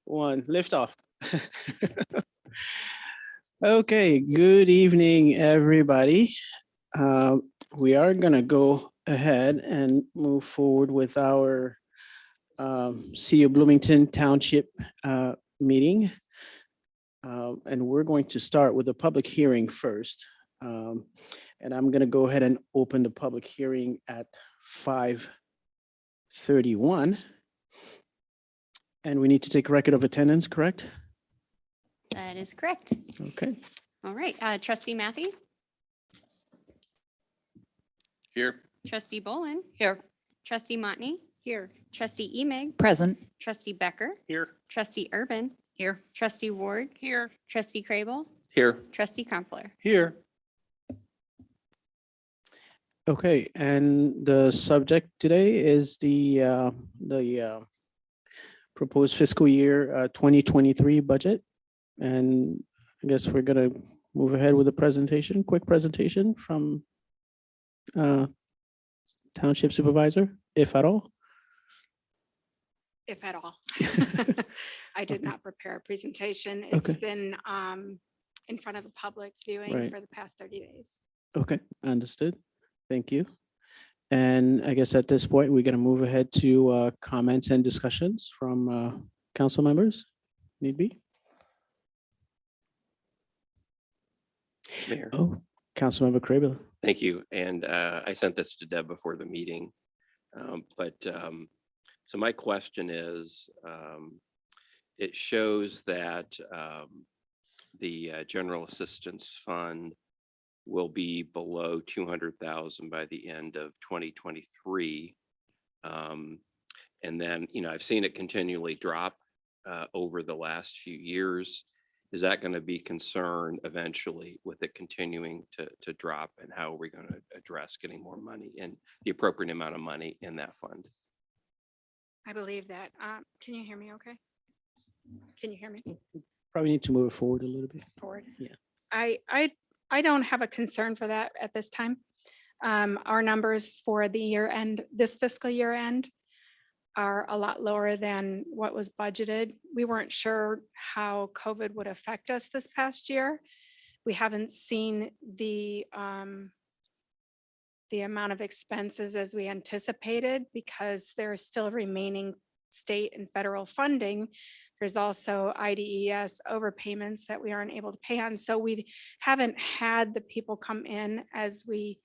one, lift off. Okay, good evening, everybody. We are gonna go ahead and move forward with our City of Bloomington Township meeting. And we're going to start with a public hearing first. And I'm gonna go ahead and open the public hearing at 5:31. And we need to take record of attendance, correct? That is correct. Okay. All right, trustee Matthew, Here. trustee Bolin, Here. trustee Montney, Here. trustee Emig, Present. trustee Becker, Here. trustee Urban, Here. trustee Ward, Here. trustee Crable, Here. trustee Crumpler. Here. Okay, and the subject today is the proposed fiscal year 2023 budget. And I guess we're gonna move ahead with a presentation, quick presentation from Township Supervisor, if at all. If at all. I did not prepare a presentation. It's Okay. been in front of the public's viewing Right. for the past 30 days. Okay, understood. Thank you. And I guess at this point, we're gonna move ahead to comments and discussions from council members, need be. Mayor. Oh, Councilmember Crable. Thank you. And I sent this to Deb before the meeting. So my question is, it shows that the General Assistance Fund will be below 200,000 by the end of 2023. And then, I've seen it continually drop over the last few years. Is that going to be concern eventually with it continuing to drop, and how are we going to address getting more money and the appropriate amount of money in that fund? I believe that. Can you hear me okay? Can you hear me Probably need to move it forward a little bit. forward? Yeah. I don't have a concern for that at this time. Our numbers for the year end, this fiscal year end, are a lot lower than what was budgeted. We weren't sure how COVID would affect us this past year. We haven't seen the amount of expenses as we anticipated, because there is still remaining state and federal funding. There's also IDES overpayments that we aren't able to pay on. So we haven't had the people come in as we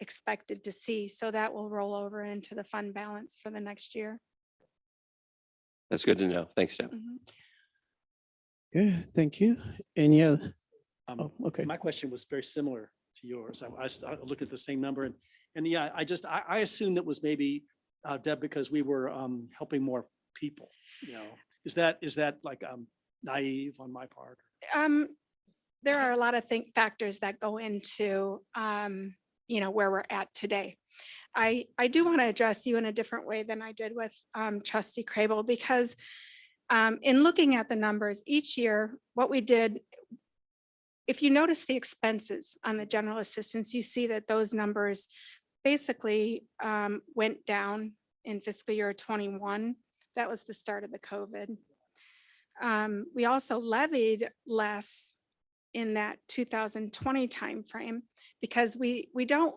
expected to see. So that will roll over into the fund balance for the next year. That's good to know. Thanks, Deb. Mhm. Okay, thank you. Any other? Oh, okay. My question was very similar to yours. I looked at the same number and yeah, I assumed it was maybe Deb, because we were helping more people, Is that like naive on my part? There are a lot of factors that go into, where we're at today. I do want to address you in a different way than I did with trustee Crable, because in looking at the numbers each year, what we did, if you notice the expenses on the general assistance, you see that those numbers basically went down in fiscal year 21. That was the start of the COVID. We also levied less in that 2020 timeframe, because we don't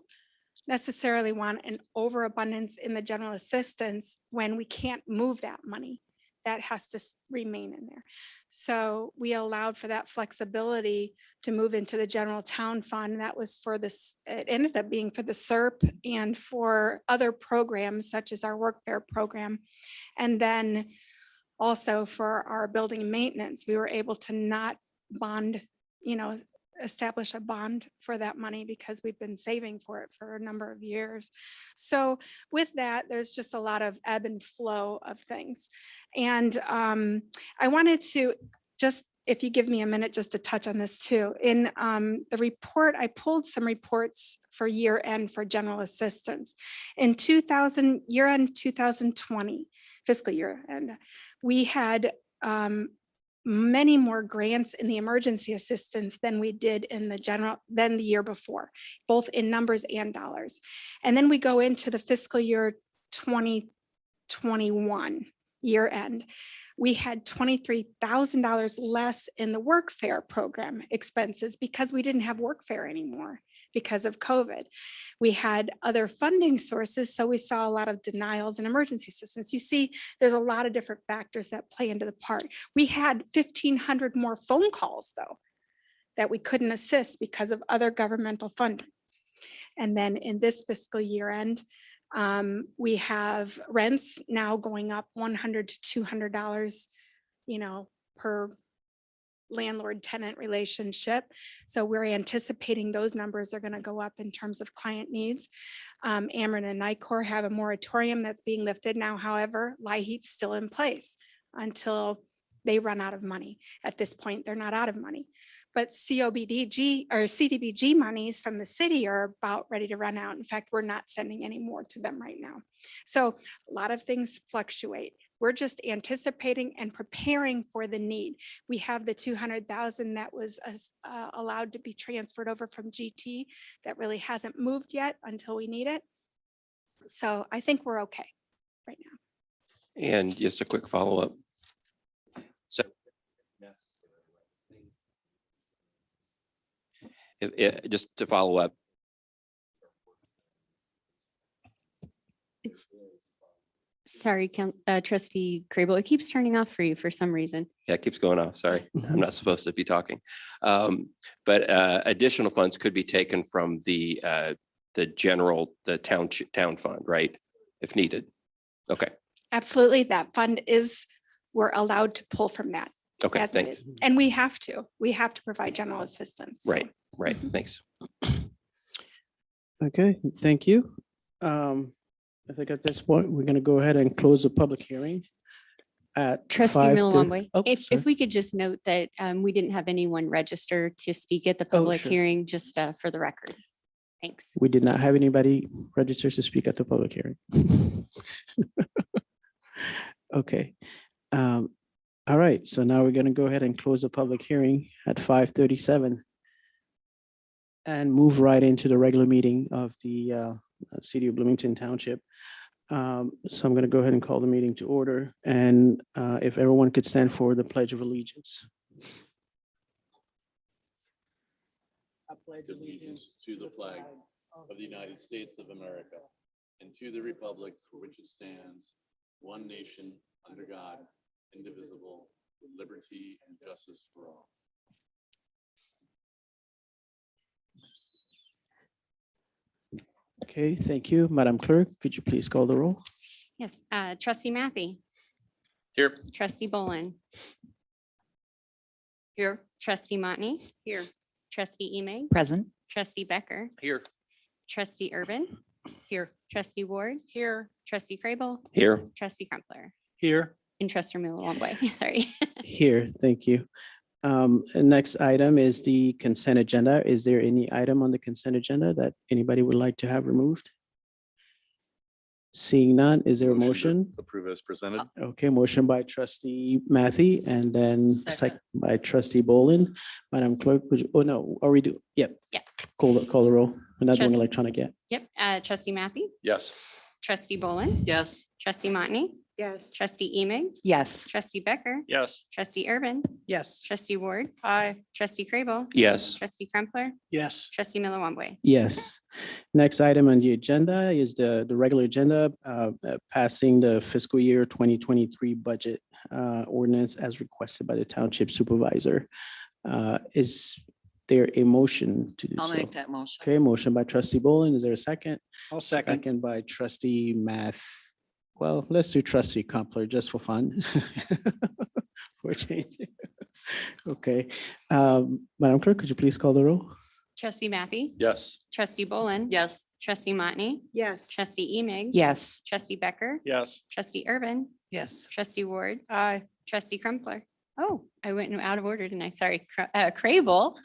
necessarily want an overabundance in the general assistance when we can't move that money. That has to remain in there. So we allowed for that flexibility to move into the general town fund. That was for this, it ended up being for the Pscrb and for other programs such as our work fair program. And then also for our building maintenance, we were able to not bond, establish a bond for that money, because we've been saving for it for a number of years. So with that, there's just a lot of ebb and flow of things. And I wanted to just, if you give me a minute just to touch on this too. In the report, I pulled some reports for year end for general assistance. In year end 2020, fiscal year end, we had many more grants in the emergency assistance than we did in the year before, both in numbers and dollars. And then we go into the fiscal year 2021. year end, we had $23,000 less in the workfare program expenses because we didn't have workfare anymore because of COVID. We had other funding sources, so we saw a lot of denials and emergency assistance. You see, there's a lot of different factors that play into the part. We had 1,500 more phone calls though that we couldn't assist because of other governmental funding. And then in this fiscal year end, we have rents now going up $100 to $200, per landlord tenant relationship. So we're anticipating those numbers are going to go up in terms of client needs. Ameren and NICOR have a moratorium that's being lifted now. However, LIHEAP's still in place until they run out of money. At this point, they're not out of money. But COBDG or CDBG monies from the city are about ready to run out. In fact, we're not sending any more to them right now. So a lot of things fluctuate. We're just anticipating and preparing for the need. We have the 200,000 that was allowed to be transferred over from GT that really hasn't moved yet until we need it. So I think we're okay right now. And just a quick follow-up. So just to follow up, Sorry, trustee Crable, it keeps turning off for you for some reason. yeah, it keeps going off. Sorry, I'm not supposed to be talking. But additional funds could be taken from the town fund, right? If needed. Okay. Absolutely. That fund we're allowed to pull from that. Okay. as Thanks. needed. And we have to provide general assistance. so. Right. Right. Thanks. Okay, thank you. I think at this point, we're going to go ahead and close the public hearing at Trustee 5:30. Milawamwe, Oh, if sorry. we could just note that we didn't have anyone register to speak at the public sure. hearing, just for the record. Thanks. We did not have anybody register to speak at the public hearing. Okay. All right, so now we're going to go ahead and close the public hearing at 5:37 and move right into the regular meeting of the City of Bloomington Township. So I'm going to go ahead and call the meeting to order, and if everyone could stand for the Pledge of Allegiance. Allegiance to the flag of the United States of America and to the republic for which it stands, one nation, under God, indivisible, with liberty and justice for all. Okay, thank you. Madam Clerk, could you please call the roll? Yes, trustee Matthew, Here. trustee Bolin. Here. Trustee Montney. Here. Trustee Emig, Present. trustee Becker, Here. trustee Urban. Here. Trustee Ward. Here. Trustee Crable, Here. trustee Crumpler, Here. and trustee Milawamwe. Sorry. Here, thank you. Next item is the consent agenda. Is there any item on the consent agenda that anybody would like to have removed? Seeing none, is there a motion? Approve as presented. Okay, motion by trustee Matthew and then second by trustee Bolin. Madam Clerk, would you, oh no, are we do, yep. Yep. Call the roll. We're not doing Trustee- electronic yet. Yep, trustee Matthew, Yes. trustee Bolin. Yes. Trustee Montney, Yes. trustee Emig, Yes. trustee Becker, Yes. trustee Urban, Yes. trustee Ward. Aye. Trustee Crable, Yes. trustee Crumpler, Yes. trustee Milawamwe. Yes. Next item on the agenda is the regular agenda, passing the fiscal year 2023 budget ordinance as requested by the township supervisor. Is there a motion to do I'll so? make that motion. Okay, motion by trustee Bolin. Is there a second? I'll second. Second by trustee Math. Well, let's do trustee Crumpler just for fun. For changing. Okay. Madam Clerk, could you please call the roll? Trustee Matthew, Yes. trustee Bolin. Yes. Trustee Montney, Yes. trustee Emig. Yes. Trustee Becker, Yes. trustee Urban, Yes. trustee Ward. Aye. Trustee Crumpler. Oh, I went out of order tonight. Sorry. Crable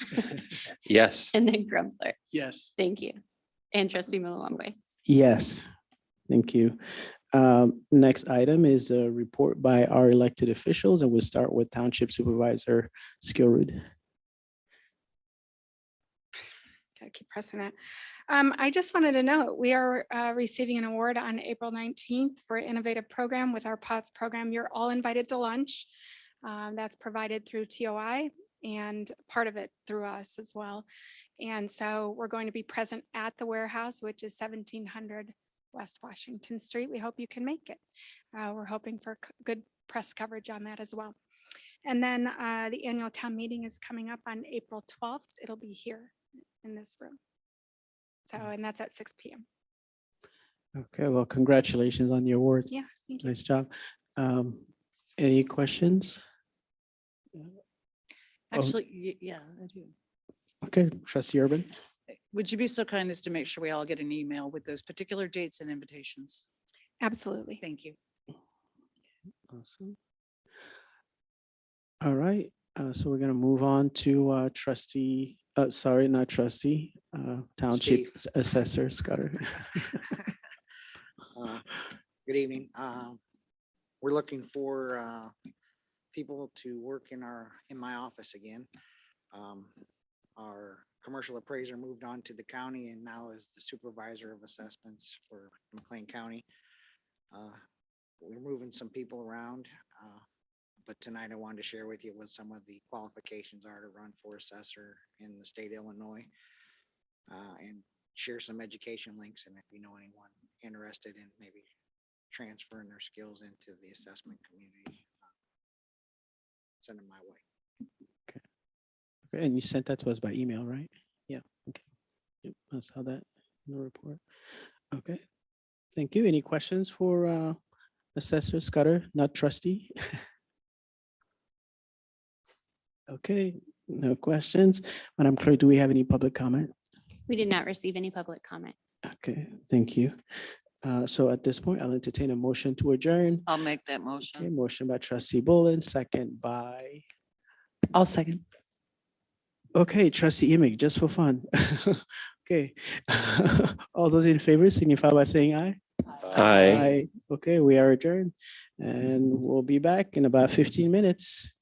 Yes. and then Crumpler. Yes. Thank you. And trustee Milawamwe. Yes, thank you. Next item is a report by our elected officials, and we'll start with Township Supervisor Pscrb. I keep pressing it. I just wanted to know, we are receiving an award on April 19th for innovative program with our POTS program. You're all invited to lunch. That's provided through TOI and part of it through us as well. And so we're going to be present at the warehouse, which is 1700 West Washington Street. We hope you can make it. We're hoping for good press coverage on that as well. And then the annual town meeting is coming up on April 12th. It'll be here in this room. So, and that's at 6 p.m. Okay, well, congratulations on the award. Yeah, thank you. Nice job. Any questions? Actually, yeah, I do. Okay, trustee Urban. Would you be so kind as to make sure we all get an email with those particular dates and invitations? Absolutely. Thank you. Awesome. All right, so we're gonna move on to trustee, sorry, not trustee, Township Assessor Scudder. Good evening. We're looking for people to work in my office again. Our commercial appraiser moved on to the county and now is the supervisor of assessments for McLean County. We're moving some people around, but tonight I wanted to share with you what some of the qualifications are to run for assessor in the state of Illinois, and share some education links. And if you know anyone interested in maybe transferring their skills into the assessment community, send them my way. Okay, and you sent that to us by email, right? Yeah, okay. Yep, I saw that in the report. Okay, thank you. Any questions for Assessor Scudder, not trustee? Okay, no questions. Madam Clerk, do we have any public comment? We did not receive any public comment. Okay, thank you. So at this point, I'll entertain a motion to adjourn. I'll make that Okay, motion. motion by trustee Bullen, second by, I'll second. okay, trustee Emick, just for fun. Okay, all those in favor signify by saying aye. Aye. Okay, we are adjourned and we'll be back in about 15 minutes.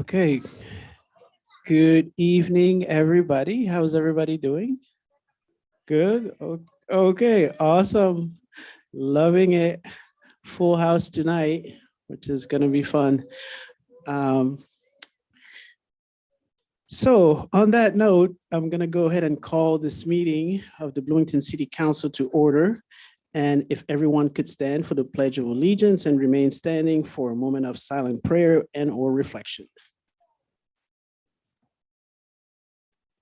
Okay. Good evening, everybody. How's everybody doing? Good. Okay, awesome. Loving it. Full house tonight, which is going to be fun. So on that note, I'm going to go ahead and call this meeting of the Bloomington City Council to order. And if everyone could stand for the Pledge of Allegiance and remain standing for a moment of silent prayer and or reflection.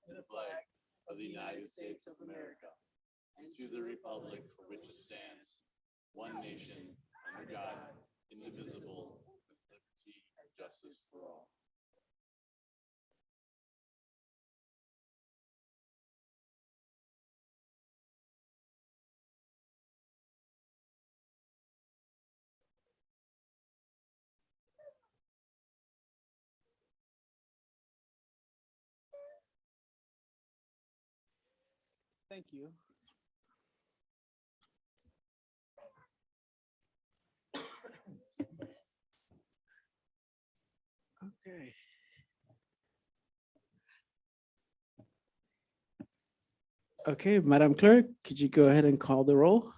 The flag of the United States of America, and to the republic for which it stands, one nation, under God, indivisible, with liberty and justice for all. Thank you. Okay. Okay, Madam Clerk, could you go ahead and call the roll?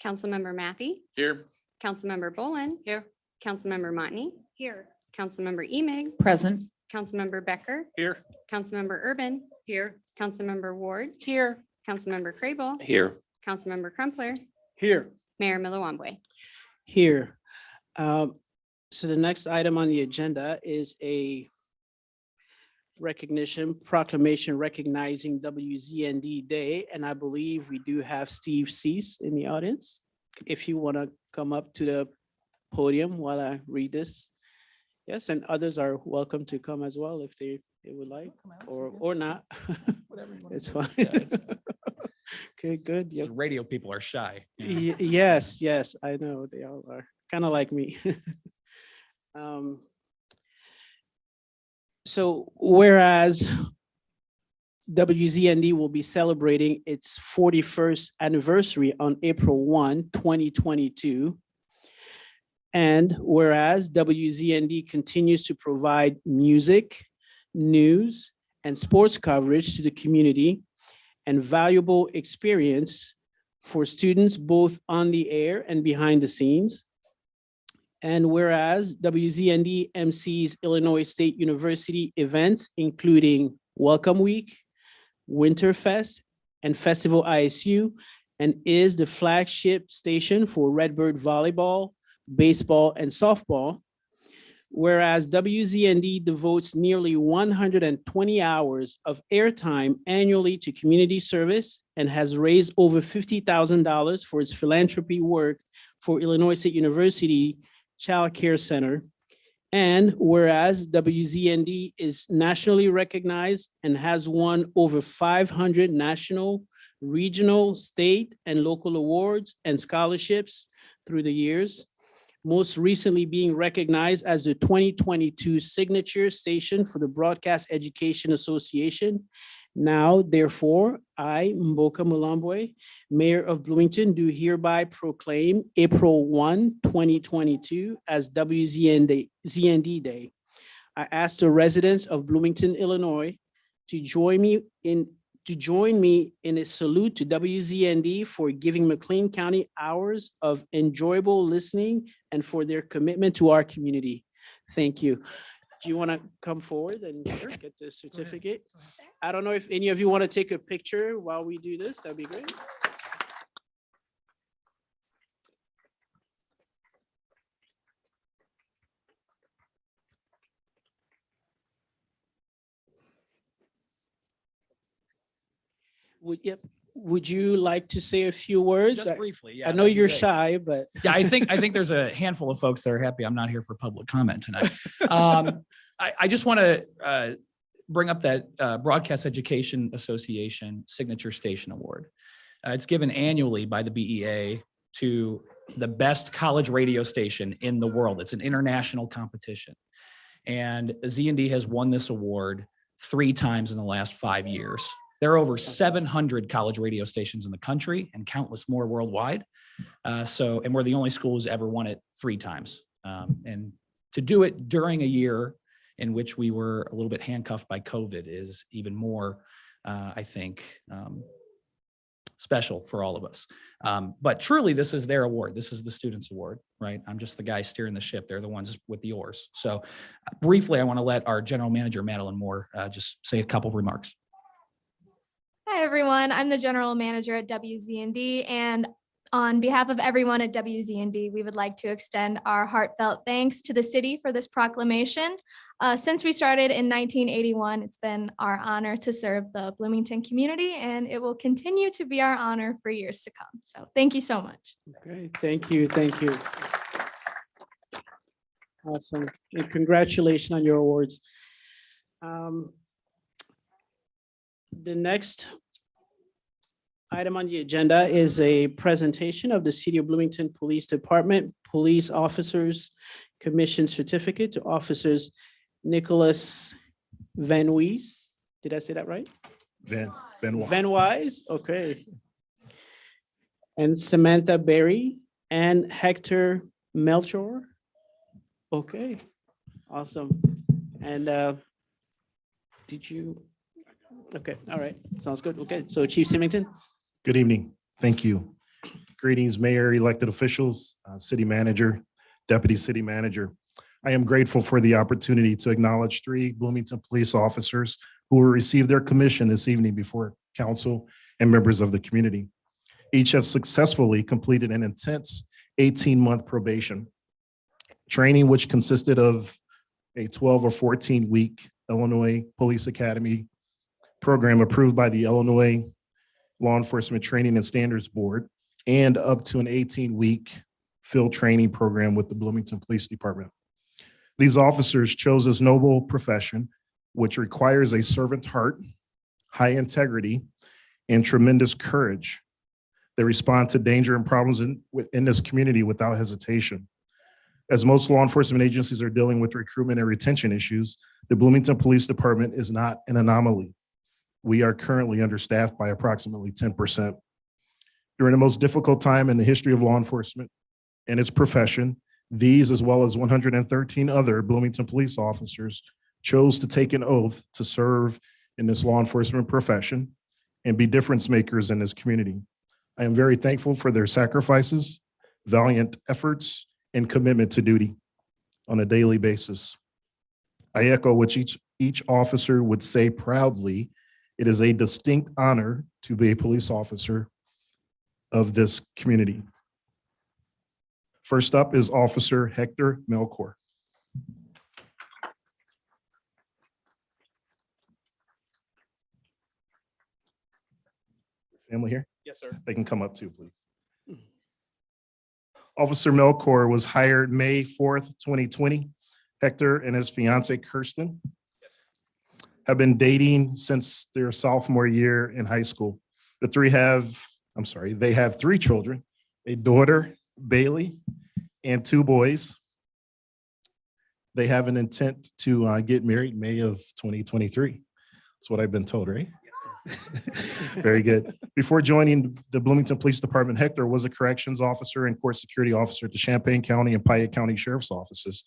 Councilmember Matthey, Here. Councilmember Bolin. Here. Councilmember Motney, Here. Councilmember Emig, Present. Councilmember Becker, Here. Councilmember Urban, Here. Councilmember Ward, Here. Councilmember Crable, Here. Councilmember Crumpler, Here. Mayor Millawamboy. Here. So the next item on the agenda is a recognition proclamation recognizing WZND Day. And I believe we do have Steve Cease in the audience. If you want to come up to the podium while I read this. Yes, and others are welcome to come as well if they would like, or not. It's fine. Okay, good. The Yep. radio people are shy. Yeah. Yes, I know, they all are, kind of like me. So whereas WZND will be celebrating its 41st anniversary on April 1, 2022. And whereas WZND continues to provide music, news, and sports coverage to the community and valuable experience for students both on the air and behind the scenes. And whereas WZND MCs Illinois State University events, including Welcome Week, Winterfest, and Festival ISU, and is the flagship station for Redbird Volleyball, baseball, and softball. Whereas WZND devotes nearly 120 hours of airtime annually to community service and has raised over $50,000 for its philanthropy work for Illinois State University Child Care Center. And whereas WZND is nationally recognized and has won over 500 national, regional, state, and local awards and scholarships through the years, most recently being recognized as the 2022 signature station for the Broadcast Education Association. Now, therefore, I, Mboka Mulambwe, Mayor of Bloomington, do hereby proclaim April 1, 2022 as WZND Day. I ask the residents of Bloomington, Illinois, to join me in a salute to WZND for giving McLean County hours of enjoyable listening and for their commitment to our community. Thank you. Do you want to come forward and get the certificate? I don't know if any of you want to take a picture while we do this. That'd be great. Would you like to say a few words? Just briefly, yeah. I know that'd be you're great. shy, but Yeah, I think there's a handful of folks that are happy I'm not here for public comment tonight. I just want to bring up that Broadcast Education Association Signature Station Award. It's given annually by the BEA to the best college radio station in the world. It's an international competition. And Wznd has won this award 3 times in the last 5 years. There are over 700 college radio stations in the country and countless more worldwide. And we're the only school who's ever won it 3 times. And to do it during a year in which we were a little bit handcuffed by COVID is even more, I think, special for all of us. But truly, this is their award. This is the students' award, right? I'm just the guy steering the ship. They're the ones with the oars. So briefly, I want to let our general manager, Madeline Moore, just say a couple of remarks. Hi, everyone. I'm the general manager at Wznd, and on behalf of everyone at Wznd, we would like to extend our heartfelt thanks to the city for this proclamation. Since we started in 1981, it's been our honor to serve the Bloomington community, and it will continue to be our honor for years to come. So thank you so much. okay, thank you, thank you. Awesome, and congratulations on your awards. The next item on the agenda is a presentation of the City of Bloomington Police Department Police Officers Commission Certificate to Officers Nicholas Van Wees. Did I say that right? Van Wees, okay. And Samantha Berry and Hector Melchor. Okay, awesome. And did you? Okay, all right, sounds good. Okay, so Chief Symington. Good evening. Thank you. Greetings, Mayor, elected officials, City Manager, Deputy City Manager. I am grateful for the opportunity to acknowledge 3 Bloomington police officers who will receive their commission this evening before council and members of the community. Each have successfully completed an intense 18-month probation training, which consisted of a 12 or 14-week Illinois Police Academy program approved by the Illinois Law Enforcement Training and Standards Board, and up to an 18-week field training program with the Bloomington Police Department. These officers chose this noble profession, which requires a servant heart, high integrity, and tremendous courage. They respond to danger and problems in this community without hesitation. As most law enforcement agencies are dealing with recruitment and retention issues, the Bloomington Police Department is not an anomaly. We are currently understaffed by approximately 10%. During the most difficult time in the history of law enforcement and its profession, these, as well as 113 other Bloomington police officers, chose to take an oath to serve in this law enforcement profession and be difference makers in this community. I am very thankful for their sacrifices, valiant efforts, and commitment to duty on a daily basis. I echo what each officer would say proudly. It is a distinct honor to be a police officer of this community. First up is Officer Hector Melchor. Family here? Yes, sir. They can come up too, please. Officer Melchor was hired May 4th, 2020. Hector and his fiancee, Kirsten, have been dating since their sophomore year in high school. They have 3 children, a daughter, Bailey, and 2 boys. They have an intent to get married May of 2023. That's what I've been told, right? Very good. Before joining the Bloomington Police Department, Hector was a corrections officer and court security officer at the Champaign County and Piatt County Sheriff's Offices.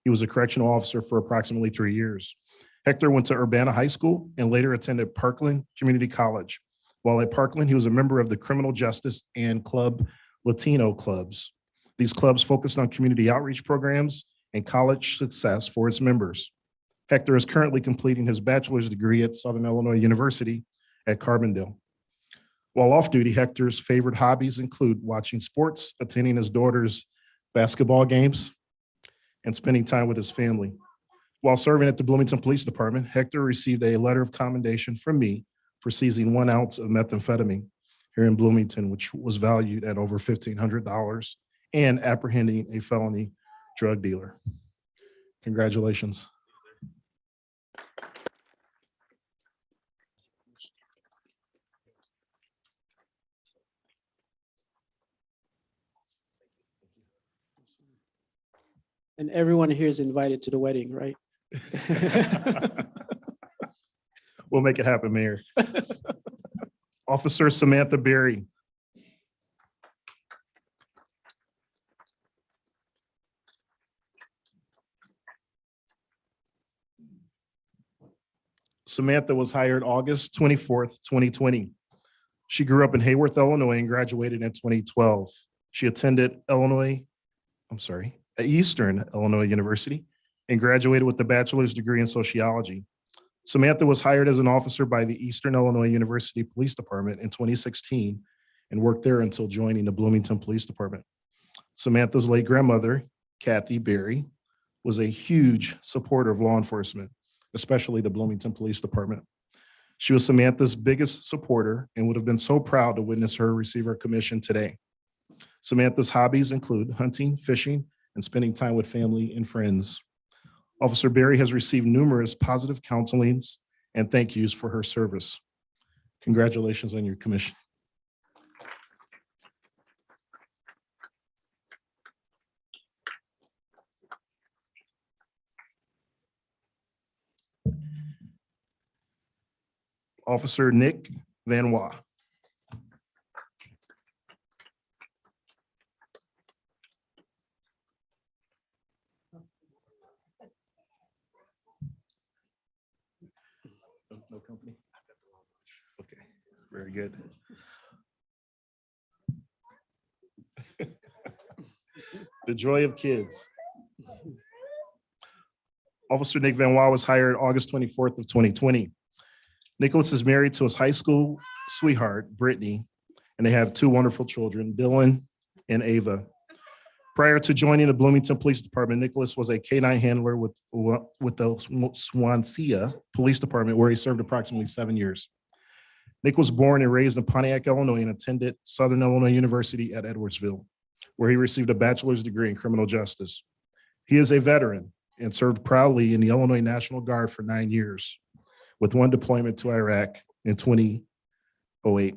He was a correctional officer for approximately 3 years. Hector went to Urbana High School and later attended Parkland Community College. While at Parkland, he was a member of the Criminal Justice and Club Latino clubs. These clubs focused on community outreach programs and college success for its members. Hector is currently completing his bachelor's degree at Southern Illinois University at Carbondale. While off duty, Hector's favorite hobbies include watching sports, attending his daughter's basketball games, and spending time with his family. While serving at the Bloomington Police Department, Hector received a letter of commendation from me for seizing 1 ounce of methamphetamine here in Bloomington, which was valued at over $1,500, and apprehending a felony drug dealer. Congratulations. And everyone here is invited to the wedding, right? We'll make it happen, Mayor. Officer Samantha Berry. Samantha was hired August 24th, 2020. She grew up in Hayworth, Illinois, and graduated in 2012. She attended Eastern Illinois University and graduated with a bachelor's degree in sociology. Samantha was hired as an officer by the Eastern Illinois University Police Department in 2016 and worked there until joining the Bloomington Police Department. Samantha's late grandmother, Kathy Berry, was a huge supporter of law enforcement, especially the Bloomington Police Department. She was Samantha's biggest supporter and would have been so proud to witness her receive her commission today. Samantha's hobbies include hunting, fishing, and spending time with family and friends. Officer Berry has received numerous positive counselings and thank yous for her service. Congratulations on your commission. Officer Nick Van Waa. No company? Okay, very good. The joy of kids. Officer Nick Van Waa was hired August 24th of 2020. Nicholas is married to his high school sweetheart, Brittany, and they have 2 wonderful children, Dylan and Ava. Prior to joining the Bloomington Police Department, Nicholas was a K-9 handler with the Swansea Police Department, where he served approximately 7 years. Nick was born and raised in Pontiac, Illinois, and attended Southern Illinois University at Edwardsville, where he received a bachelor's degree in criminal justice. He is a veteran and served proudly in the Illinois National Guard for 9 years, with 1 deployment to Iraq in 2008.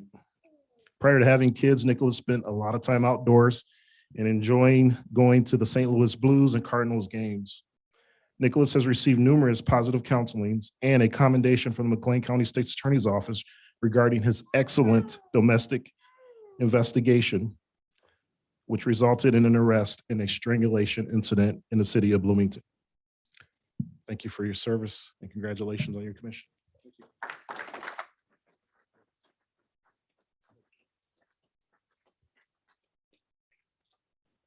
Prior to having kids, Nicholas spent a lot of time outdoors and enjoying going to the St. Louis Blues and Cardinals games. Nicholas has received numerous positive counselings and a commendation from the McLean County State's Attorney's Office regarding his excellent domestic investigation, which resulted in an arrest in a strangulation incident in the city of Bloomington. Thank you for your service and congratulations on your commission.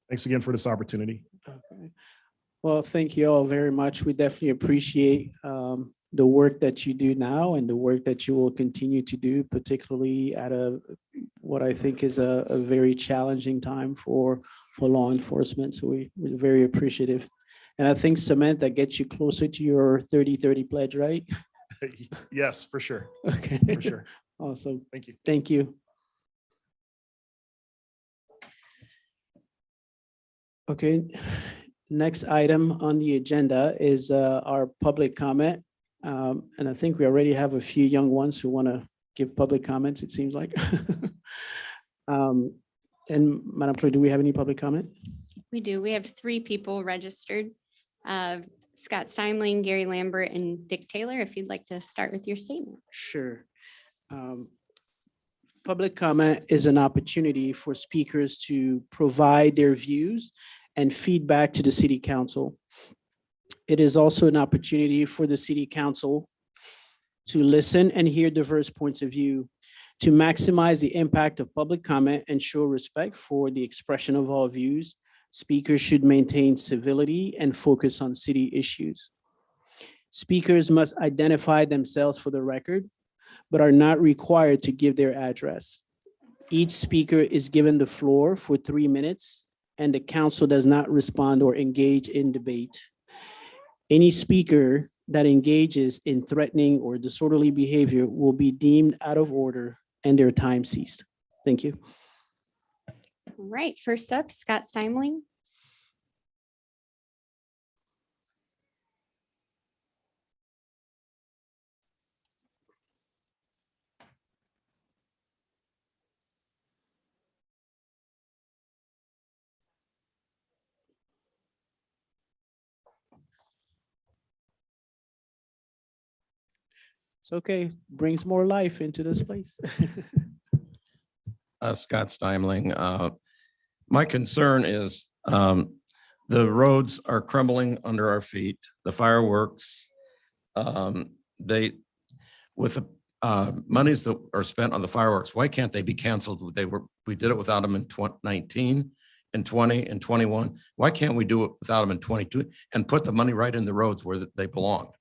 Thanks again for this opportunity. Okay. Well, thank you all very much. We definitely appreciate the work that you do now and the work that you will continue to do, particularly at what I think is a very challenging time for law enforcement. So we're very appreciative. And I think, Samantha, gets you closer to your 30-30 pledge, right? Yes, for sure. Okay. For sure. Awesome. Thank you. Thank you. Okay, next item on the agenda is our public comment. And I think we already have a few young ones who want to give public comments, it seems like. And Madam Clerk, do we have any public comment? We do. We have 3 people registered. Scott Steinling, Gary Lambert, and Dick Taylor, if you'd like to start with your statement. Sure. Public comment is an opportunity for speakers to provide their views and feedback to the City Council. It is also an opportunity for the City Council to listen and hear diverse points of view. To maximize the impact of public comment and show respect for the expression of all views, speakers should maintain civility and focus on city issues. Speakers must identify themselves for the record, but are not required to give their address. Each speaker is given the floor for 3 minutes, and the council does not respond or engage in debate. Any speaker that engages in threatening or disorderly behavior will be deemed out of order and their time ceased. Thank you. All right, first up, Scott Steinling. It's okay, brings more life into this place. Scott Steinling. My concern is the roads are crumbling under our feet, the fireworks. They, with the monies that are spent on the fireworks, why can't they be canceled? We did it without them in 2019, in 20, and 21. Why can't we do it without them in 22 and put the money right in the roads where they belong?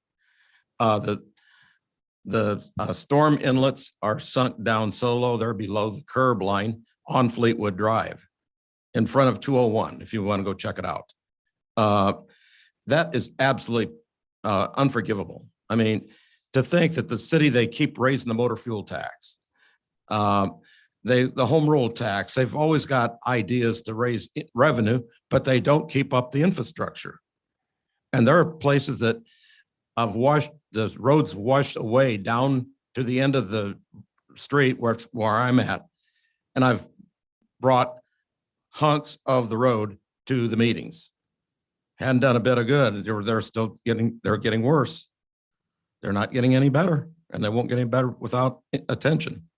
The storm inlets are sunk down so low, they're below the curb line on Fleetwood Drive in front of 201, if you want to go check it out. That is absolutely unforgivable. I mean, to think that the city, they keep raising the motor fuel tax, the home rule tax, they've always got ideas to raise revenue, but they don't keep up the infrastructure. And there are places that have washed, the roads washed away down to the end of the street where I'm at. And I've brought hunks of the road to the meetings. Hadn't done a bit of good. They're getting worse. They're not getting any better, and they won't get any better without attention.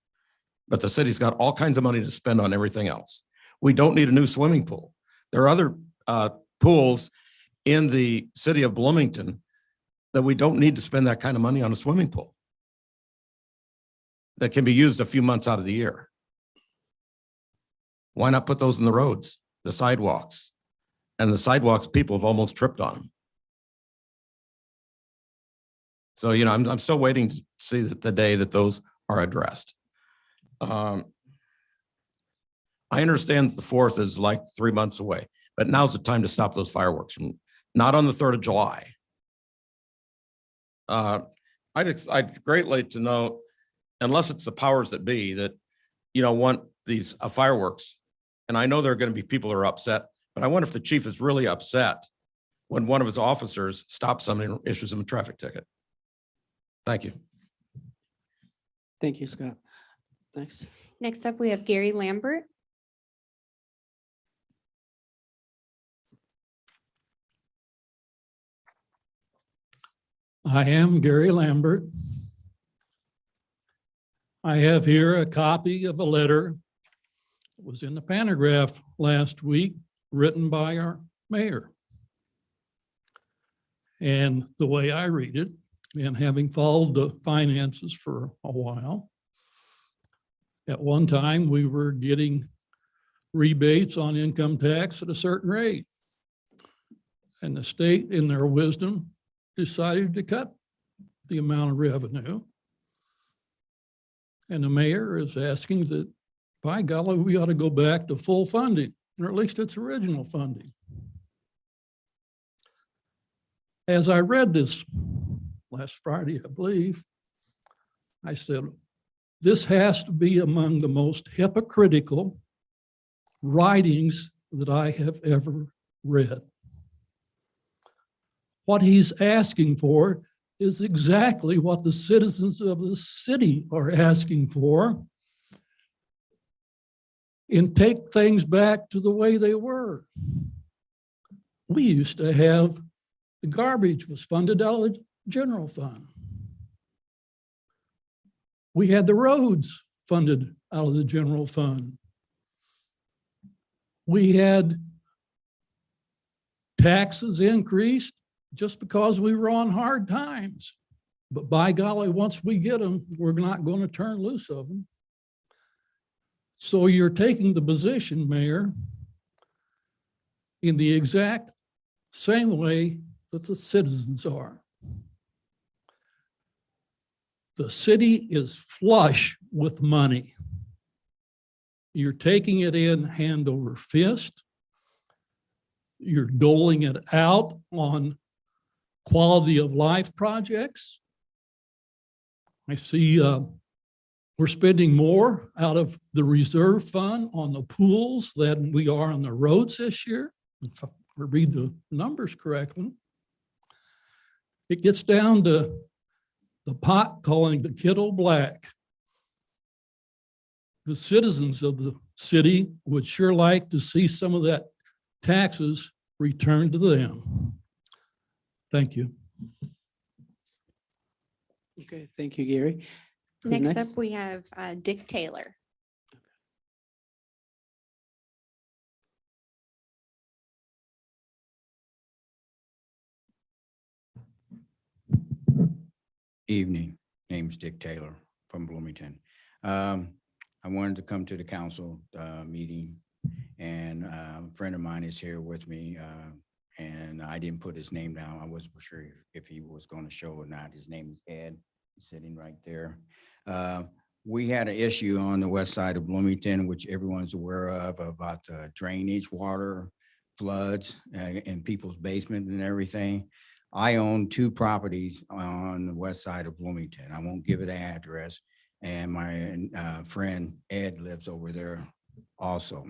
But the city's got all kinds of money to spend on everything else. We don't need a new swimming pool. There are other pools in the city of Bloomington that we don't need to spend that kind of money on a swimming pool that can be used a few months out of the year. Why not put those in the roads, the sidewalks? And the sidewalks, people have almost tripped on them. So, you know, I'm still waiting to see the day that those are addressed. I understand the 4th is like 3 months away, but now's the time to stop those fireworks. Not on the 3rd of July. I'd greatly to know, unless it's the powers that be that, you know, want these fireworks. And I know there are going to be people who are upset, but I wonder if the chief is really upset when one of his officers stops somebody and issues him a traffic ticket. Thank you. Thank you, Scott. Thanks. Next up, we have Gary Lambert. I am Gary Lambert. I have here a copy of a letter that was in the Pantograph last week, written by our mayor. And the way I read it, and having followed the finances for a while, at one time we were getting rebates on income tax at a certain rate. And the state, in their wisdom, decided to cut the amount of revenue. And the mayor is asking that, by golly, we ought to go back to full funding, or at least its original funding. As I read this last Friday, I believe, I said, this has to be among the most hypocritical writings that I have ever read. What he's asking for is exactly what the citizens of the city are asking for, and take things back to the way they were. We used to have the garbage was funded out of the general fund. We had the roads funded out of the general fund. We had taxes increased just because we were on hard times. But by golly, once we get them, we're not going to turn loose of them. So you're taking the position, Mayor, in the exact same way that the citizens are. The city is flush with money. You're taking it in hand over fist. You're doling it out on quality of life projects. I see we're spending more out of the reserve fund on the pools than we are on the roads this year. If I read the numbers correctly. It gets down to the pot calling the kettle black. The citizens of the city would sure like to see some of that taxes returned to them. Thank you. Okay, thank you, Gary. Who's Next up, we have Dick Taylor. Evening, name's Dick Taylor from Bloomington. I wanted to come to the council meeting, and a friend of mine is here with me, and I didn't put his name down. I wasn't sure if he was going to show or not. His name is Ed, sitting right there. We had an issue on the west side of Bloomington, which everyone's aware of, about the drainage, water, floods in people's basement and everything. I own 2 properties on the west side of Bloomington. I won't give it an address. And my friend Ed lives over there also.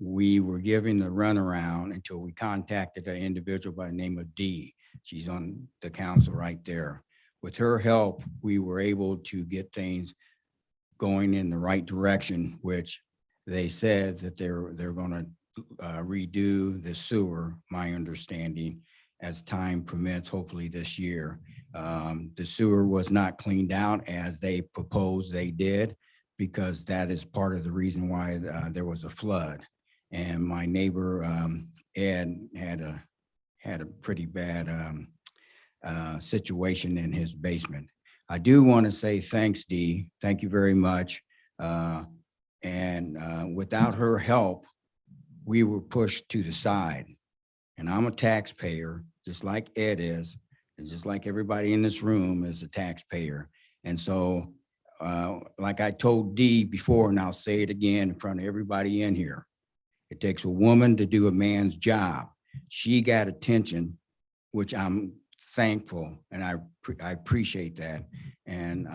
We were given the runaround until we contacted an individual by the name of Dee. She's on the council right there. With her help, we were able to get things going in the right direction, which they said that they're going to redo the sewer, my understanding, as time permits, hopefully this year. The sewer was not cleaned out as they proposed they did, because that is part of the reason why there was a flood. And my neighbor, Ed, had a pretty bad situation in his basement. I do want to say thanks, Dee. Thank you very much. Without her help, we were pushed to the side. And I'm a taxpayer, just like Ed is, and just like everybody in this room is a taxpayer. And so, like I told Dee before, and I'll say it again in front of everybody in here, it takes a woman to do a man's job. She got attention, which I'm thankful, and I appreciate that. And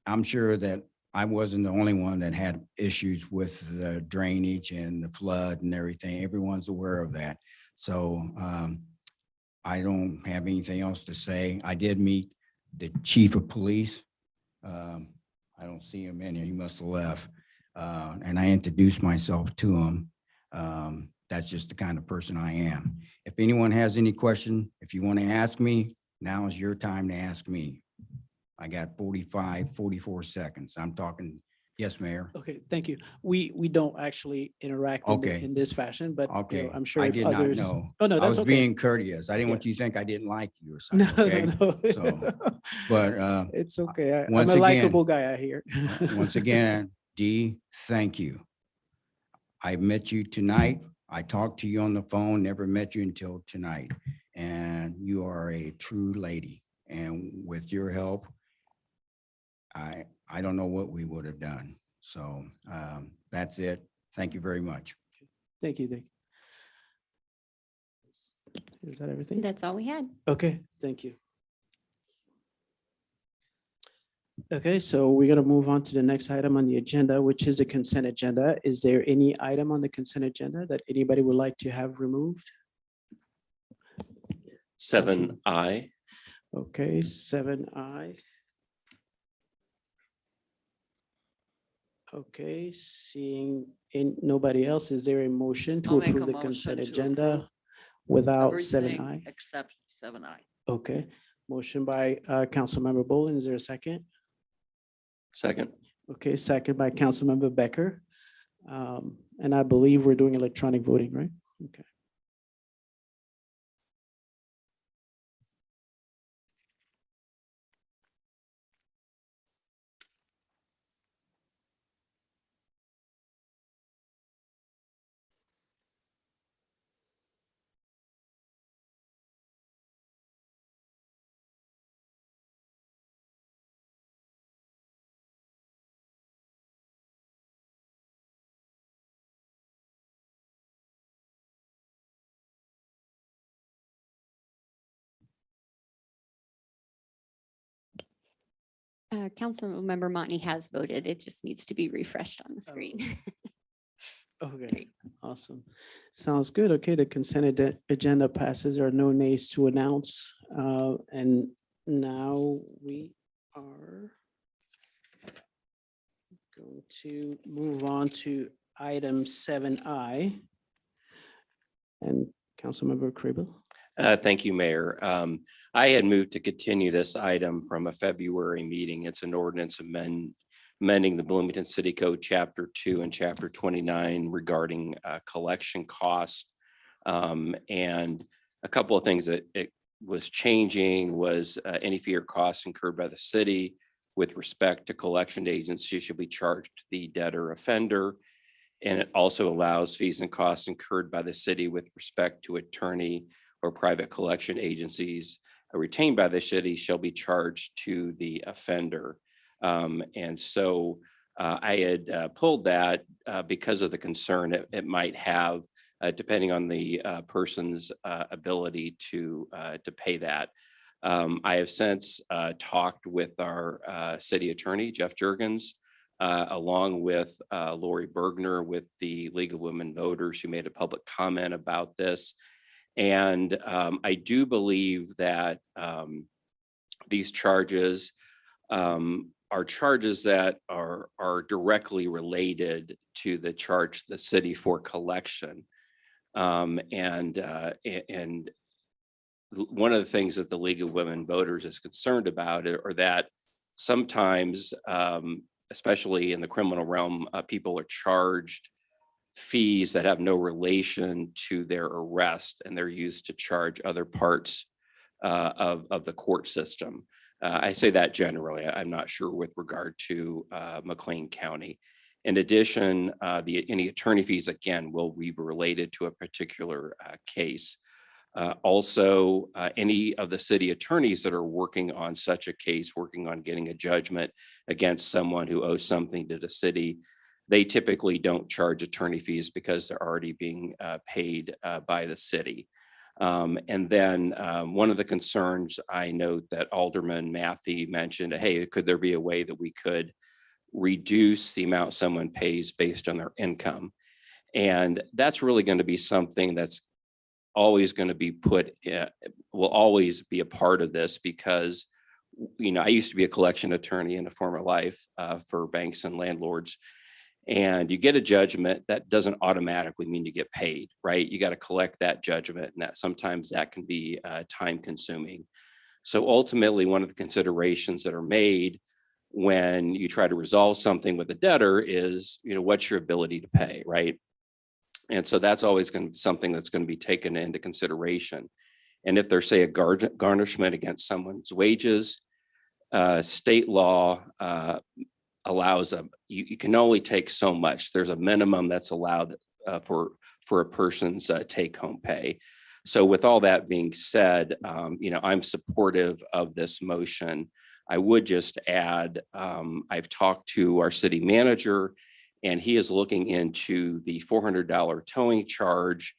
I'm sure that I wasn't the only one that had issues with the drainage and the flood and everything. Everyone's aware of that. So I don't have anything else to say. I did meet the chief of police. I don't see him in here. He must have left. And I introduced myself to him. That's just the kind of person I am. If anyone has any question, if you want to ask me, now is your time to ask me. I got 44 seconds. I'm talking. Yes, Mayor. Okay, thank you. We don't actually interact in, Okay. in this fashion, but you Okay. know, I'm sure I if did others. not know. Oh, no, I that's was okay. being courteous. I didn't want you to think I didn't like you or something. No, Okay. no, no. So, but It's okay. I'm once a again- likable guy, I hear. once again, Dee, thank you. I met you tonight. I talked to you on the phone, never met you until tonight. And you are a true lady. And with your help, I don't know what we would have done. So that's it. Thank you very much. Thank you, Dick. Is that everything? That's all we had. Okay, thank you. Okay, so we're gonna move on to the next item on the agenda, which is a consent agenda. Is there any item on the consent agenda that anybody would like to have removed? 7I. Okay, 7I. Okay, seeing in nobody else, is there a motion to I'll make approve a the motion consent to agenda approve without everything 7I? Except 7I. Okay, motion by Councilmember Bolin. Is there a second? Second. Okay, second by Councilmember Becker. And I believe we're doing electronic voting, right? Okay. Councilmember Monty has voted. It just needs to be refreshed on the screen. Okay, awesome. Sounds good. Okay, the consent agenda passes. There are no nays to announce. And now we are going to move on to item 7I. And Councilmember Crable. Thank you, Mayor. I had moved to continue this item from a February meeting. It's an ordinance amending the Bloomington City Code, Chapter 2 and Chapter 29 regarding collection cost. And a couple of things that it was changing was any fee or costs incurred by the city with respect to collection agencies should be charged to the debtor offender. And it also allows fees and costs incurred by the city with respect to attorney or private collection agencies retained by the city shall be charged to the offender. And so I had pulled that because of the concern it might have, depending on the person's ability to pay that. I have since talked with our city attorney, Jeff Juergens, along with Lori Bergner with the League of Women Voters, who made a public comment about this. And I do believe that these charges are charges that are directly related to the charge the city for collection. And one of the things that the League of Women Voters is concerned about are that sometimes, especially in the criminal realm, people are charged fees that have no relation to their arrest, and they're used to charge other parts of the court system. I say that generally. I'm not sure with regard to McLean County. In addition, any attorney fees, again, will be related to a particular case. Also, any of the city attorneys that are working on such a case, working on getting a judgment against someone who owes something to the city, they typically don't charge attorney fees because they're already being paid by the city. And then one of the concerns I note that Alderman Matthey mentioned, hey, could there be a way that we could reduce the amount someone pays based on their income? And that's really going to be something that's always going to be will always be a part of this, because, I used to be a collection attorney in a former life for banks and landlords. And you get a judgment, that doesn't automatically mean you get paid, right? You got to collect that judgment, and that sometimes that can be time consuming. So ultimately, one of the considerations that are made when you try to resolve something with a debtor is, what's your ability to pay, right? And so that's always going to be something that's going to be taken into consideration. And if there's, say, a garnishment against someone's wages, state law allows you can only take so much. There's a minimum that's allowed for a person's take-home pay. So with all that being said, I'm supportive of this motion. I would just add, I've talked to our city manager, and he is looking into the $400 towing charge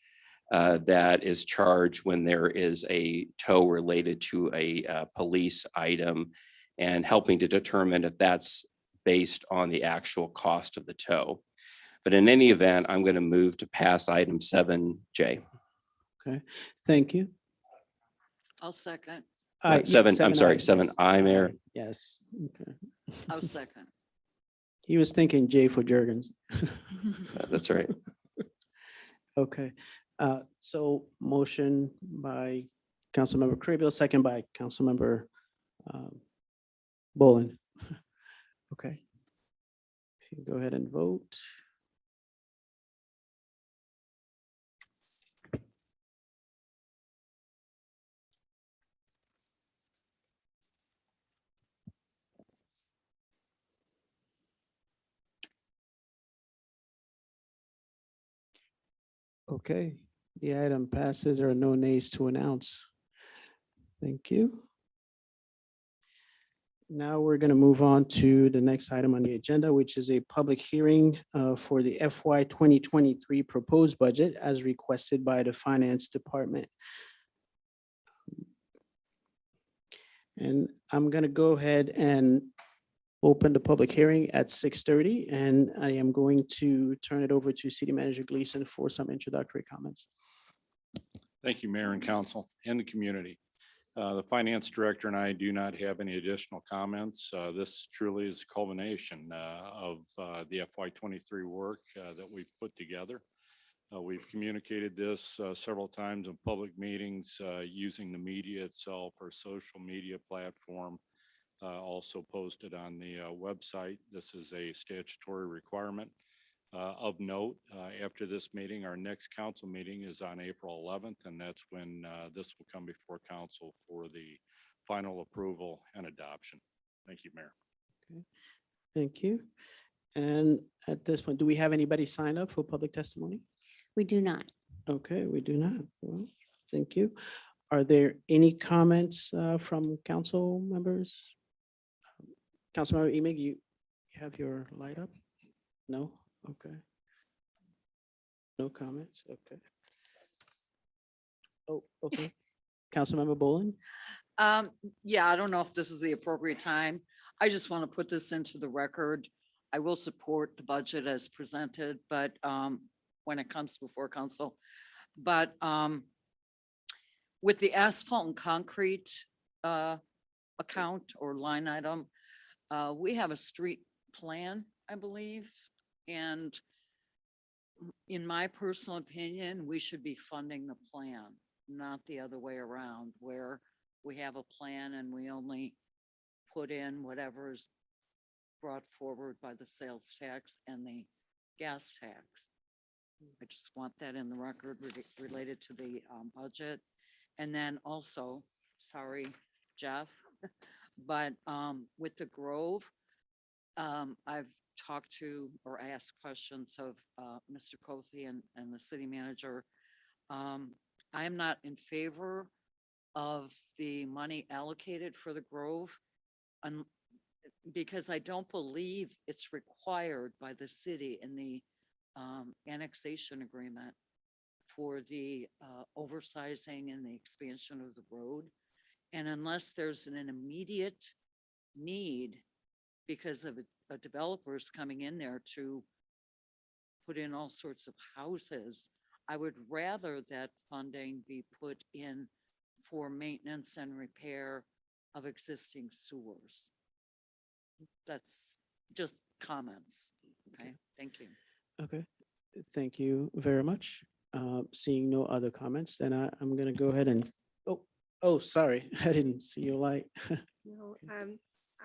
that is charged when there is a tow related to a police item, and helping to determine if that's based on the actual cost of the tow. But in any event, I'm going to move to pass item 7J. Okay, thank you. I'll second. Yeah, 7I, Mayor. Yes. Okay. I'll second. He was thinking J for Juergens. That's right. Okay, so motion by Councilmember Crable, second by Councilmember Bolin. Okay. If you go ahead and vote. Okay, the item passes. There are no nays to announce. Thank you. Now we're going to move on to the next item on the agenda, which is a public hearing for the FY 2023 proposed budget as requested by the Finance Department. And I'm going to go ahead and open the public hearing at 6:30, and I am going to turn it over to City Manager Gleason for some introductory comments. Thank you, Mayor and Council and the community. The Finance Director and I do not have any additional comments. This truly is a culmination of the FY23 work that we've put together. We've communicated this several times in public meetings using the media itself, our social media platform, also posted on the website. This is a statutory requirement. Of note, after this meeting, our next council meeting is on April 11th, and that's when this will come before council for the final approval and adoption. Thank you, Mayor. Okay. Thank you. And at this point, do we have anybody signed up for public testimony? We do not. Okay, we do not. Well, thank you. Are there any comments from council members? Councilmember Emig, you have your light up? No? Okay. No comments? Okay. Oh, okay. Councilmember Bolin? Yeah, I don't know if this is the appropriate time. I just want to put this into the record. I will support the budget as presented, but when it comes before council, but with the asphalt and concrete account or line item, we have a street plan, I believe. And in my personal opinion, we should be funding the plan, not the other way around, where we have a plan and we only put in whatever is brought forward by the sales tax and the gas tax. I just want that in the record related to the budget. And then also, sorry, Jeff, but with the Grove, I've talked to or asked questions of Mr. Cothey and the city manager. I am not in favor of the money allocated for the Grove because I don't believe it's required by the city in the annexation agreement for the oversizing and the expansion of the road. And unless there's an immediate need because of a developers coming in there to put in all sorts of houses, I would rather that funding be put in for maintenance and repair of existing sewers. That's just comments. Okay, thank you. Okay, thank you very much. Seeing no other comments, then I'm gonna go ahead and, oh, sorry, I didn't see your light. No,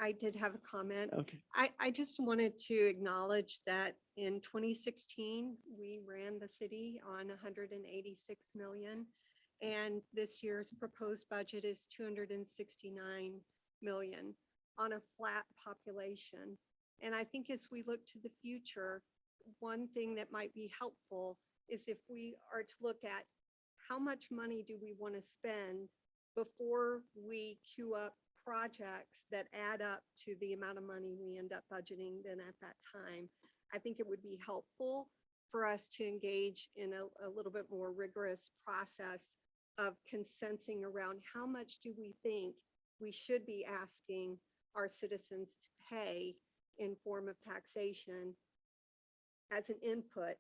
I did have a comment. Okay. I just wanted to acknowledge that in 2016, we ran the city on 186 million. And this year's proposed budget is 269 million on a flat population. And I think as we look to the future, one thing that might be helpful is if we are to look at how much money do we want to spend before we queue up projects that add up to the amount of money we end up budgeting then at that time. I think it would be helpful for us to engage in a little bit more rigorous process of consenting around how much do we think we should be asking our citizens to pay in form of taxation as an input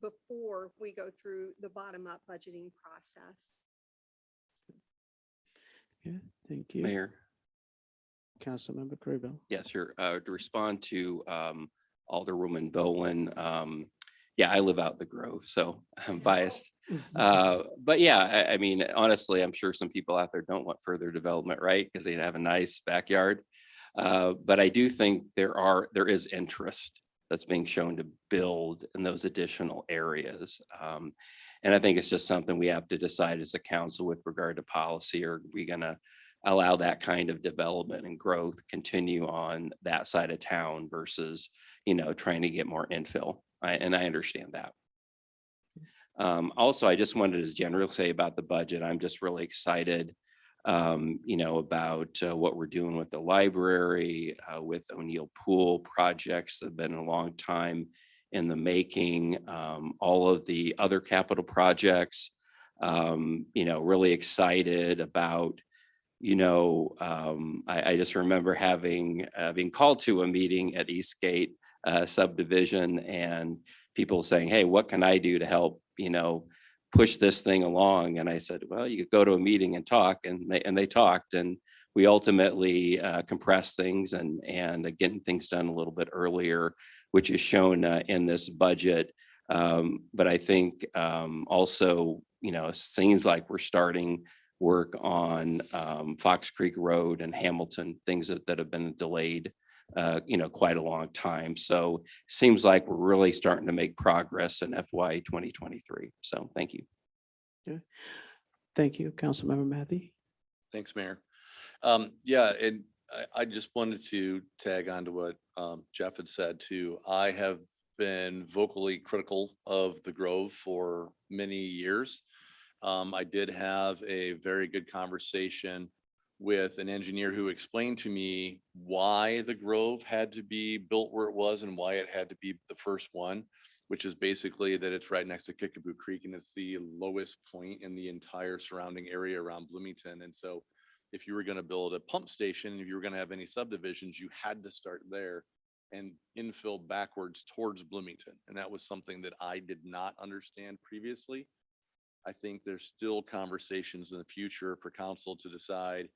before we go through the bottom-up budgeting process. Yeah, thank you. Mayor. Councilmember Craybill. Yes, sure. To respond to Alderwoman Bolin, yeah, I live out the Grove, so I'm biased. But yeah, I mean, honestly, I'm sure some people out there don't want further development, right? Because they have a nice backyard. But I do think there is interest that's being shown to build in those additional areas. And I think it's just something we have to decide as a council with regard to policy. Are we going to allow that kind of development and growth continue on that side of town versus, trying to get more infill? And I understand that. Also, I just wanted to generally say about the budget, I'm just really excited, about what we're doing with the library, with O'Neill Pool projects that have been a long time in the making, all of the other capital projects, really excited about I just remember having being called to a meeting at Eastgate subdivision and people saying, "Hey, what can I do to help, push this thing along?" And I said, "Well, you could go to a meeting and talk," and they talked, and we ultimately compressed things and getting things done a little bit earlier, which is shown in this budget. But I think also, it seems like we're starting work on Fox Creek Road and Hamilton, things that have been delayed, quite a long time. So seems like we're really starting to make progress in FY 2023. So thank you. Okay. Thank you, Councilmember Matthew. Thanks, Mayor. Yeah, and I just wanted to tag on to what Jeff had said too. I have been vocally critical of the Grove for many years. I did have a very good conversation with an engineer who explained to me why the Grove had to be built where it was and why it had to be the first one, which is basically that it's right next to Kickapoo Creek and it's the lowest point in the entire surrounding area around Bloomington. And so if you were going to build a pump station, if you were going to have any subdivisions, you had to start there and infill backwards towards Bloomington. And that was something that I did not understand previously. I think there's still conversations in the future for council to decide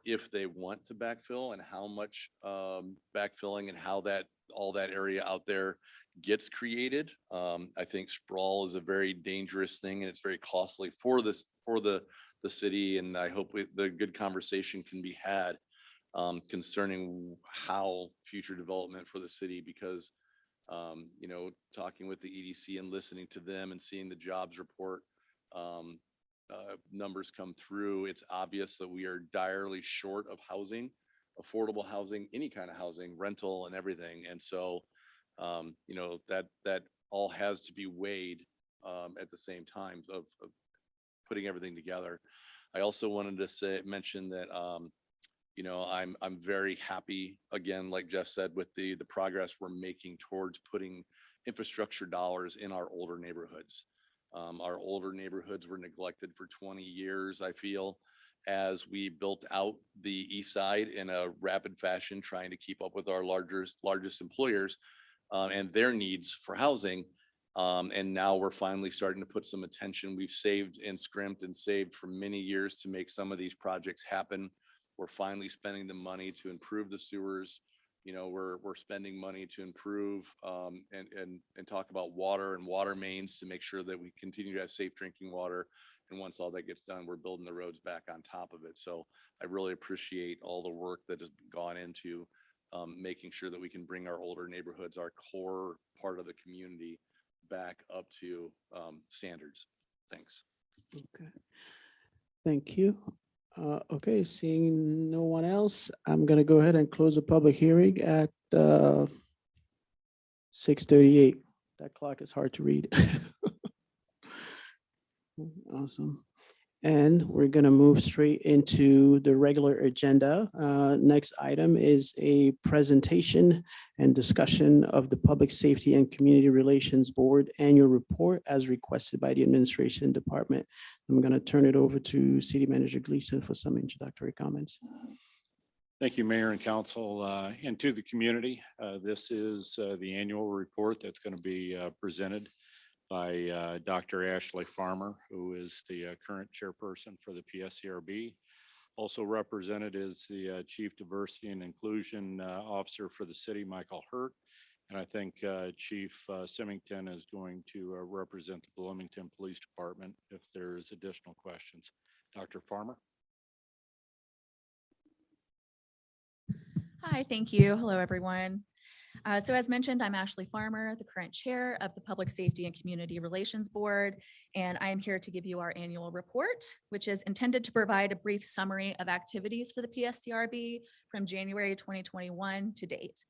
if they want to backfill and how much backfilling and how all that area out there gets created. I think sprawl is a very dangerous thing and it's very costly for the city. And I hope the good conversation can be had concerning how future development for the city, because talking with the EDC and listening to them and seeing the jobs report numbers come through, it's obvious that we are direly short of housing, affordable housing, any kind of housing, rental and everything. And so, that all has to be weighed at the same time of putting everything together. I also wanted to mention that, I'm very happy, again, like Jeff said, with the progress we're making towards putting infrastructure dollars in our older neighborhoods. Our older neighborhoods were neglected for 20 years, I feel, as we built out the east side in a rapid fashion, trying to keep up with our largest employers and their needs for housing. And now we're finally starting to put some attention. We've saved and scrimped and saved for many years to make some of these projects happen. We're finally spending the money to improve the sewers. We're spending money to improve and talk about water and water mains to make sure that we continue to have safe drinking water. And once all that gets done, we're building the roads back on top of it. So I really appreciate all the work that has gone into making sure that we can bring our older neighborhoods, our core part of the community, back up to standards. Thanks. Okay. Thank you. Okay, seeing no one else, I'm gonna go ahead and close the public hearing at 6:38. That clock is hard to read. Awesome. And we're gonna move straight into the regular agenda. Next item is a presentation and discussion of the Public Safety and Community Relations Board Annual Report as requested by the Administration Department. I'm gonna turn it over to City Manager Gleason for some introductory comments. Thank you, Mayor and Council, and to the community. This is the annual report that's going to be presented by Dr. Ashley Farmer, who is the current chairperson for the Pscrb. Also represented is the Chief Diversity and Inclusion Officer for the city, Michael Hurt. And I think Chief Symington is going to represent the Bloomington Police Department if there's additional questions. Dr. Farmer. Hi, thank you. Hello, everyone. So as mentioned, I'm Ashley Farmer, the current chair of the Public Safety and Community Relations Board, and I am here to give you our annual report, which is intended to provide a brief summary of activities for the PSCRB from January 2021 to date.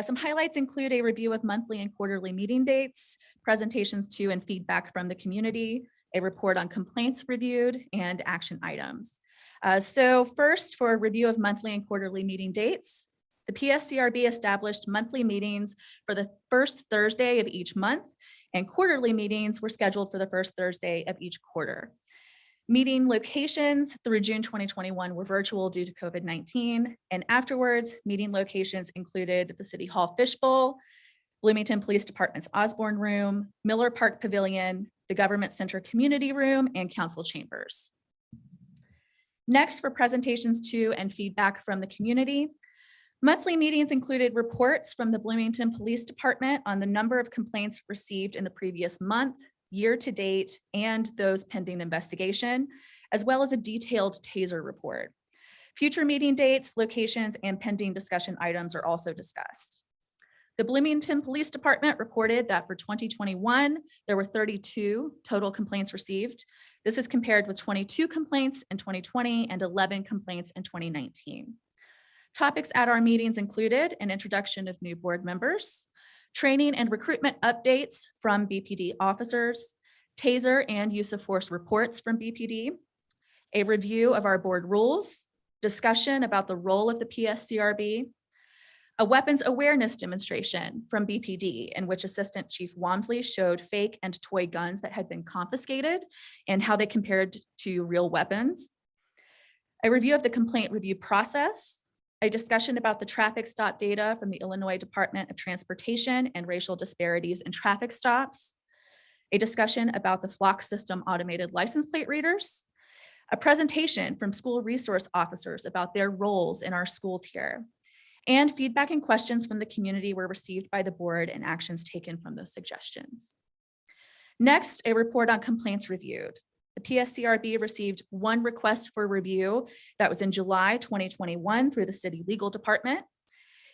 Some highlights include a review of monthly and quarterly meeting dates, presentations to and feedback from the community, a report on complaints reviewed, and action items. So first, for a review of monthly and quarterly meeting dates, the PSCRB established monthly meetings for the first Thursday of each month, and quarterly meetings were scheduled for the first Thursday of each quarter. Meeting locations through June 2021 were virtual due to COVID-19. And afterwards, meeting locations included the City Hall Fishbowl, Bloomington Police Department's Osborne Room, Miller Park Pavilion, the Government Center Community Room, and Council Chambers. Next, for presentations to and feedback from the community. Monthly meetings included reports from the Bloomington Police Department on the number of complaints received in the previous month, year to date, and those pending investigation, as well as a detailed TASER report. Future meeting dates, locations, and pending discussion items are also discussed. The Bloomington Police Department reported that for 2021, there were 32 total complaints received. This is compared with 22 complaints in 2020 and 11 complaints in 2019. Topics at our meetings included an introduction of new board members, training and recruitment updates from BPD officers, TASER and use of force reports from BPD, a review of our board rules, discussion about the role of the PSCRB, a weapons awareness demonstration from BPD in which Assistant Chief Walmsley showed fake and toy guns that had been confiscated and how they compared to real weapons, a review of the complaint review process, a discussion about the traffic stop data from the Illinois Department of Transportation and racial disparities in traffic stops, a discussion about the Flock system automated license plate readers, a presentation from school resource officers about their roles in our schools here, and feedback and questions from the community were received by the board and actions taken from those suggestions. Next, a report on complaints reviewed. The PSCRB received one request for review that was in July 2021 through the city legal department.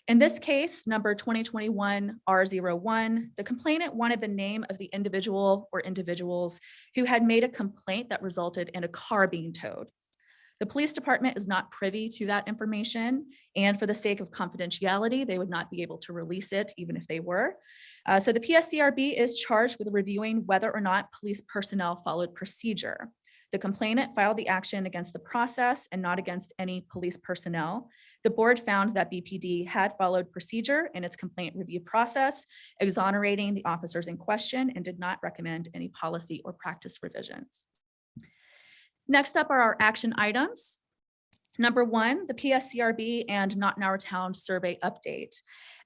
In this case, number 2021 R01, the complainant wanted the name of the individual or individuals who had made a complaint that resulted in a car being towed. The police department is not privy to that information, and for the sake of confidentiality, they would not be able to release it even if they were. So the PSCRB is charged with reviewing whether or not police personnel followed procedure. The complainant filed the action against the process and not against any police personnel. The board found that BPD had followed procedure in its complaint review process, exonerating the officers in question, and did not recommend any policy or practice revisions. Next up are our action items. Number one, the PSCRB and Not in Our Town survey update.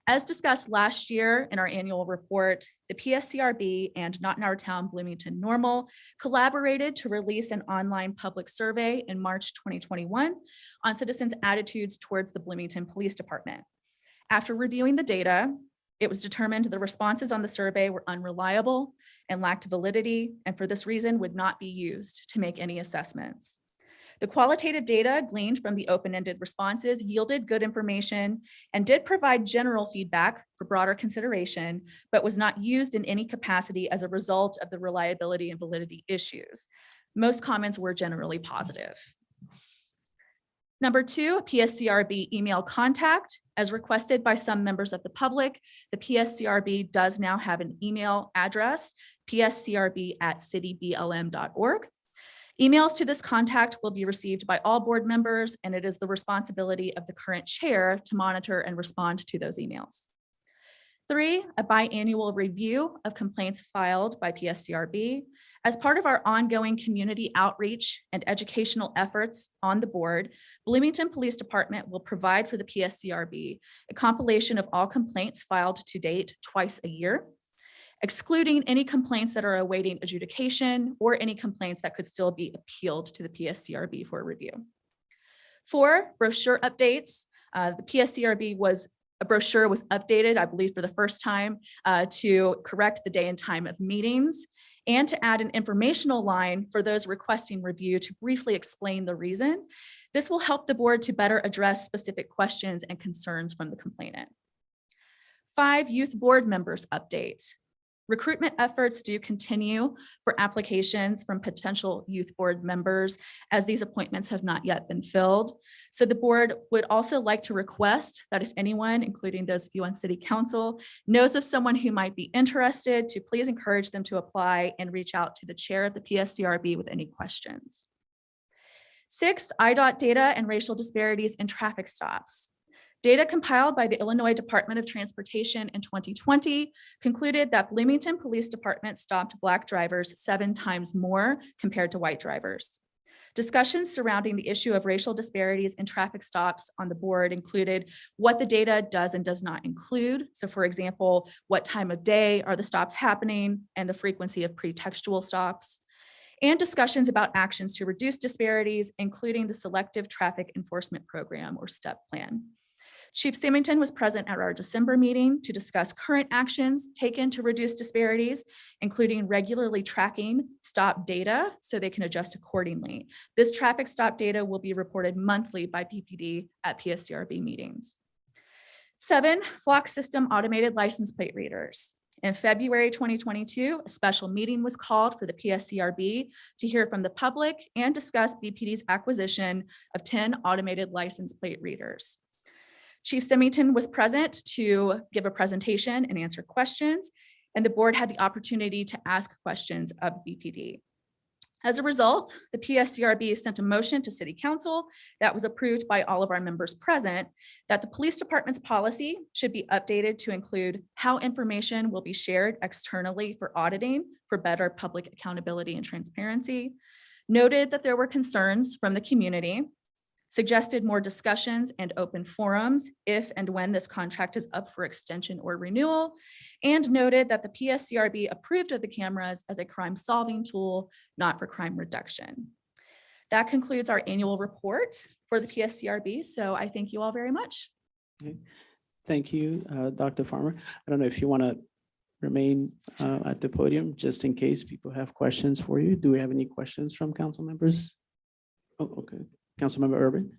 As discussed last year in our annual report, the PSCRB and Not in Our Town Bloomington Normal collaborated to release an online public survey in March 2021 on citizens' attitudes towards the Bloomington Police Department. After reviewing the data, it was determined the responses on the survey were unreliable and lacked validity, and for this reason would not be used to make any assessments. The qualitative data gleaned from the open-ended responses yielded good information and did provide general feedback for broader consideration, but was not used in any capacity as a result of the reliability and validity issues. Most comments were generally positive. Number two, PSCRB email contact. As requested by some members of the public, the PSCRB does now have an email address, pscrb@cityblm.org. Emails to this contact will be received by all board members, and it is the responsibility of the current chair to monitor and respond to those emails. Three, a biannual review of complaints filed by PSCRB. As part of our ongoing community outreach and educational efforts on the board, Bloomington Police Department will provide for the PSCRB a compilation of all complaints filed to date twice a year, excluding any complaints that are awaiting adjudication or any complaints that could still be appealed to the PSCRB for review. Four, brochure updates. The PSCRB brochure was updated, I believe, for the first time to correct the day and time of meetings and to add an informational line for those requesting review to briefly explain the reason. This will help the board to better address specific questions and concerns from the complainant. Five, youth board members update. Recruitment efforts do continue for applications from potential youth board members as these appointments have not yet been filled. So the board would also like to request that if anyone, including those of you on city council, knows of someone who might be interested, to please encourage them to apply and reach out to the chair of the PSCRB with any questions. Six, IDOT data and racial disparities in traffic stops. Data compiled by the Illinois Department of Transportation in 2020 concluded that Bloomington Police Department stopped Black drivers 7 times more compared to white drivers. Discussions surrounding the issue of racial disparities in traffic stops on the board included what the data does and does not include. So for example, what time of day are the stops happening and the frequency of pretextual stops, and discussions about actions to reduce disparities, including the Selective Traffic Enforcement Program or STEP plan. Chief Symington was present at our December meeting to discuss current actions taken to reduce disparities, including regularly tracking stop data so they can adjust accordingly. This traffic stop data will be reported monthly by PPD at PSCRB meetings. 7, flock system automated license plate readers. In February 2022, a special meeting was called for the PSCRB to hear from the public and discuss BPD's acquisition of 10 automated license plate readers. Chief Symington was present to give a presentation and answer questions, and the board had the opportunity to ask questions of BPD. As a result, the PSCRB sent a motion to City Council that was approved by all of our members present that the police department's policy should be updated to include how information will be shared externally for auditing for better public accountability and transparency, noted that there were concerns from the community, suggested more discussions and open forums if and when this contract is up for extension or renewal, and noted that the PSCRB approved of the cameras as a crime-solving tool, not for crime reduction. That concludes our annual report for the PSCRB, so I thank you all very much. Okay. Thank you, Dr. Farmer. I don't know if you want to remain at the podium just in case people have questions for you. Do we have any questions from council members? Oh, okay. Councilmember Urban.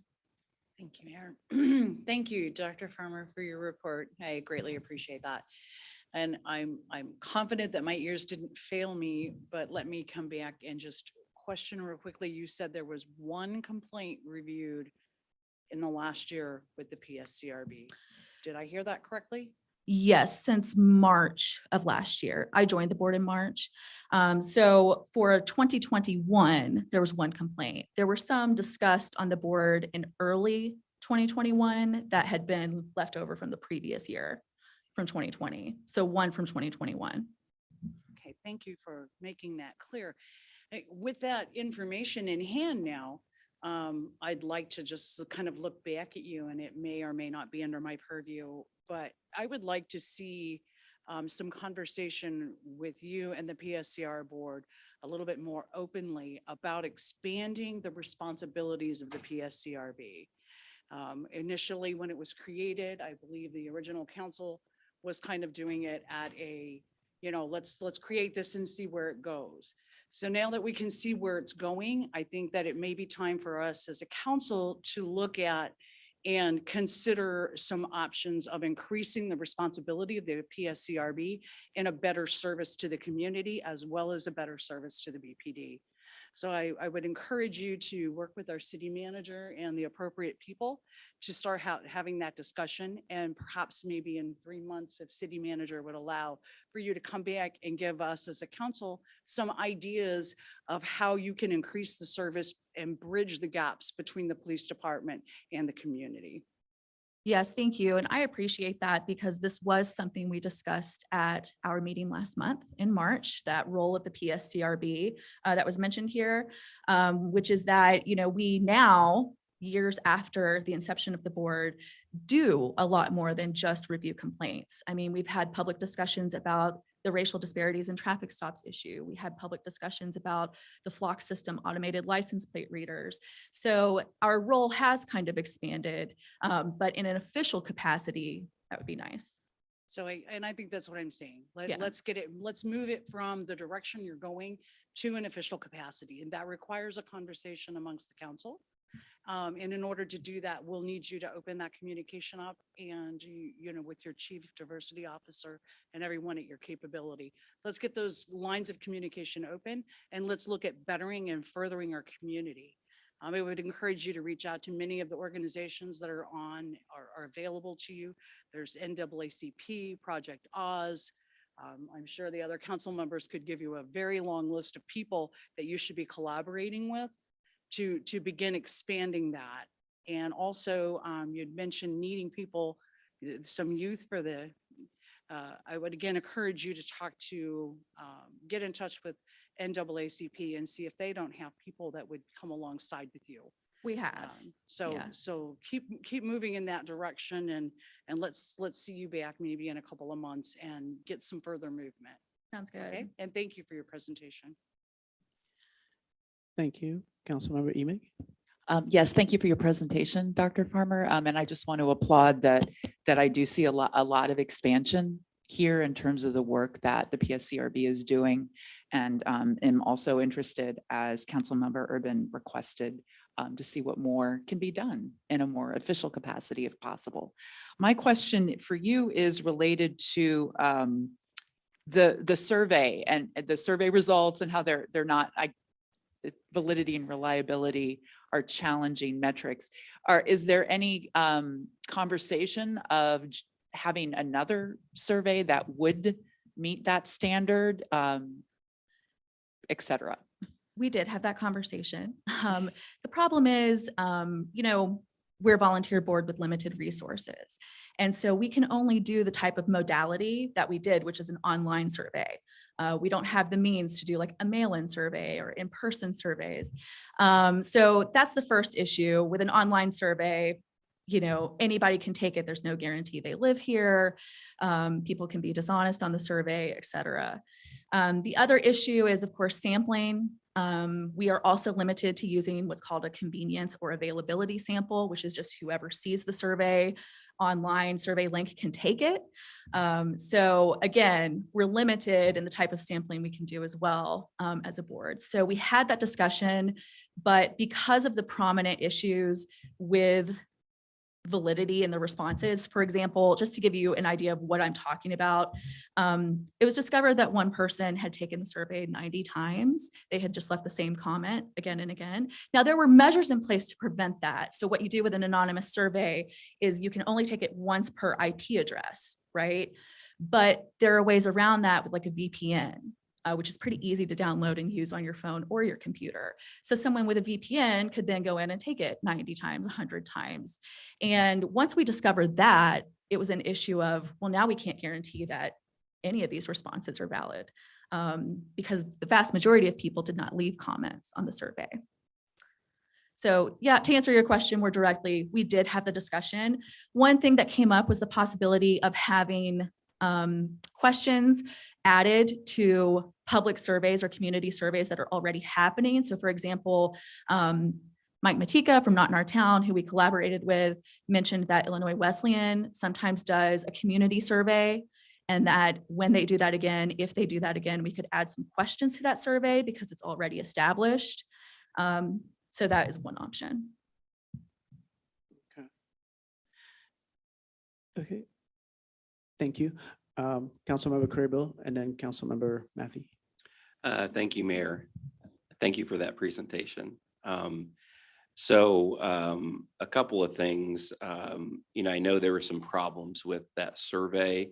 Thank you, Mayor. Thank you, Dr. Farmer, for your report. I greatly appreciate that. And I'm confident that my ears didn't fail me, but let me come back and just question real quickly. You said there was one complaint reviewed in the last year with the PSCRB. Did I hear that correctly? Yes, since March of last year. I joined the board in March. So for 2021, there was one complaint. There were some discussed on the board in early 2021 that had been left over from the previous year from 2020. So one from 2021. Okay, thank you for making that clear. With that information in hand now, I'd like to just kind of look back at you, and it may or may not be under my purview, but I would like to see some conversation with you and the PSCR board a little bit more openly about expanding the responsibilities of the PSCRB. Initially, when it was created, I believe the original council was kind of doing it at a, let's create this and see where it goes. So now that we can see where it's going, I think that it may be time for us as a council to look at and consider some options of increasing the responsibility of the PSCRB and a better service to the community, as well as a better service to the BPD. So I would encourage you to work with our city manager and the appropriate people to start having that discussion, and perhaps maybe in 3 months, if city manager would allow, for you to come back and give us as a council some ideas of how you can increase the service and bridge the gaps between the police department and the community. Yes, thank you. And I appreciate that, because this was something we discussed at our meeting last month in March, that role of the PSCRB that was mentioned here, which is that, we now, years after the inception of the board, do a lot more than just review complaints. I mean, we've had public discussions about the racial disparities in traffic stops issue. We had public discussions about the flock system automated license plate readers. So our role has kind of expanded, but in an official capacity, that would be nice. So I think that's what I'm saying. Yeah. Let's move it from the direction you're going to an official capacity. And that requires a conversation amongst the council. And in order to do that, we'll need you to open that communication up, and with your chief diversity officer and everyone at your capability. Let's get those lines of communication open, and let's look at bettering and furthering our community. I would encourage you to reach out to many of the organizations that are available to you. There's NAACP, Project Oz. I'm sure the other council members could give you a very long list of people that you should be collaborating with to begin expanding that. And also, you'd mentioned needing people, some youth for the, I would again encourage you to get in touch with NAACP and see if they don't have people that would come alongside with you. We have. Yeah. So keep moving in that direction and let's see you back maybe in a couple of months and get some further movement. Sounds good. Okay, and thank you for your presentation. Thank you. Councilmember Emig. Yes, thank you for your presentation, Dr. Farmer. And I just want to applaud that I do see a lot of expansion here in terms of the work that the Pscrb is doing. And am also interested, as Councilmember Urban requested, to see what more can be done in a more official capacity if possible. My question for you is related to the survey and the survey results and how they're not, validity and reliability are challenging metrics. Is there any conversation of having another survey that would meet that standard, et cetera? We did have that conversation. The problem is, we're a volunteer board with limited resources. And so we can only do the type of modality that we did, which is an online survey. We don't have the means to do like a mail-in survey or in-person surveys. So that's the first issue with an online survey. Anybody can take it. There's no guarantee they live here. People can be dishonest on the survey, et cetera. The other issue is, of course, sampling. We are also limited to using what's called a convenience or availability sample, which is just whoever sees the survey online survey link can take it. So again, we're limited in the type of sampling we can do as well as a board. So we had that discussion, but because of the prominent issues with validity in the responses, for example, just to give you an idea of what I'm talking about, it was discovered that one person had taken the survey 90 times. They had just left the same comment again and again. Now, there were measures in place to prevent that. So what you do with an anonymous survey is you can only take it once per IP address, right? But there are ways around that with like a VPN. Which is pretty easy to download and use on your phone or your computer. So someone with a VPN could then go in and take it 90 times, 100 times. And once we discovered that, it was an issue of, well, now we can't guarantee that any of these responses are valid because the vast majority of people did not leave comments on the survey. So yeah, to answer your question more directly, we did have the discussion. One thing that came up was the possibility of having questions added to public surveys or community surveys that are already happening. So for example, Mike Matika from Not in Our Town, who we collaborated with, mentioned that Illinois Wesleyan sometimes does a community survey, and that when they do that again, if they do that again, we could add some questions to that survey because it's already established. So that is one option. Okay. Thank you. Councilmember Crable and then Councilmember Matthew. Thank you, Mayor. Thank you for that presentation. A couple of things. I know there were some problems with that survey,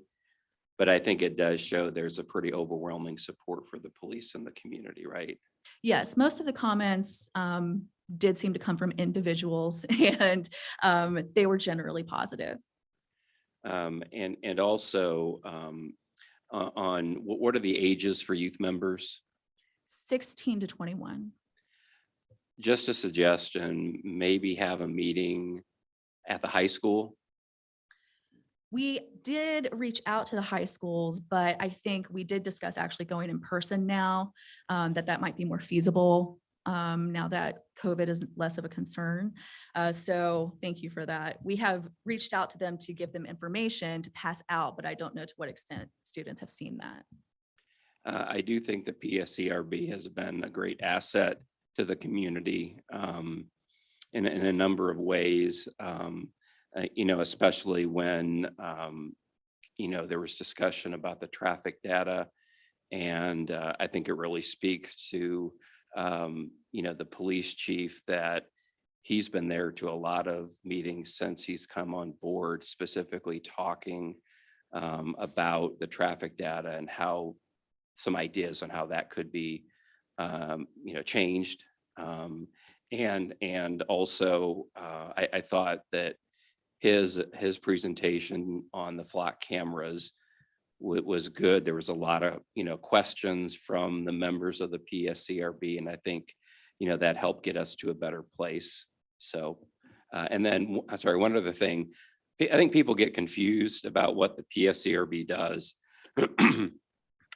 but I think it does show there's a pretty overwhelming support for the police in the community, right? Yes, most of the comments did seem to come from individuals and they were generally positive. And also on what are the ages for youth members? 16 to 21. Just a suggestion, maybe have a meeting at the high school. We did reach out to the high schools, but I think we did discuss actually going in person now, that might be more feasible now that COVID is less of a concern. So thank you for that. We have reached out to them to give them information to pass out, but I don't know to what extent students have seen that. I do think the Pscrb has been a great asset to the community in a number of ways, especially when, there was discussion about the traffic data. And I think it really speaks to the police chief that he's been there to a lot of meetings since he's come on board, specifically talking about the traffic data and how some ideas on how that could be, changed. And also I thought that his presentation on the flock cameras was good. There was a lot of, questions from the members of the PSCRB, and I think, that helped get us to a better place. So, and then, sorry, one other thing, I think people get confused about what the PSCRB does.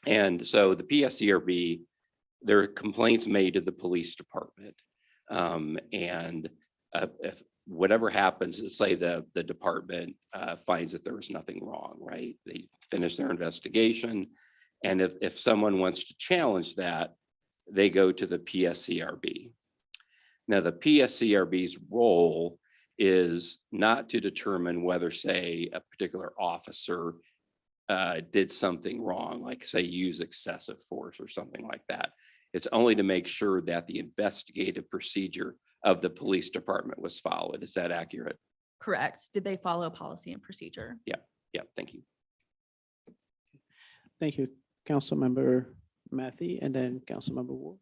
And so the PSCRB, there are complaints made to the police department. And if whatever happens, let's say the department finds that there was nothing wrong, right? They finish their investigation. And if someone wants to challenge that, they go to the PSCRB. Now, the PSCRB's role is not to determine whether, say, a particular officer did something wrong, like say use excessive force or something like that. It's only to make sure that the investigative procedure of the police department was followed. Is that accurate? Correct. Did they follow policy and procedure? Yeah, thank you. Thank you, Councilmember Matthey, and then Councilmember Ward.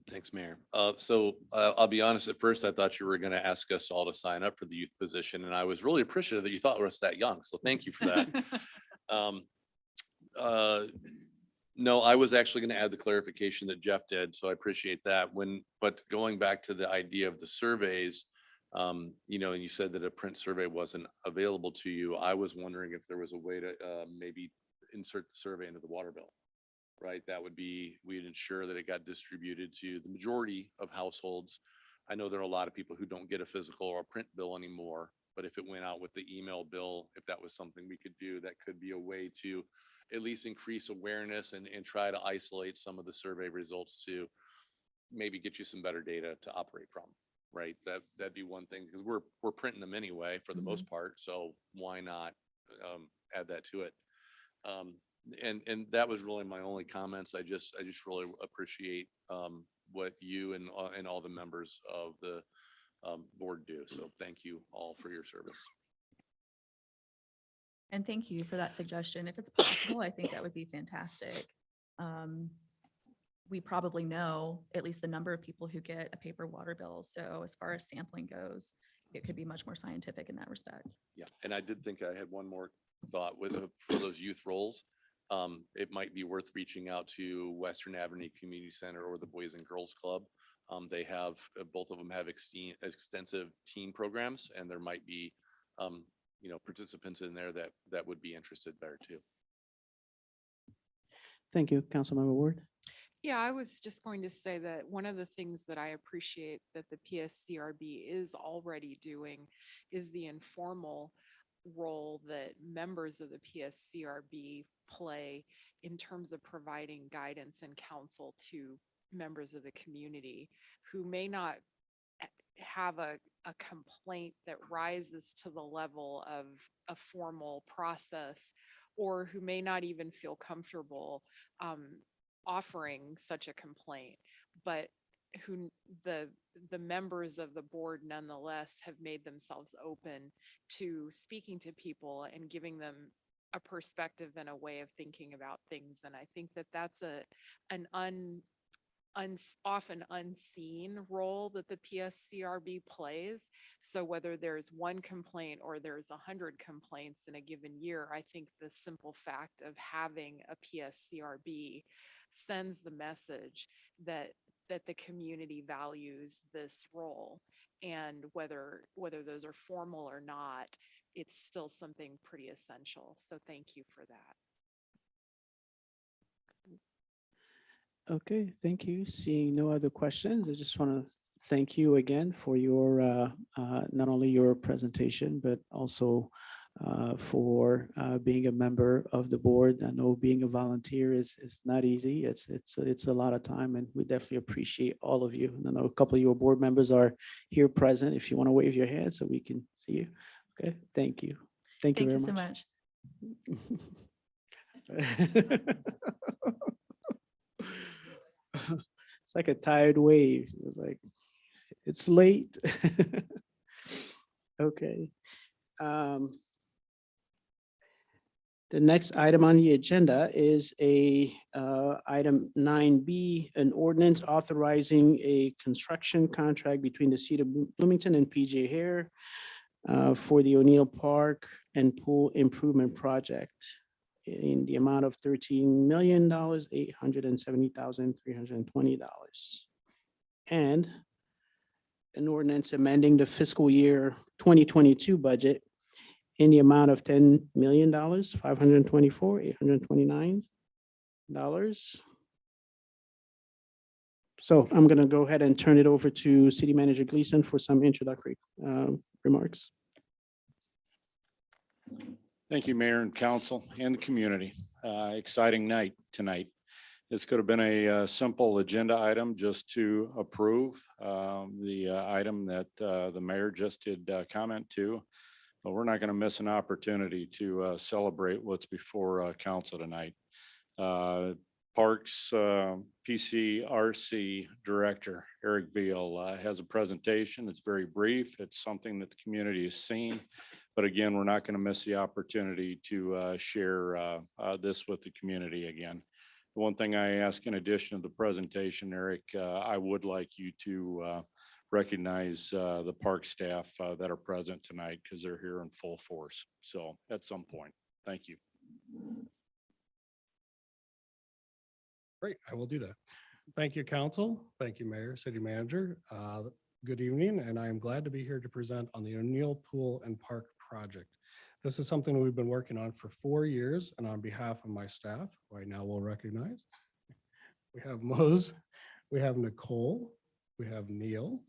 Thanks, Mayor. So I'll be honest, at first I thought you were going to ask us all to sign up for the youth position, and I was really appreciative that you thought we were that young. So thank you for that. No, I was actually going to add the clarification that Jeff did, so I appreciate that. But going back to the idea of the surveys, and you said that a print survey wasn't available to you. I was wondering if there was a way to maybe insert the survey into the water bill. Right, that would be, we'd ensure that it got distributed to the majority of households. I know there are a lot of people who don't get a physical or a print bill anymore, but if it went out with the email bill, if that was something we could do, that could be a way to at least increase awareness and try to isolate some of the survey results to maybe get you some better data to operate from. Right, that'd be one thing, because we're printing them anyway for the most part, so why not add that to it? And that was really my only comments. I just really appreciate what you and all the members of the board do. So thank you all for your service. And thank you for that suggestion. If it's possible, I think that would be fantastic. We probably know at least the number of people who get a paper water bill. So as far as sampling goes, it could be much more scientific in that respect. Yeah, and I did think I had one more thought with for those youth roles. It might be worth reaching out to Western Avenue Community Center or the Boys and Girls Club. They have, both of them have extensive team programs, and there might be, participants in there that would be interested there too. Thank you, Councilmember Ward. Yeah, I was just going to say that one of the things that I appreciate that the PSCRB is already doing is the informal role that members of the PSCRB play in terms of providing guidance and counsel to members of the community who may not have a complaint that rises to the level of a formal process, or who may not even feel comfortable offering such a complaint, but who the members of the board nonetheless have made themselves open to speaking to people and giving them a perspective and a way of thinking about things. And I think that that's an often unseen role that the PSCRB plays. So whether there's one complaint or there's 100 complaints in a given year, I think the simple fact of having a PSCRB sends the message that the community values this role. And whether those are formal or not, it's still something pretty essential. So thank you for that. Okay, thank you. Seeing no other questions, I just want to thank you again for your not only your presentation, but also for being a member of the board. I know being a volunteer is not easy. It's a lot of time, and we definitely appreciate all of you. And I know a couple of your board members are here present. If you want to wave your hand so we can see you. Okay, thank you. Thank you very so much. It's like a tired wave. It's like, it's late. Okay. The next item on the agenda is item 9B, an ordinance authorizing a construction contract between the City of Bloomington and PJ Hare for the O'Neill Park and Pool Improvement Project. in the amount of $13,870,320. And an ordinance amending the fiscal year 2022 budget in the amount of $10,524,829. So I'm going to go ahead and turn it over to City Manager Gleason for some introductory remarks. Thank you, Mayor and Council and the community. Exciting night tonight. This could have been a simple agenda item just to approve the item that the mayor just did comment to, but we're not going to miss an opportunity to celebrate what's before council tonight. Parks PCRC Director Eric Veal has a presentation. It's very brief. It's something that the community has seen. But again, we're not going to miss the opportunity to share this with the community again. The one thing I ask in addition to the presentation, Eric, I would like you to recognize the park staff that are present tonight because they're here in full force. So at some point, thank you. Great, I will do that. Thank you, Council. Thank you, Mayor, City Manager. Good evening, and I am glad to be here to present on the O'Neill Pool and Park project. This is something we've been working on for 4 years, and on behalf of my staff, who I now will recognize, we have Mose, we have Nicole, we have Neil,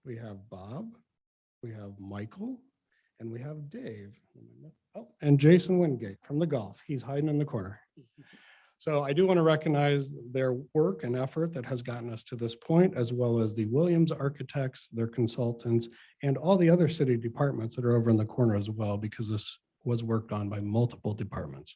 we have Bob, we have Michael, and we have Dave. Oh, and Jason Wingate from the golf. He's hiding in the corner. So I do want to recognize their work and effort that has gotten us to this point, as well as the Williams architects, their consultants, and all the other city departments that are over in the corner as well, because this was worked on by multiple departments.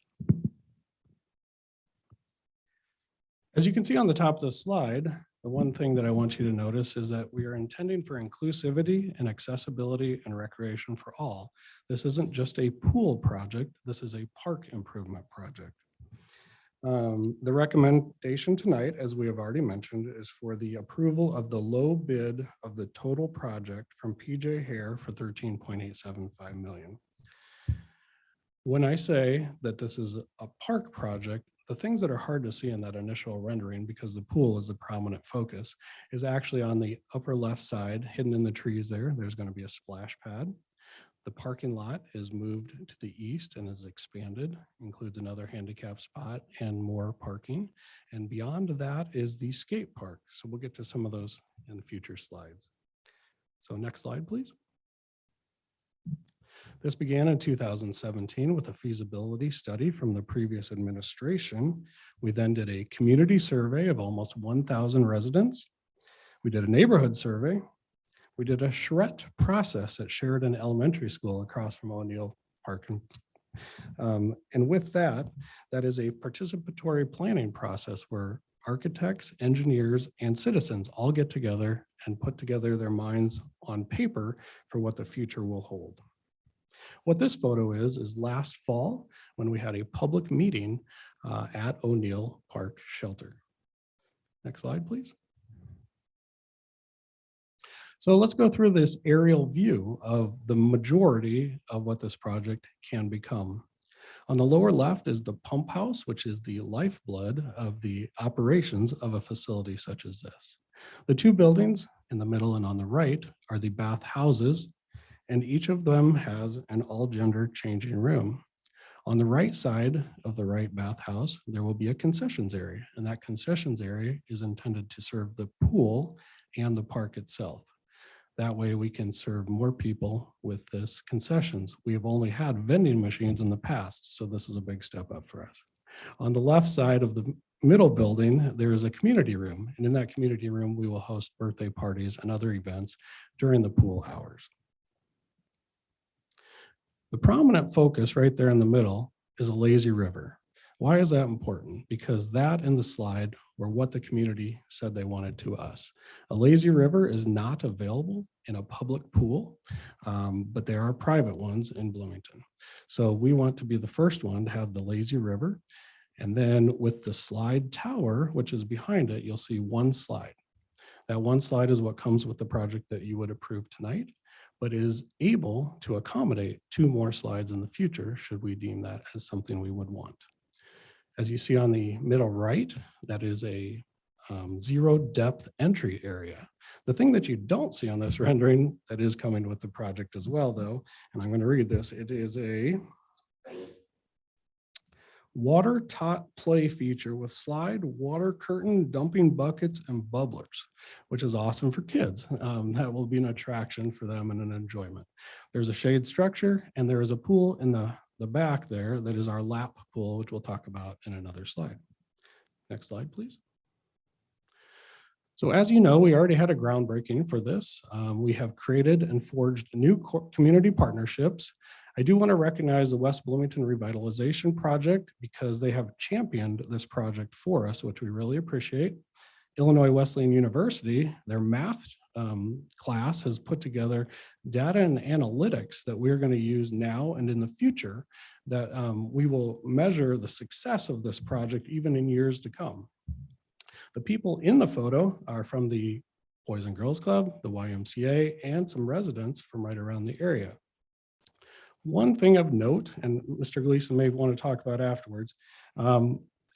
As you can see on the top of the slide, the one thing that I want you to notice is that we are intending for inclusivity and accessibility and recreation for all. This isn't just a pool project. This is a park improvement project. The recommendation tonight, as we have already mentioned, is for the approval of the low bid of the total project from PJ Hare for $13.875 million. When I say that this is a park project, the things that are hard to see in that initial rendering, because the pool is the prominent focus, is actually on the upper left side, hidden in the trees there. There's going to be a splash pad. The parking lot is moved to the east and is expanded, includes another handicap spot and more parking. And beyond that is the skate park. So we'll get to some of those in the future slides. So next slide, please. This began in 2017 with a feasibility study from the previous administration. We then did a community survey of almost 1,000 residents. We did a neighborhood survey. We did a charrette process at Sheridan Elementary School across from O'Neill Park. And with that, that is a participatory planning process where architects, engineers, and citizens all get together and put together their minds on paper for what the future will hold. What this photo is last fall when we had a public meeting at O'Neill Park Shelter. Next slide, please. So let's go through this aerial view of the majority of what this project can become. On the lower left is the pump house, which is the lifeblood of the operations of a facility such as this. The two buildings in the middle and on the right are the bath houses, and each of them has an all-gender changing room. On the right side of the right bathhouse, there will be a concessions area, and that concessions area is intended to serve the pool and the park itself. That way we can serve more people with this concessions. We have only had vending machines in the past, so this is a big step up for us. On the left side of the middle building, there is a community room, and in that community room, we will host birthday parties and other events during the pool hours. The prominent focus right there in the middle is a lazy river. Why is that important? Because that and the slide were what the community said they wanted to us. A lazy river is not available in a public pool, but there are private ones in Bloomington. So we want to be the first one to have the lazy river. And then with the slide tower, which is behind it, you'll see one slide. That one slide is what comes with the project that you would approve tonight, but it is able to accommodate 2 more slides in the future should we deem that as something we would want. As you see on the middle right, that is a zero depth entry area. The thing that you don't see on this rendering that is coming with the project as well, though, and I'm going to read this, it is a water tot play feature with slide, water curtain, dumping buckets, and bubblers, which is awesome for kids. That will be an attraction for them and an enjoyment. There's a shade structure, and there is a pool in the back there that is our lap pool, which we'll talk about in another slide. Next slide, please. So as you know, we already had a groundbreaking for this. We have created and forged new community partnerships. I do want to recognize the West Bloomington Revitalization Project because they have championed this project for us, which we really appreciate. Illinois Wesleyan University, their math class has put together data and analytics that we're going to use now and in the future that we will measure the success of this project even in years to come. The people in the photo are from the Boys and Girls Club, the YMCA, and some residents from right around the area. One thing of note, and Mr. Gleason may want to talk about afterwards,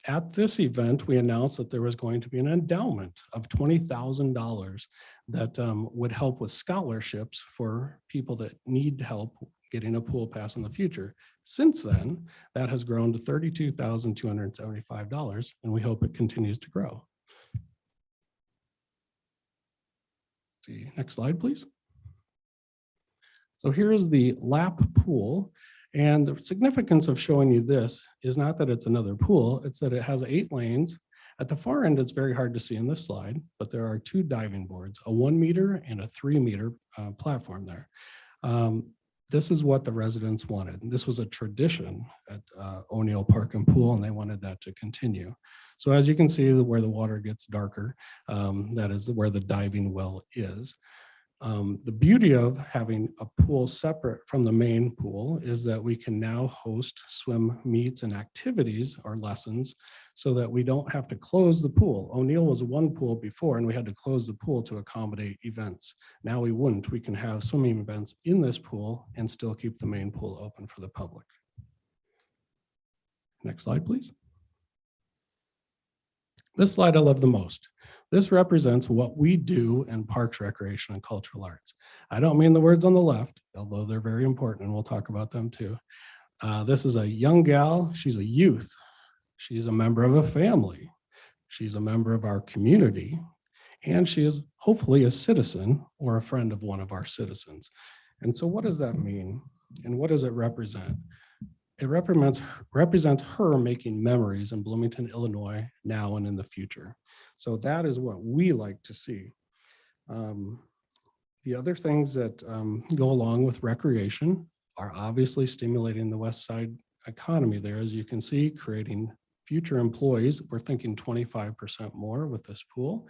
at this event, we announced that there was going to be an endowment of $20,000 that would help with scholarships for people that need help getting a pool pass in the future. Since then, that has grown to $32,275, and we hope it continues to grow. See, next slide, please. So here is the lap pool. And the significance of showing you this is not that it's another pool, it's that it has 8 lanes. At the far end, it's very hard to see in this slide, but there are 2 diving boards, a 1 meter and a 3 meter platform there. This is what the residents wanted. And this was a tradition at O'Neill Park and Pool, and they wanted that to continue. So as you can see, where the water gets darker, that is where the diving well is. The beauty of having a pool separate from the main pool is that we can now host swim meets and activities or lessons so that we don't have to close the pool. O'Neill was 1 pool before, and we had to close the pool to accommodate events. Now we wouldn't. We can have swimming events in this pool and still keep the main pool open for the public. Next slide, please. This slide I love the most. This represents what we do in parks, recreation, and cultural arts. I don't mean the words on the left, although they're very important, and we'll talk about them too. This is a young gal. She's a youth. She's a member of a family. She's a member of our community, and she is hopefully a citizen or a friend of one of our citizens. And so what does that mean? And what does it represent? It represents her making memories in Bloomington, Illinois, now and in the future. So that is what we like to see. The other things that go along with recreation are obviously stimulating the West Side economy there. As you can see, creating future employees. We're thinking 25% more with this pool,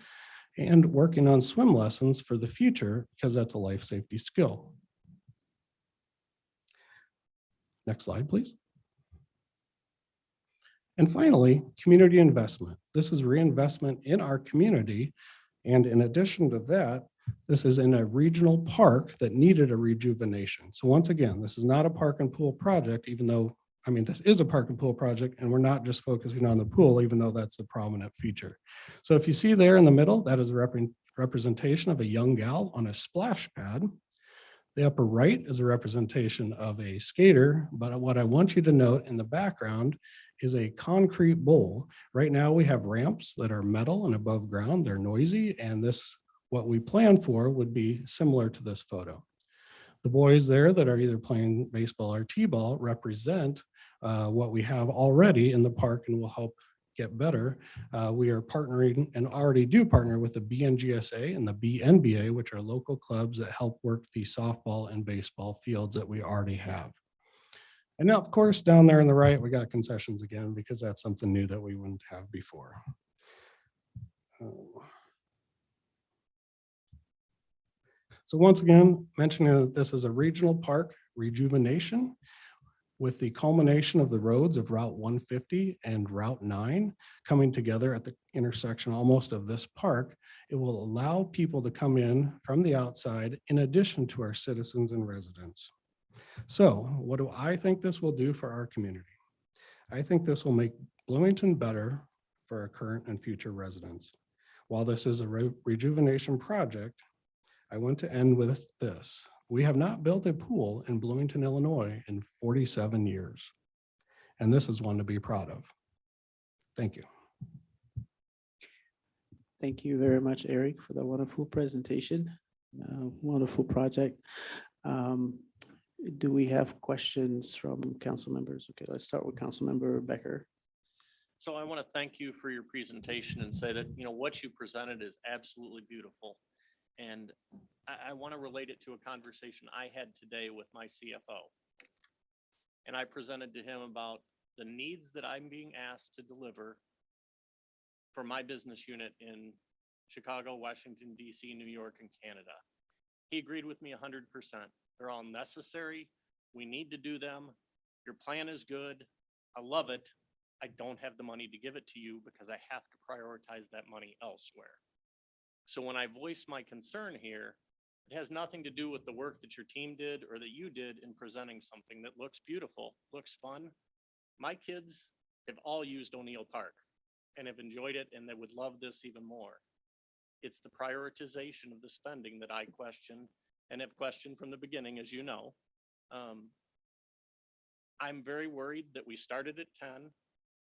and working on swim lessons for the future because that's a life safety skill. Next slide, please. And finally, community investment. This is reinvestment in our community. And in addition to that, this is in a regional park that needed a rejuvenation. So once again, this is not a park and pool project, even though, I mean, this is a park and pool project, and we're not just focusing on the pool, even though that's the prominent feature. So if you see there in the middle, that is a representation of a young gal on a splash pad. The upper right is a representation of a skater, but what I want you to note in the background is a concrete bowl. Right now we have ramps that are metal and above ground. They're noisy, and this, what we plan for, would be similar to this photo. The boys there that are either playing baseball or t-ball represent what we have already in the park and will help get better. We are partnering and already do partner with the BNGSA and the BNBA, which are local clubs that help work the softball and baseball fields that we already have. And now, of course, down there on the right, we got concessions again, because that's something new that we wouldn't have before. So once again, mentioning that this is a regional park rejuvenation, with the culmination of the roads of Route 150 and Route 9 coming together at the intersection almost of this park, it will allow people to come in from the outside in addition to our citizens and residents. So what do I think this will do for our community? I think this will make Bloomington better for our current and future residents. While this is a rejuvenation project, I want to end with this. We have not built a pool in Bloomington, Illinois in 47 years, and this is one to be proud of. Thank you. Thank you very much, Eric, for the wonderful presentation. Wonderful project. Do we have questions from council members? Okay, let's start with Council Member Becker. So I want to thank you for your presentation and say that, you know, what you presented is absolutely beautiful. And I want to relate it to a conversation I had today with my CFO. And I presented to him about the needs that I'm being asked to deliver for my business unit in Chicago, Washington, DC, New York, and Canada. He agreed with me 100%. They're all necessary. We need to do them. Your plan is good. I love it. I don't have the money to give it to you because I have to prioritize that money elsewhere. So when I voice my concern here, it has nothing to do with the work that your team did or that you did in presenting something that looks beautiful, looks fun. My kids have all used O'Neill Park and have enjoyed it, and they would love this even more. It's the prioritization of the spending that I question and have questioned from the beginning, as you know. I'm very worried that we started at 10.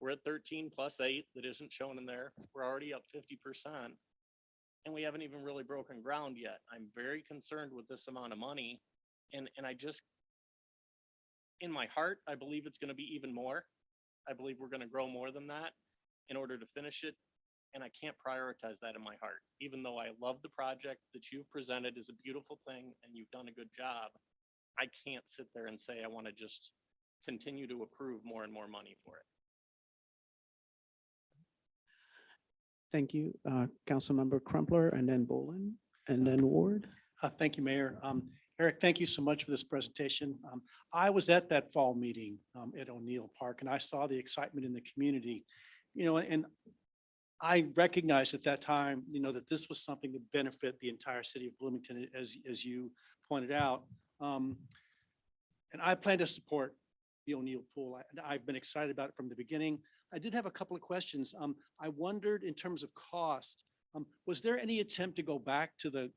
We're at 13 plus 8 that isn't shown in there. We're already up 50%. And we haven't even really broken ground yet. I'm very concerned with this amount of money. And I just, in my heart, I believe it's going to be even more. I believe we're going to grow more than that in order to finish it. And I can't prioritize that in my heart. Even though I love the project that you've presented is a beautiful thing and you've done a good job, I can't sit there and say I want to just continue to approve more and more money for it. Thank you, Councilmember Crumpler, and then Bolin, and then Ward. Thank you, Mayor. Eric, thank you so much for this presentation. I was at that fall meeting at O'Neill Park, and I saw the excitement in the community, you know, and I recognized at that time, you know, that this was something to benefit the entire city of Bloomington, as you pointed out. And I plan to support the O'Neill pool. I've been excited about it from the beginning. I did have a couple of questions. I wondered in terms of cost, was there any attempt to go back to the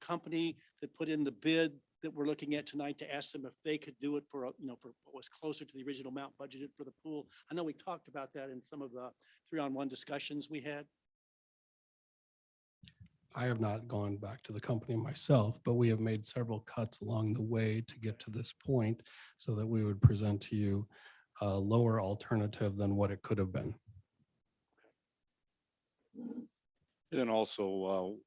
company that put in the bid that we're looking at tonight to ask them if they could do it for, you know, for what was closer to the original amount budgeted for the pool? I know we talked about that in some of the 3-on-1 discussions we had. I have not gone back to the company myself, but we have made several cuts along the way to get to this point so that we would present to you a lower alternative than what it could have been. And then also,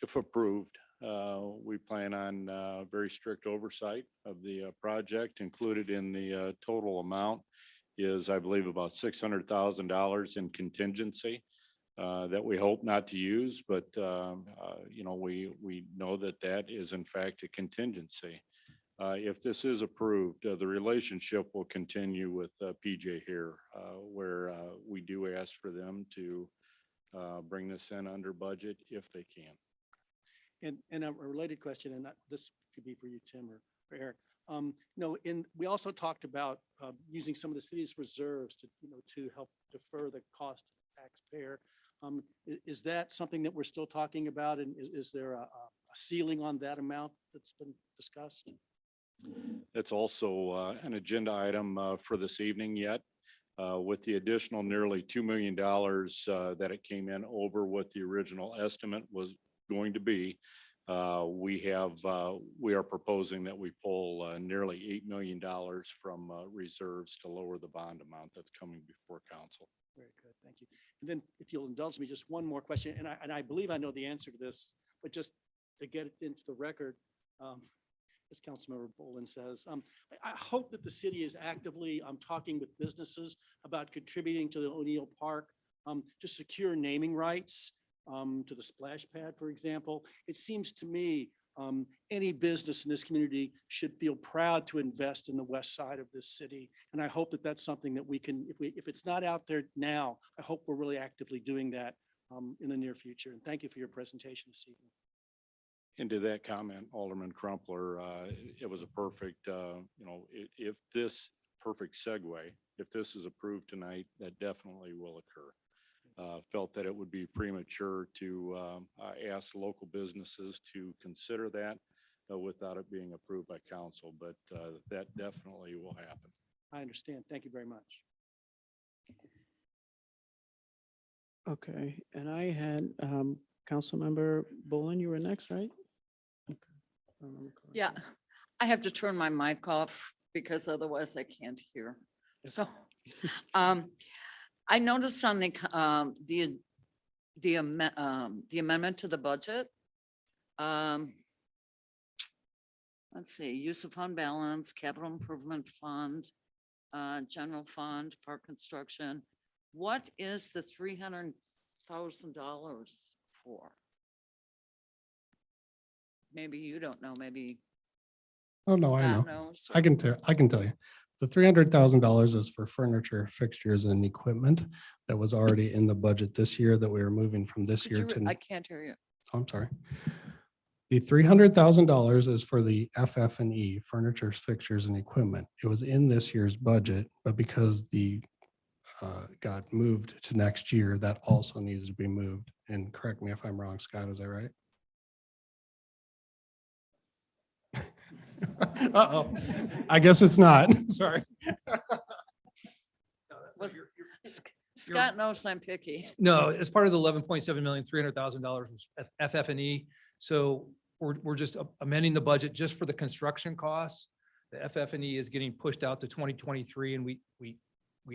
if approved, we plan on very strict oversight of the project. Included in the total amount is, I believe, about $600,000 in contingency that we hope not to use, but you know, we know that that is in fact a contingency. If this is approved, the relationship will continue with PJ here, where we do ask for them to bring this in under budget if they can. And a related question, and this could be for you, Tim or Eric. No, we also talked about using some of the city's reserves to, you know, to help defer the cost to taxpayer. Is that something that we're still talking about? And is there a ceiling on that amount that's been discussed? It's also an agenda item for this evening yet. With the additional nearly $2 million that it came in over what the original estimate was going to be, we are proposing that we pull nearly $8 million from reserves to lower the bond amount that's coming before council. Very good, thank you. And then if you'll indulge me, just one more question, and I believe I know the answer to this, but just to get it into the record, as Councilmember Bolin says, I hope that the city is actively talking with businesses about contributing to the O'Neill Park to secure naming rights to the splash pad, for example. It seems to me any business in this community should feel proud to invest in the west side of this city. And I hope that that's something that we can, if it's not out there now, I hope we're really actively doing that in the near future. And thank you for your presentation this evening. And to that comment, Alderman Crumpler, it was a perfect, you know, if this perfect segue. If this is approved tonight, that definitely will occur. Felt that it would be premature to ask local businesses to consider that without it being approved by council, but that definitely will happen. I understand. Thank you very much. Okay, and I had Councilmember Bolin, you were next, right? Okay, if I remember correctly. Yeah, I have to turn my mic off because otherwise I can't hear. So, I noticed on the amendment to the budget. Let's see, use of fund balance, capital improvement fund, general fund, park construction. What is the $300,000 for? Maybe you don't know, maybe. Oh, no, I know. Scott knows, I or- can tell you. The $300,000 is for furniture, fixtures and equipment that was already in the budget this year that we are moving from this Could year you to. re- I can't hear you. Oh, I'm sorry. The $300,000 is for the FF&E, furnitures, fixtures and equipment. It was in this year's budget, but because the got moved to next year, that also needs to be moved. And correct me if I'm wrong, Scott, is that right? Uh-oh, I guess it's not. Sorry. Was- Scott knows I'm picky. No, as part of the 11.7 million, $300,000 was FF&E. So we're just amending the budget just for the construction costs. The FF&E is getting pushed out to 2023, and we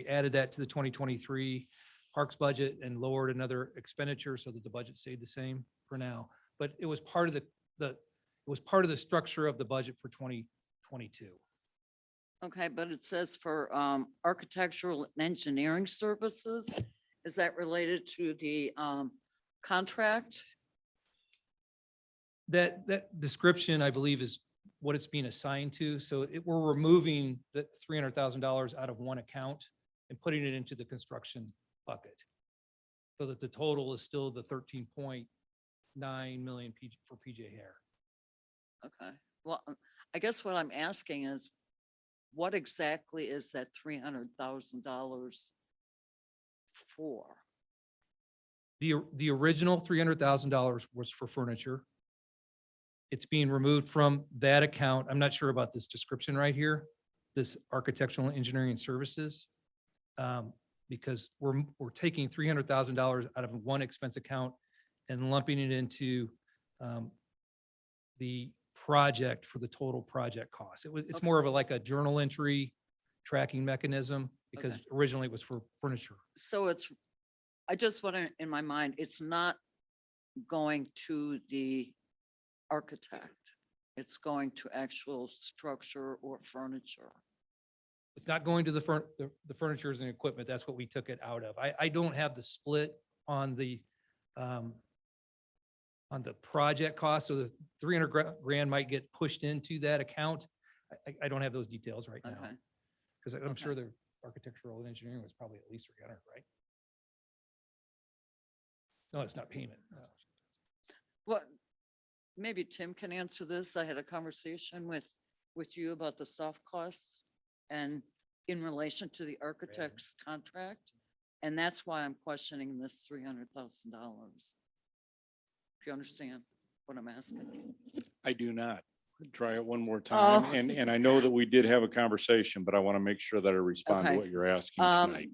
added that to the 2023 parks budget and lowered another expenditure so that the budget stayed the same for now. But it was part of it was part of the structure of the budget for 2022. Okay, but it says for architectural and engineering services. Is that related to the contract? That description, I believe, is what it's being assigned to. So we're removing the $300,000 out of one account and putting it into the construction bucket. So that the total is still the 13.9 million for PJ Hare. Okay, well, I guess what I'm asking is, what exactly is that $300,000 for? The original $300,000 was for furniture. It's being removed from that account. I'm not sure about this description right here, this architectural and engineering services. Because we're taking $300,000 out of one expense account and lumping it into the project for the total project cost. It's more of like a journal entry tracking mechanism because Okay. originally it was for furniture. So I just want to, in my mind, it's not going to the architect. It's going to actual structure or furniture. It's not going to the furnitures and equipment. That's what we took it out of. I don't have the split on the project cost. So the 300 grand might get pushed into that account. I don't have those details right now. Okay. Because I'm sure the architectural and engineering was probably at least 300, right? No, it's not payment. No. Well, maybe Tim can answer this. I had a conversation with you about the soft costs and in relation to the architect's contract. And that's why I'm questioning this $300,000. If you understand what I'm asking. I do not. Try it one more time. Oh. And I know that we did have a conversation, but I want to make sure that I respond to Okay. what you're asking tonight.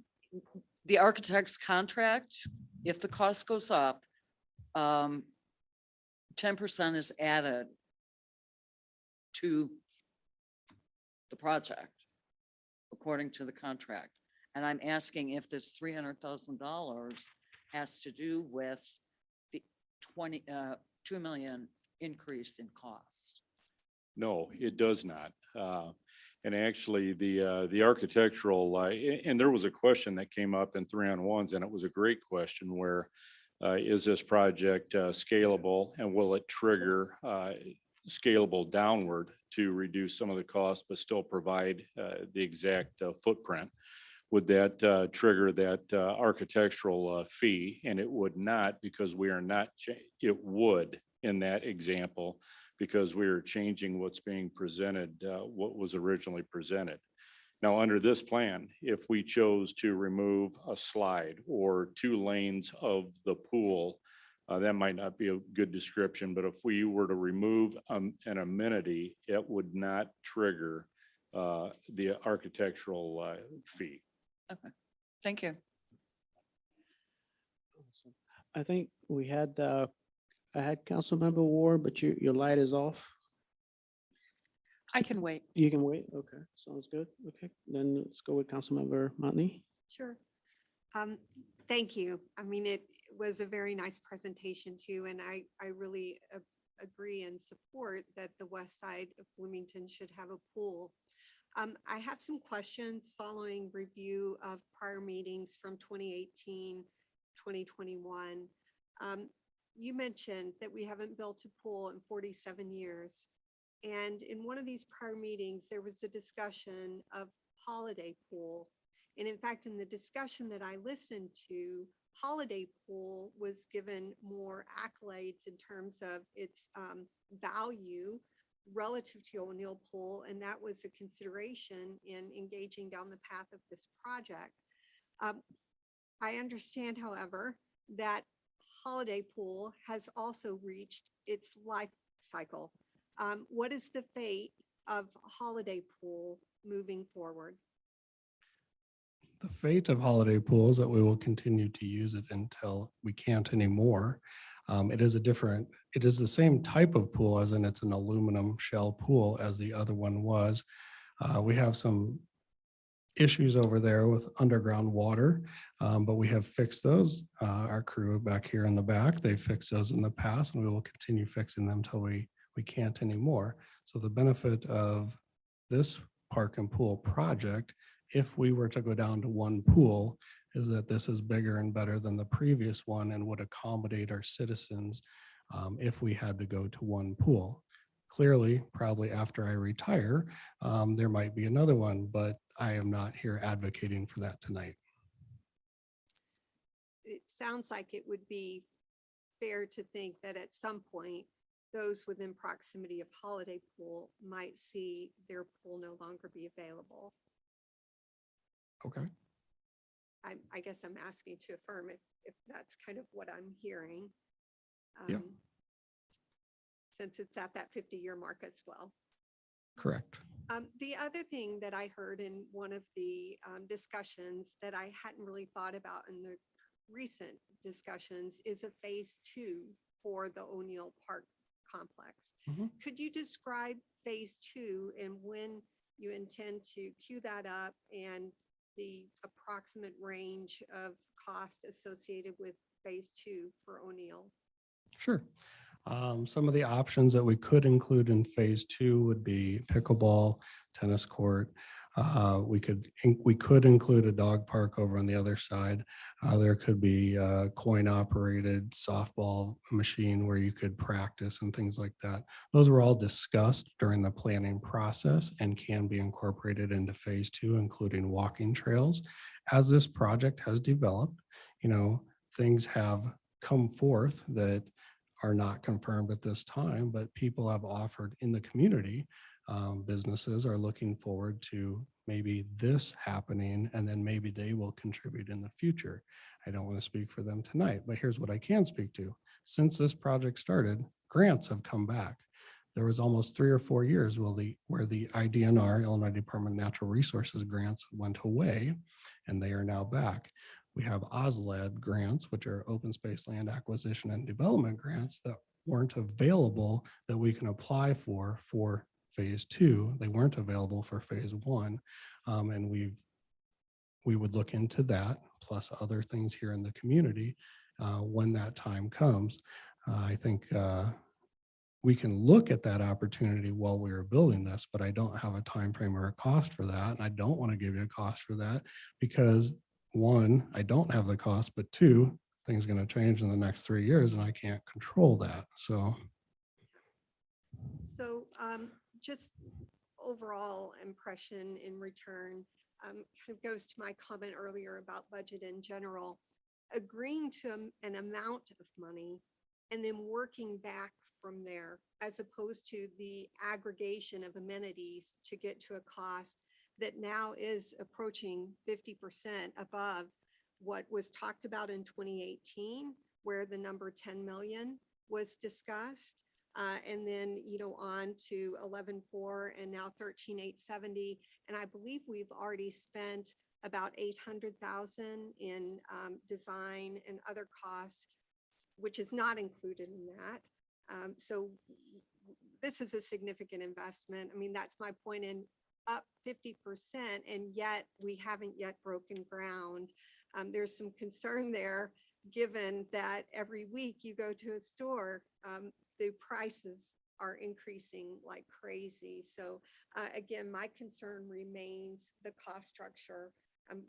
The architect's contract, if the cost goes up, 10% is added to the project according to the contract. And I'm asking if this $300,000 has to do with the 2 million increase in cost. No, it does not. And actually, the architectural, and there was a question that came up in 3-on-1s, and it was a great question where is this project scalable and will it trigger scalable downward to reduce some of the costs, but still provide the exact footprint? Would that trigger that architectural fee? And it would not, because we are not, it would in that example, because we are changing what's being presented, what was originally presented. Now, under this plan, if we chose to remove a slide or 2 lanes of the pool, that might not be a good description, but if we were to remove an amenity, it would not trigger the architectural fee. Okay, thank you. I think we had, I had Councilmember Ward, but your light is off. I can wait. You can wait. Okay, sounds good. Okay, then let's go with Councilmember Motney. Sure. Thank you. I mean, it was a very nice presentation too, and I really agree and support that the west side of Bloomington should have a pool. I have some questions following review of prior meetings from 2018, 2021. You mentioned that we haven't built a pool in 47 years. And in one of these prior meetings, there was a discussion of holiday pool. And in fact, in the discussion that I listened to, holiday pool was given more accolades in terms of its value relative to O'Neill Pool. And that was a consideration in engaging down the path of this project. I understand, however, that holiday pool has also reached its life cycle. What is the fate of holiday pool moving forward? The fate of holiday pool is that we will continue to use it until we can't anymore. It is the same type of pool, as in it's an aluminum shell pool as the other one was. We have some issues over there with underground water, but we have fixed those. Our crew back here in the back, they fixed those in the past, and we will continue fixing them until we can't anymore. So the benefit of this park and pool project, if we were to go down to one pool, is that this is bigger and better than the previous one and would accommodate our citizens if we had to go to one pool. Clearly, probably after I retire, there might be another one, but I am not here advocating for that tonight. It sounds like it would be fair to think that at some point, those within proximity of holiday pool might see their pool no longer be available. Okay. I guess I'm asking to affirm if that's kind of what I'm hearing. Yeah. Since it's at that 50-year mark as well. Correct. The other thing that I heard in one of the discussions that I hadn't really thought about in the recent discussions is a phase 2 for the O'Neill Park complex. Could you describe phase 2 and when you intend to queue that up and the approximate range of cost associated with phase 2 for O'Neill? Sure. Some of the options that we could include in phase 2 would be pickleball, tennis court. We could include a dog park over on the other side. There could be a coin operated softball machine where you could practice and things like that. Those were all discussed during the planning process and can be incorporated into phase 2, including walking trails. As this project has developed, things have come forth that are not confirmed at this time, but people have offered in the community. Businesses are looking forward to maybe this happening, and then maybe they will contribute in the future. I don't want to speak for them tonight, but here's what I can speak to. Since this project started, grants have come back. There was almost 3 or 4 years where the IDNR, Illinois Department of Natural Resources grants went away, and they are now back. We have OSLAD grants, which are open space land acquisition and development grants that weren't available that we can apply for phase 2. They weren't available for phase 1. And we would look into that plus other things here in the community when that time comes. I think we can look at that opportunity while we are building this, but I don't have a time frame or a cost for that. And I don't want to give you a cost for that because 1, I don't have the cost, but 2, things are going to change in the next 3 years and I can't control that. So just overall impression in return kind of goes to my comment earlier about budget in general. Agreeing to an amount of money and then working back from there, as opposed to the aggregation of amenities to get to a cost that now is approaching 50% above what was talked about in 2018, where the number 10 million was discussed. And then, on to 11.4 and now 13.870. And I believe we've already spent about 800,000 in design and other costs, which is not included in that. So this is a significant investment. I mean, that's my point, in up 50%, and yet we haven't yet broken ground. There's some concern there, given that every week you go to a store, the prices are increasing like crazy. So again, my concern remains the cost structure.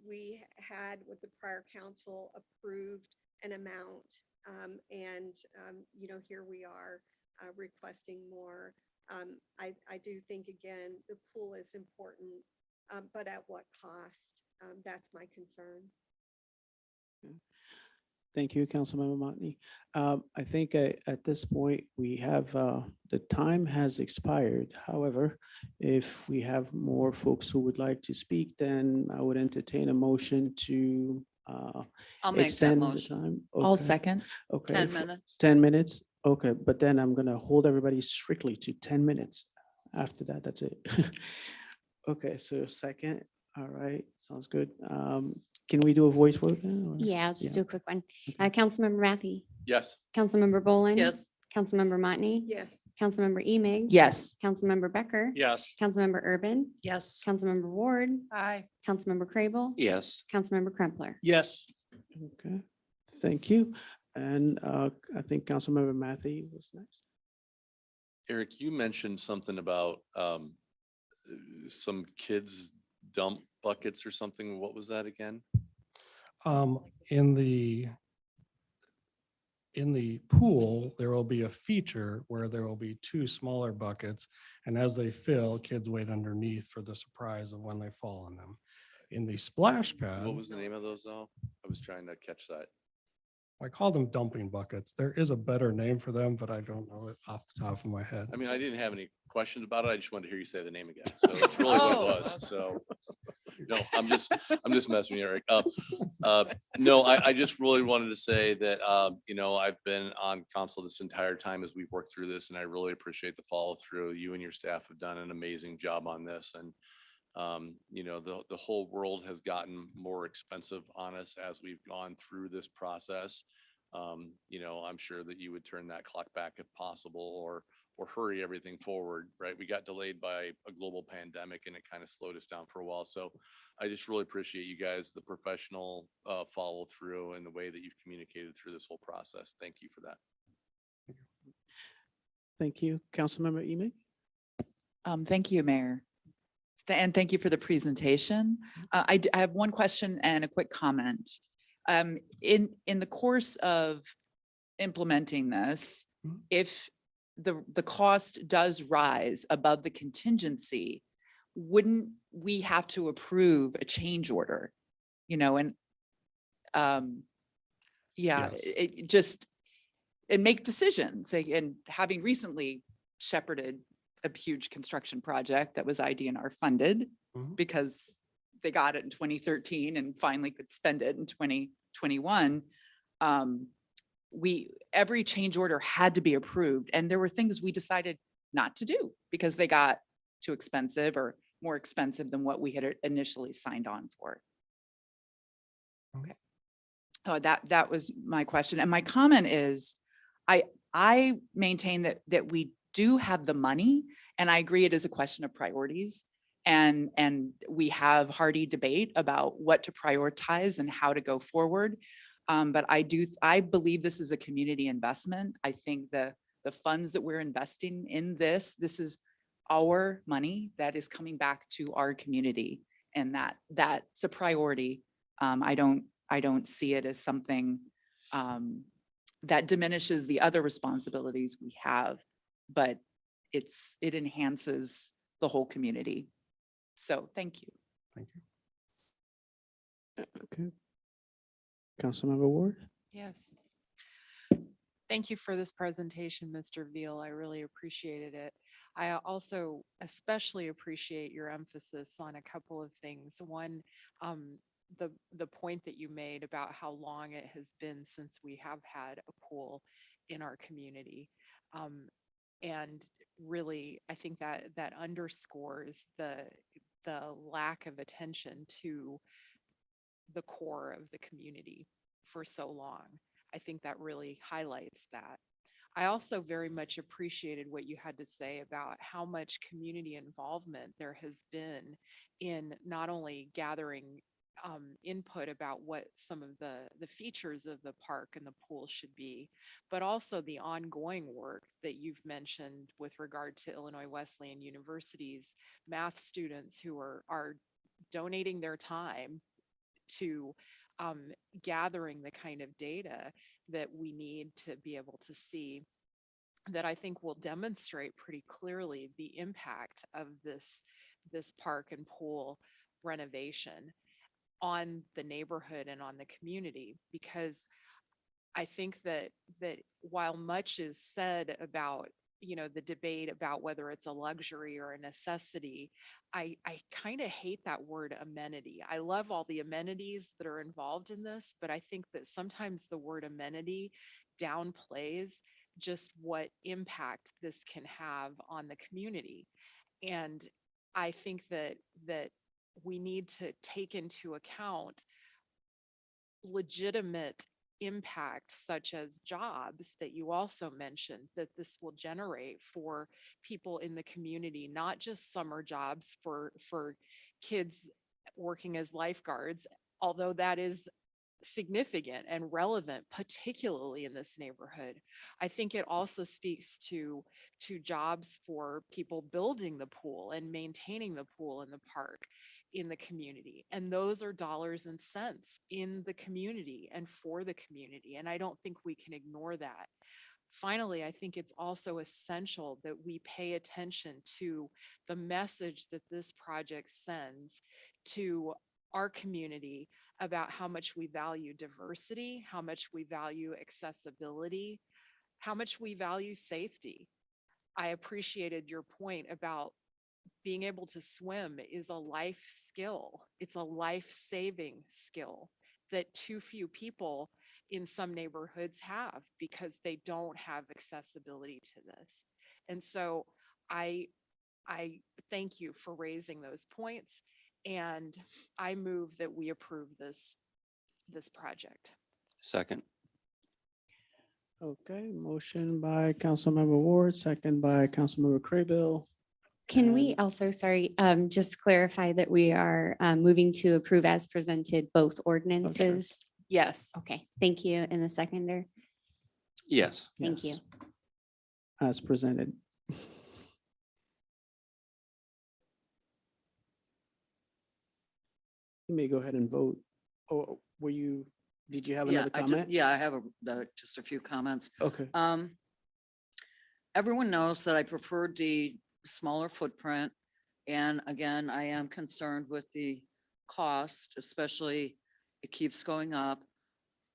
We had, with the prior council, approved an amount, and here we are requesting more. I do think, again, the pool is important, but at what cost? That's my concern. Thank you, Councilmember Motney. I think at this point, we have, the time has expired. However, if we have more folks who would like to speak, then I would entertain a motion to I'll make that extend the motion. time. I'll Okay. second. Okay. 10 minutes. 10 minutes. Okay, but then I'm gonna hold everybody strictly to 10 minutes. After that, that's it. Okay, so second. All right, sounds good. Can we do a voice vote then? or- Yeah, I'll just Yeah. do a quick one. Councilmember Matthey, Yes. Councilmember Bolin. Yes. Councilmember Motney. Yes. Councilmember Emig. Yes. Councilmember Becker. Yes. Councilmember Urban. Yes. Councilmember Ward. Aye. Councilmember Crable. Yes. Councilmember Crumpler. Yes. Okay, thank you. And I think Councilmember Matthey was next. Eric, you mentioned something about some kids dump buckets or something. What was that again? In the pool, there will be a feature where there will be two smaller buckets, and as they fill, kids wait underneath for the surprise of when they fall on them. In the splash pad, What was the name of those though? I was trying to catch that. I call them dumping buckets. There is a better name for them, but I don't know it off the top of my head. I mean, I didn't have any questions about it. I just wanted to hear you say the name again. So that's really what it was. So no, I'm just messing with you, Eric. No, I just really wanted to say that, I've been on council this entire time as we've worked through this, and I really appreciate the follow through. You and your staff have done an amazing job on this. And, the whole world has gotten more expensive on us as we've gone through this process. I'm sure that you would turn that clock back if possible, or hurry everything forward, right? We got delayed by a global pandemic and it kind of slowed us down for a while. So I just really appreciate you guys, the professional follow through and the way that you've communicated through this whole process. Thank you for that. Thank you, Councilmember Emig. Thank you, Mayor. And thank you for the presentation. I have one question and a quick comment. In the course of implementing this, if the cost does rise above the contingency, wouldn't we have to approve a change order? And and make decisions. And having recently shepherded a huge construction project that was IDNR funded because they got it in 2013 and finally could spend it in 2021. Every change order had to be approved, and there were things we decided not to do because they got too expensive or more expensive than what we had initially signed on for. Okay. Oh, that was my question. And my comment is, I maintain that we do have the money, and I agree it is a question of priorities. And we have hearty debate about what to prioritize and how to go forward. But I believe this is a community investment. I think the funds that we're investing in this is our money that is coming back to our community, and that's a priority. I don't see it as something that diminishes the other responsibilities we have, but it enhances the whole community. So thank you. Thank you. Okay. Councilmember Ward. Yes. Thank you for this presentation, Mr. Veal. I really appreciated it. I also especially appreciate your emphasis on a couple of things. One, the point that you made about how long it has been since we have had a pool in our community. And really, I think that that underscores the lack of attention to the core of the community for so long. I think that really highlights that. I also very much appreciated what you had to say about how much community involvement there has been in not only gathering input about what some of the features of the park and the pool should be, but also the ongoing work that you've mentioned with regard to Illinois Wesleyan University's math students who are donating their time to gathering the kind of data that we need to be able to see, that I think will demonstrate pretty clearly the impact of this park and pool renovation on the neighborhood and on the community. Because I think that while much is said about, you know, the debate about whether it's a luxury or a necessity, I kind of hate that word amenity. I love all the amenities that are involved in this, but I think that sometimes the word amenity downplays just what impact this can have on the community. And I think that we need to take into account legitimate impact, such as jobs that you also mentioned, that this will generate for people in the community, not just summer jobs for kids working as lifeguards, although that is significant and relevant, particularly in this neighborhood. I think it also speaks to jobs for people building the pool and maintaining the pool in the park in the community. And those are dollars and cents in the community and for the community. And I don't think we can ignore that. Finally, I think it's also essential that we pay attention to the message that this project sends to our community about how much we value diversity, how much we value accessibility, how much we value safety. I appreciated your point about being able to swim is a life skill. It's a life-saving skill that too few people in some neighborhoods have because they don't have accessibility to this. And so I thank you for raising those points. And I move that we approve this project. Second. Okay, motion by Councilmember Ward, second by Councilmember Craybill. Can we also, sorry, just clarify that we are moving to approve as presented both ordinances? Yes. Okay, thank you. And the seconder? Yes. Thank you. Yes. As presented. You may go ahead and vote. Or did you have another comment? Yeah, I have just a few comments. Okay. Everyone knows that I preferred the smaller footprint. And again, I am concerned with the cost, especially it keeps going up.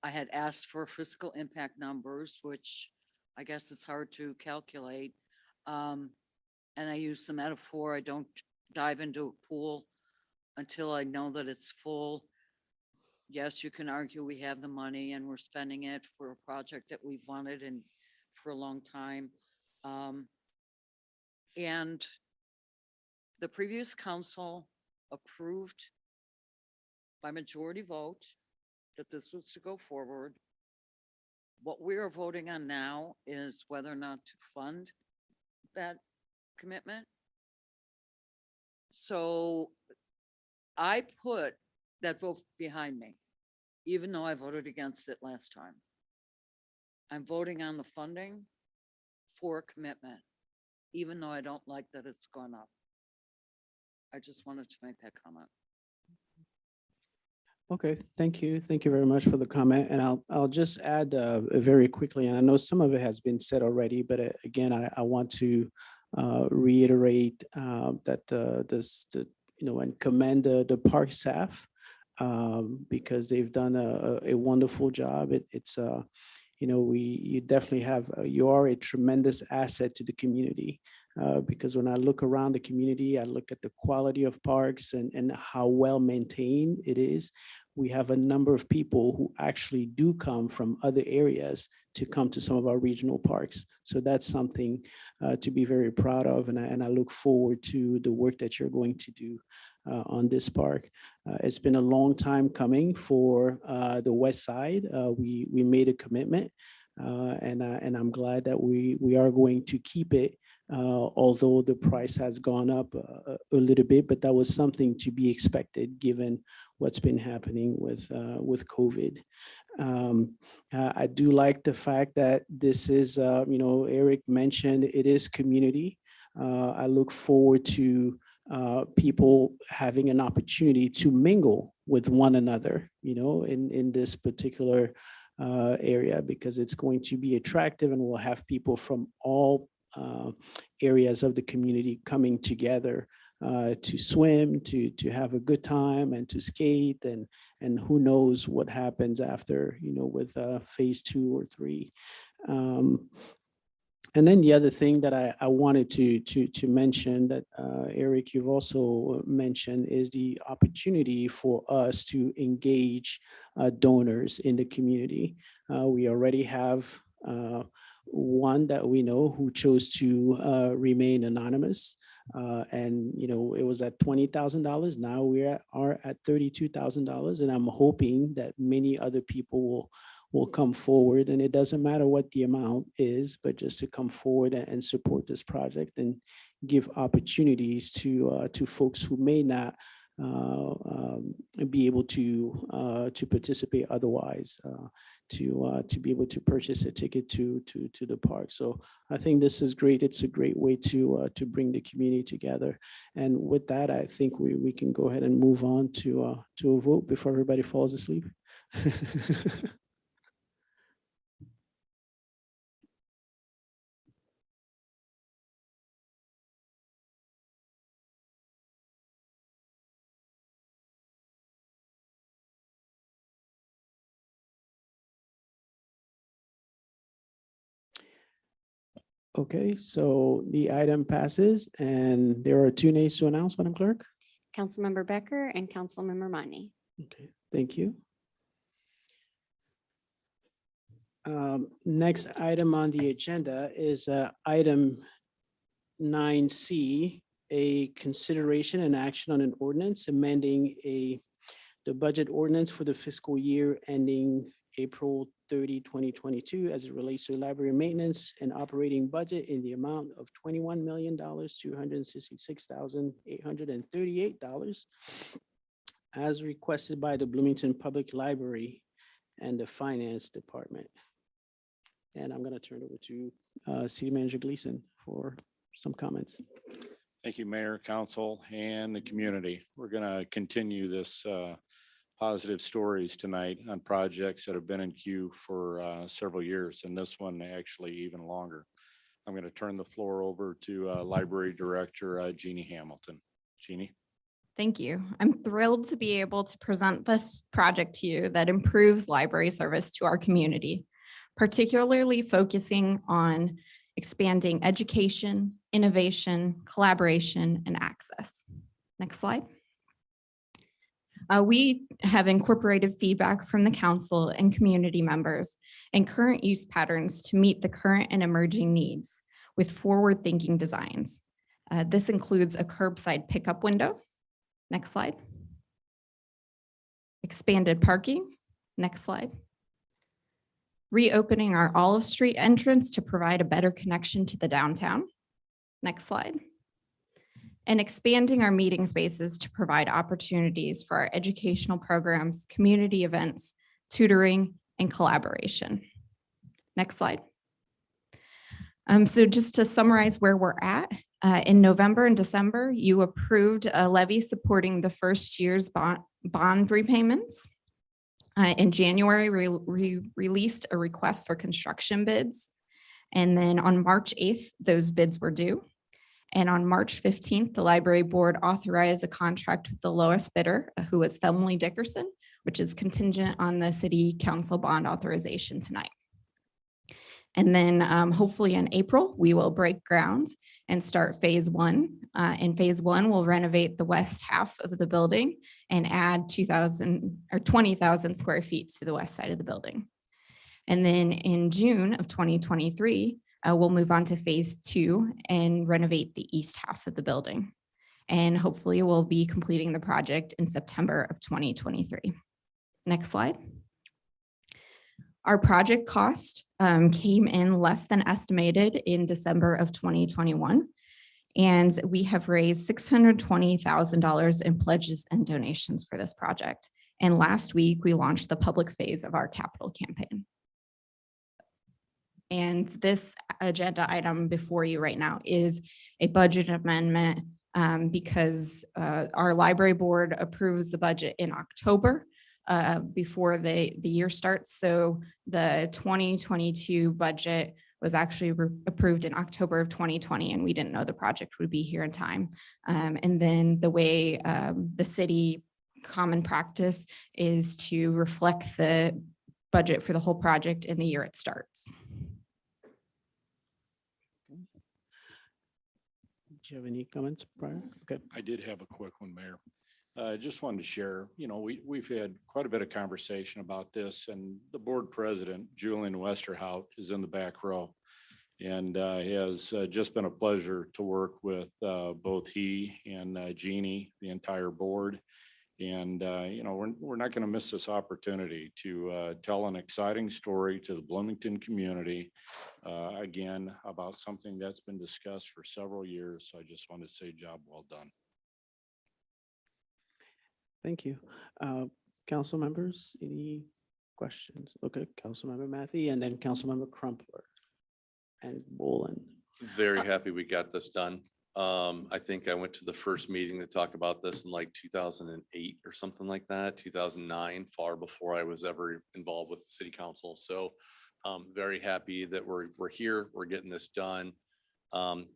I had asked for fiscal impact numbers, which I guess it's hard to calculate. And I use the metaphor, I don't dive into a pool until I know that it's full. Yes, you can argue we have the money and we're spending it for a project that we've wanted and for a long time. And the previous council approved by majority vote that this was to go forward. What we are voting on now is whether or not to fund that commitment. So I put that vote behind me, even though I voted against it last time. I'm voting on the funding for a commitment, even though I don't like that it's gone up. I just wanted to make that comment. Okay, thank you. Thank you very much for the comment. And I'll just add very quickly, and I know some of it has been said already, but again, I want to reiterate that and commend the park staff because they've done a wonderful job. You definitely you are a tremendous asset to the community. Because when I look around the community, I look at the quality of parks and how well maintained it is. We have a number of people who actually do come from other areas to come to some of our regional parks. So that's something to be very proud of. And I look forward to the work that you're going to do on this park. It's been a long time coming for the West Side. We made a commitment, and I'm glad that we are going to keep it, although the price has gone up a little bit, but that was something to be expected given what's been happening with COVID. I do like the fact that this is, Eric mentioned it is community. I look forward to people having an opportunity to mingle with one another, in this particular area, because it's going to be attractive, and we'll have people from all areas of the community coming together to swim, to have a good time, and to skate, and who knows what happens after, with phase 2 or 3. And then the other thing that I wanted to mention that Eric, you've also mentioned, is the opportunity for us to engage donors in the community. We already have one that we know who chose to remain anonymous. And it was at $20,000. Now we are at $32,000, and I'm hoping that many other people will come forward. And it doesn't matter what the amount is, but just to come forward and support this project and give opportunities to folks who may not be able to participate otherwise, to be able to purchase a ticket to the park. So I think this is great. It's a great way to bring the community together. And with that, I think we can go ahead and move on to a vote before everybody falls asleep. Okay, so the item passes, and there are 2 nays to announce, Madam Clerk. Councilmember Becker and Councilmember Money. Okay, thank you. Next item on the agenda is item 9C, a consideration and action on an ordinance amending the budget ordinance for the fiscal year ending April 30, 2022, as it relates to library maintenance and operating budget in the amount of $21,266,838, as requested by the Bloomington Public Library and the Finance Department. And I'm going to turn it over to City Manager Gleason for some comments. Thank you, Mayor, Council, and the community. We're going to continue this positive stories tonight on projects that have been in queue for several years, and this one actually even longer. I'm going to turn the floor over to Library Director Jeannie Hamilton. Jeannie. Thank you. I'm thrilled to be able to present this project to you that improves library service to our community, particularly focusing on expanding education, innovation, collaboration, and access. Next slide. We have incorporated feedback from the council and community members and current use patterns to meet the current and emerging needs with forward-thinking designs. This includes a curbside pickup window. Next slide. Expanded parking. Next slide. Reopening our Olive Street entrance to provide a better connection to the downtown. Next slide. And expanding our meeting spaces to provide opportunities for our educational programs, community events, tutoring, and collaboration. Next slide. So just to summarize where we're at, in November and December, you approved a levy supporting the first year's bond repayments. In January, we released a request for construction bids. And then on March 8th, those bids were due. And on March 15th, the library board authorized a contract with the lowest bidder, who was Felmley Dickerson, which is contingent on the city council bond authorization tonight. And then hopefully in April, we will break ground and start phase one. In phase one, we'll renovate the west half of the building and add 20,000 square feet to the west side of the building. And then in June of 2023, we'll move on to phase two and renovate the east half of the building. And hopefully we'll be completing the project in September of 2023. Next slide. Our project cost came in less than estimated in December of 2021. And we have raised $620,000 in pledges and donations for this project. And last week, we launched the public phase of our capital campaign. And this agenda item before you right now is a budget amendment because our library board approves the budget in October before the year starts. So the 2022 budget was actually approved in October of 2020, and we didn't know the project would be here in time. And then the way the city common practice is to reflect the budget for the whole project in the year it starts. Do you have any comments prior? Okay. I did have a quick one, Mayor. I just wanted to share, we've had quite a bit of conversation about this, and the board president, Julian Westerhout, is in the back row. And it has just been a pleasure to work with both he and Jeannie, the entire board. And, we're not going to miss this opportunity to tell an exciting story to the Bloomington community, again, about something that's been discussed for several years. So I just want to say job well done. Thank you. Council members, any questions? Okay, Councilmember Matthey and then Councilmember Crumpler and Bolin. Very happy we got this done. I think I went to the first meeting to talk about this in like 2008 or something like that, 2009, far before I was ever involved with the city council. So very happy that we're here, we're getting this done.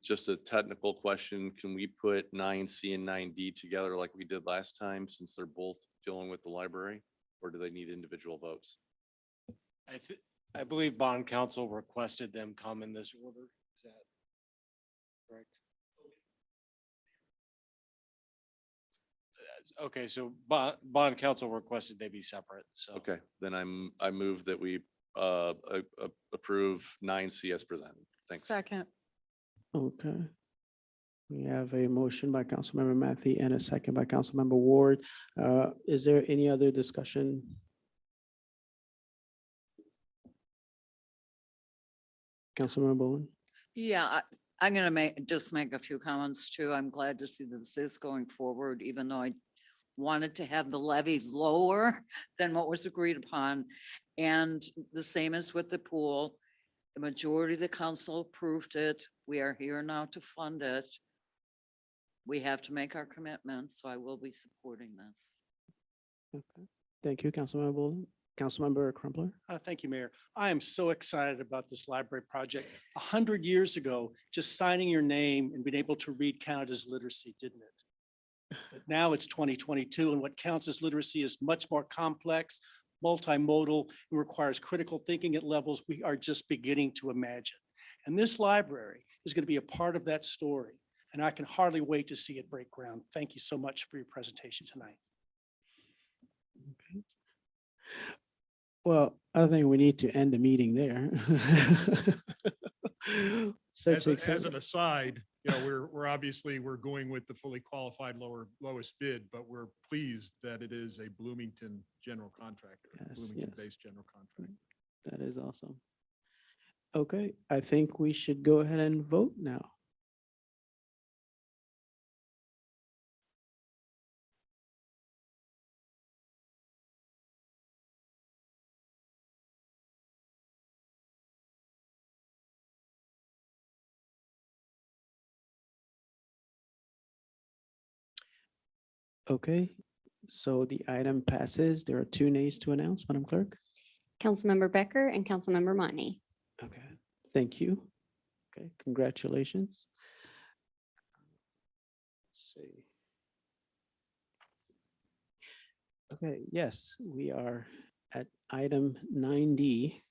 Just a technical question. Can we put 9C and 9D together like we did last time, since they're both dealing with the library, or do they need individual votes? I believe bond counsel requested them come in this order. Is that correct? Okay, so bond counsel requested they be separate. So Okay, then I move that we approve 9C as presented. Thanks. Second. Okay. We have a motion by Councilmember Matthey and a second by Councilmember Ward. Is there any other discussion? Councilmember Bolin? Yeah, I'm going to just make a few comments too. I'm glad to see that this is going forward, even though I wanted to have the levy lower than what was agreed upon. And the same as with the pool. The majority of the council approved it. We are here now to fund it. We have to make our commitments, so I will be supporting this. Okay. Thank you, Councilmember Bolin. Councilmember Crumpler? Thank you, Mayor. I am so excited about this library project. 100 years ago, just signing your name and being able to read counted as literacy, didn't it? But now it's 2022, and what counts as literacy is much more complex, multimodal, and requires critical thinking at levels we are just beginning to imagine. And this library is going to be a part of that story, and I can hardly wait to see it break ground. Thank you so much for your presentation tonight. Okay. Well, I think we need to end the meeting there. As an aside, we're obviously going with the fully qualified lowest bid, but we're pleased that it is a Bloomington general contractor, Bloomington-based general contractor. That is awesome. Okay, I think we should go ahead and vote now. Okay, so the item passes. There are 2 nays to announce, Madam Clerk. Councilmember Becker and Councilmember Money. Okay, thank you. Okay, congratulations. Let's see. Okay, yes, we are at item 9D.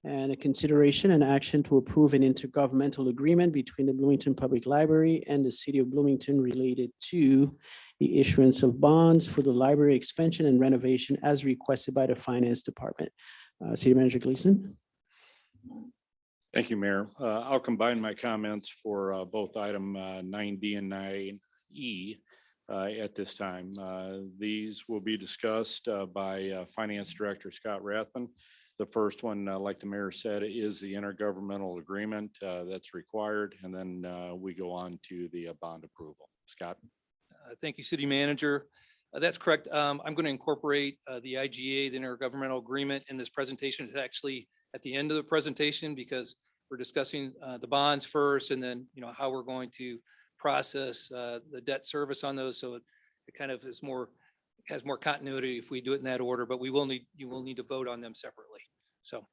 and a consideration and action to approve an intergovernmental agreement between the Bloomington Public Library and the City of Bloomington related to the issuance of bonds for the library expansion and renovation as requested by the Finance Department. City Manager Gleason. Thank you, Mayor. I'll combine my comments for both item 9D and 9E at this time. These will be discussed by Finance Director Scott Rathman. The first one, like the mayor said, is the intergovernmental agreement that's required, and then we go on to the bond approval. Scott. Thank you, City Manager. That's correct. I'm going to incorporate the IGA, the Intergovernmental Agreement, in this presentation. It's actually at the end of the presentation because we're discussing the bonds first, and then how we're going to process the debt service on those. So it kind of is has more continuity if we do it in that order. But you will need to vote on them separately. So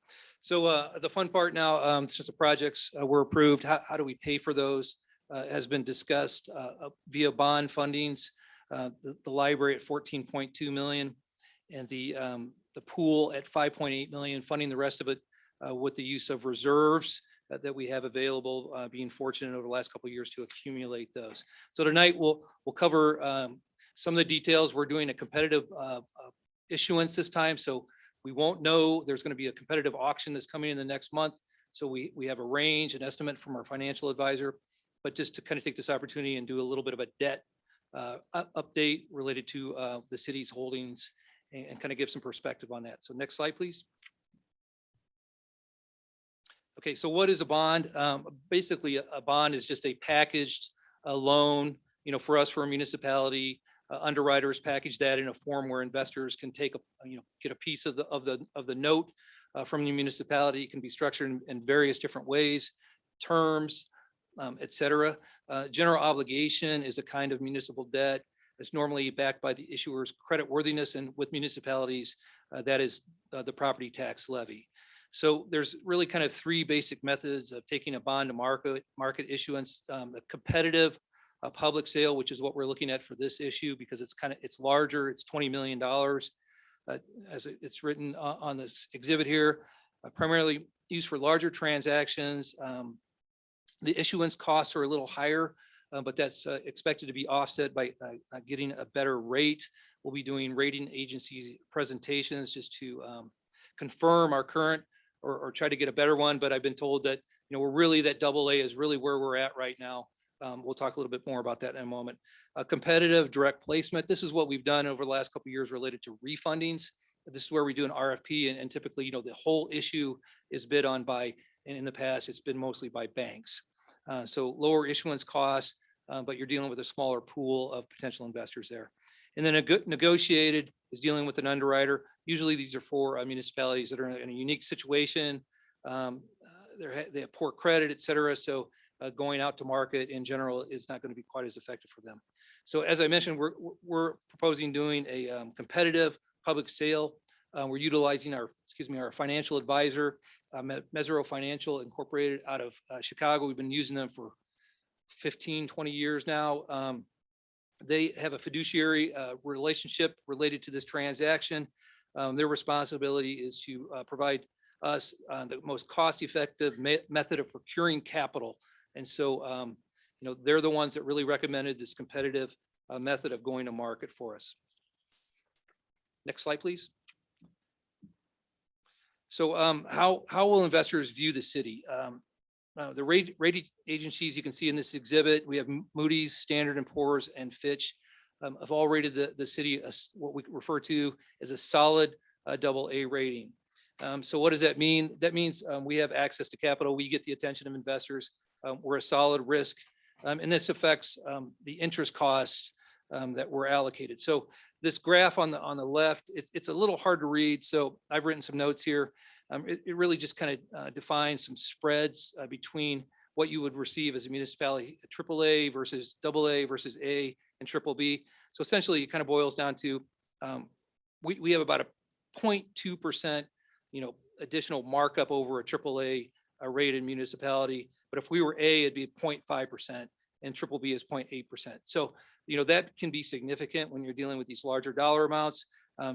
the fun part now, since the projects were approved, how do we pay for those? Has been discussed via bond fundings. The library at 14.2 million, and the pool at 5.8 million, funding the rest of it with the use of reserves that we have available, being fortunate over the last couple of years to accumulate those. So tonight we'll cover some of the details. We're doing a competitive issuance this time, so we won't know. There's going to be a competitive auction that's coming in the next month. So we have a range, an estimate from our financial advisor, but just to kind of take this opportunity and do a little bit of a debt update related to the city's holdings and kind of give some perspective on that. So next slide, please. Okay, so what is a bond? Basically, a bond is just a packaged loan. For us, for a municipality, underwriters package that in a form where investors can take get a piece of the note from the municipality. It can be structured in various different ways, terms, et cetera. General obligation is a kind of municipal debt. It's normally backed by the issuer's credit worthiness, and with municipalities, that is the property tax levy. So there's really kind of three basic methods of taking a bond to market issuance: a competitive, a public sale, which is what we're looking at for this issue because it's larger. It's $20 million, as it's written on this exhibit here, primarily used for larger transactions. The issuance costs are a little higher, but that's expected to be offset by getting a better rate. We'll be doing rating agency presentations just to confirm our current or try to get a better one. But I've been told that we're really, that AA is really where we're at right now. We'll talk a little bit more about that in a moment. Competitive direct placement. This is what we've done over the last couple of years related to refundings. This is where we do an RFP, and typically, the whole issue is bid on by, and in the past, it's been mostly by banks. So lower issuance costs, but you're dealing with a smaller pool of potential investors there. And then a good negotiated is dealing with an underwriter. Usually these are for municipalities that are in a unique situation. They have poor credit, et cetera. So going out to market in general is not going to be quite as effective for them. So as I mentioned, we're proposing doing a competitive public sale. We're utilizing our financial advisor, Mesero Financial Incorporated out of Chicago. We've been using them for 15, 20 years now. They have a fiduciary relationship related to this transaction. Their responsibility is to provide us the most cost-effective method of procuring capital. And so, they're the ones that really recommended this competitive method of going to market for us. Next slide, please. So how will investors view the city? The rating agencies you can see in this exhibit, we have Moody's, Standard & Poor's, and Fitch have all rated the city what we refer to as a solid AA rating. So what does that mean? That means we have access to capital. We get the attention of investors. We're a solid risk, and this affects the interest costs that were allocated. So this graph on the left, it's a little hard to read. So I've written some notes here. It really just kind of defines some spreads between what you would receive as a municipality, a AAA versus AA versus A and BBB. So essentially it kind of boils down to, we have about a 0.2%, additional markup over a AAA rated municipality. But if we were A, it'd be 0.5%, and BBB is 0.8%. So, that can be significant when you're dealing with these larger dollar amounts.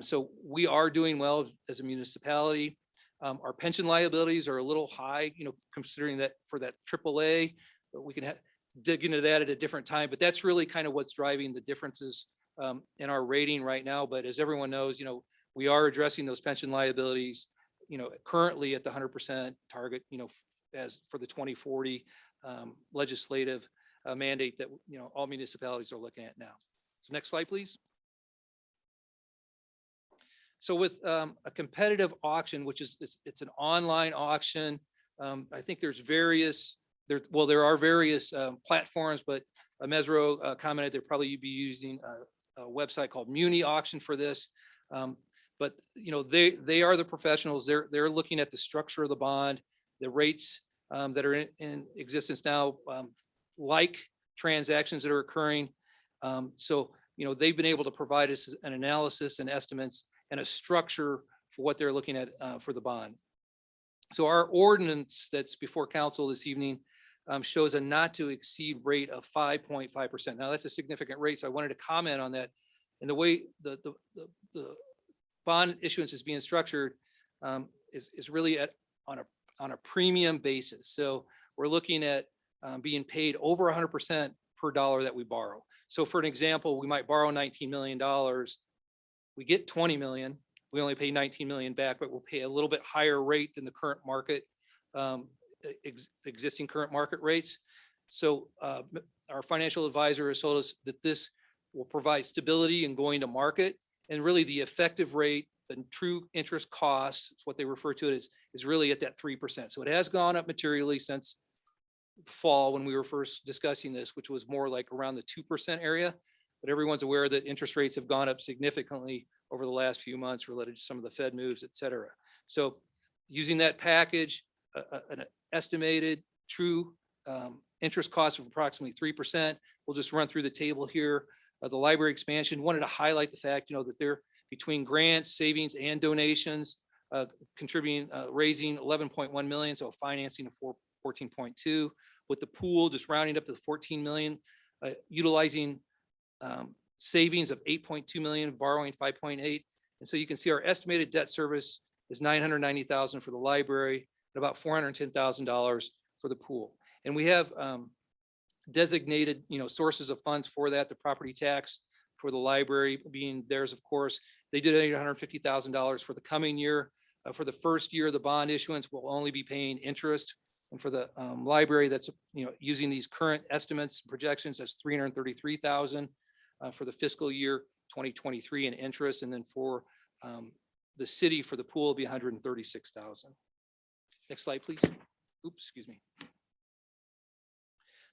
So we are doing well as a municipality. Our pension liabilities are a little high, considering that for that AAA, but we can dig into that at a different time. But that's really kind of what's driving the differences in our rating right now. But as everyone knows, we are addressing those pension liabilities, currently at the 100% target, as for the 2040 legislative mandate that, all municipalities are looking at now. So next slide, please. So with a competitive auction, which is, it's an online auction, I think there are various platforms, but Mesro commented they'd probably be using a website called Muni Auction for this. But they are the professionals. They're looking at the structure of the bond, the rates that are in existence now, like transactions that are occurring. So they've been able to provide us an analysis and estimates and a structure for what they're looking at for the bond. So our ordinance that's before council this evening shows a not to exceed rate of 5.5%. Now that's a significant rate, so I wanted to comment on that. And the way the bond issuance is being structured is really on a premium basis. So we're looking at being paid over 100% per dollar that we borrow. So for an example, we might borrow $19 million. We get 20 million. We only pay 19 million back, but we'll pay a little bit higher rate than the current market, existing current market rates. So our financial advisor has told us that this will provide stability in going to market, and really the effective rate, the true interest cost, what they refer to it is really at that 3%. So it has gone up materially since the fall when we were first discussing this, which was more like around the 2% area. But everyone's aware that interest rates have gone up significantly over the last few months related to some of the Fed moves, et cetera. So using that package, an estimated true interest cost of approximately 3%. We'll just run through the table here. The library expansion, wanted to highlight the fact, that they're between grants, savings, and donations, contributing, raising 11.1 million, so financing of 14.2, with the pool just rounding up to 14 million, utilizing savings of 8.2 million, borrowing 5.8. And so you can see our estimated debt service is 990,000 for the library and about $410,000 for the pool. And we have designated, sources of funds for that, the property tax for the library being theirs, of course. They did $850,000 for the coming year. For the first year of the bond issuance, we'll only be paying interest. And for the library, that's, using these current estimates and projections, that's $333,000 for the fiscal year 2023 in interest. And then for the city, for the pool, will be $136,000. Next slide, please. Oops, excuse me.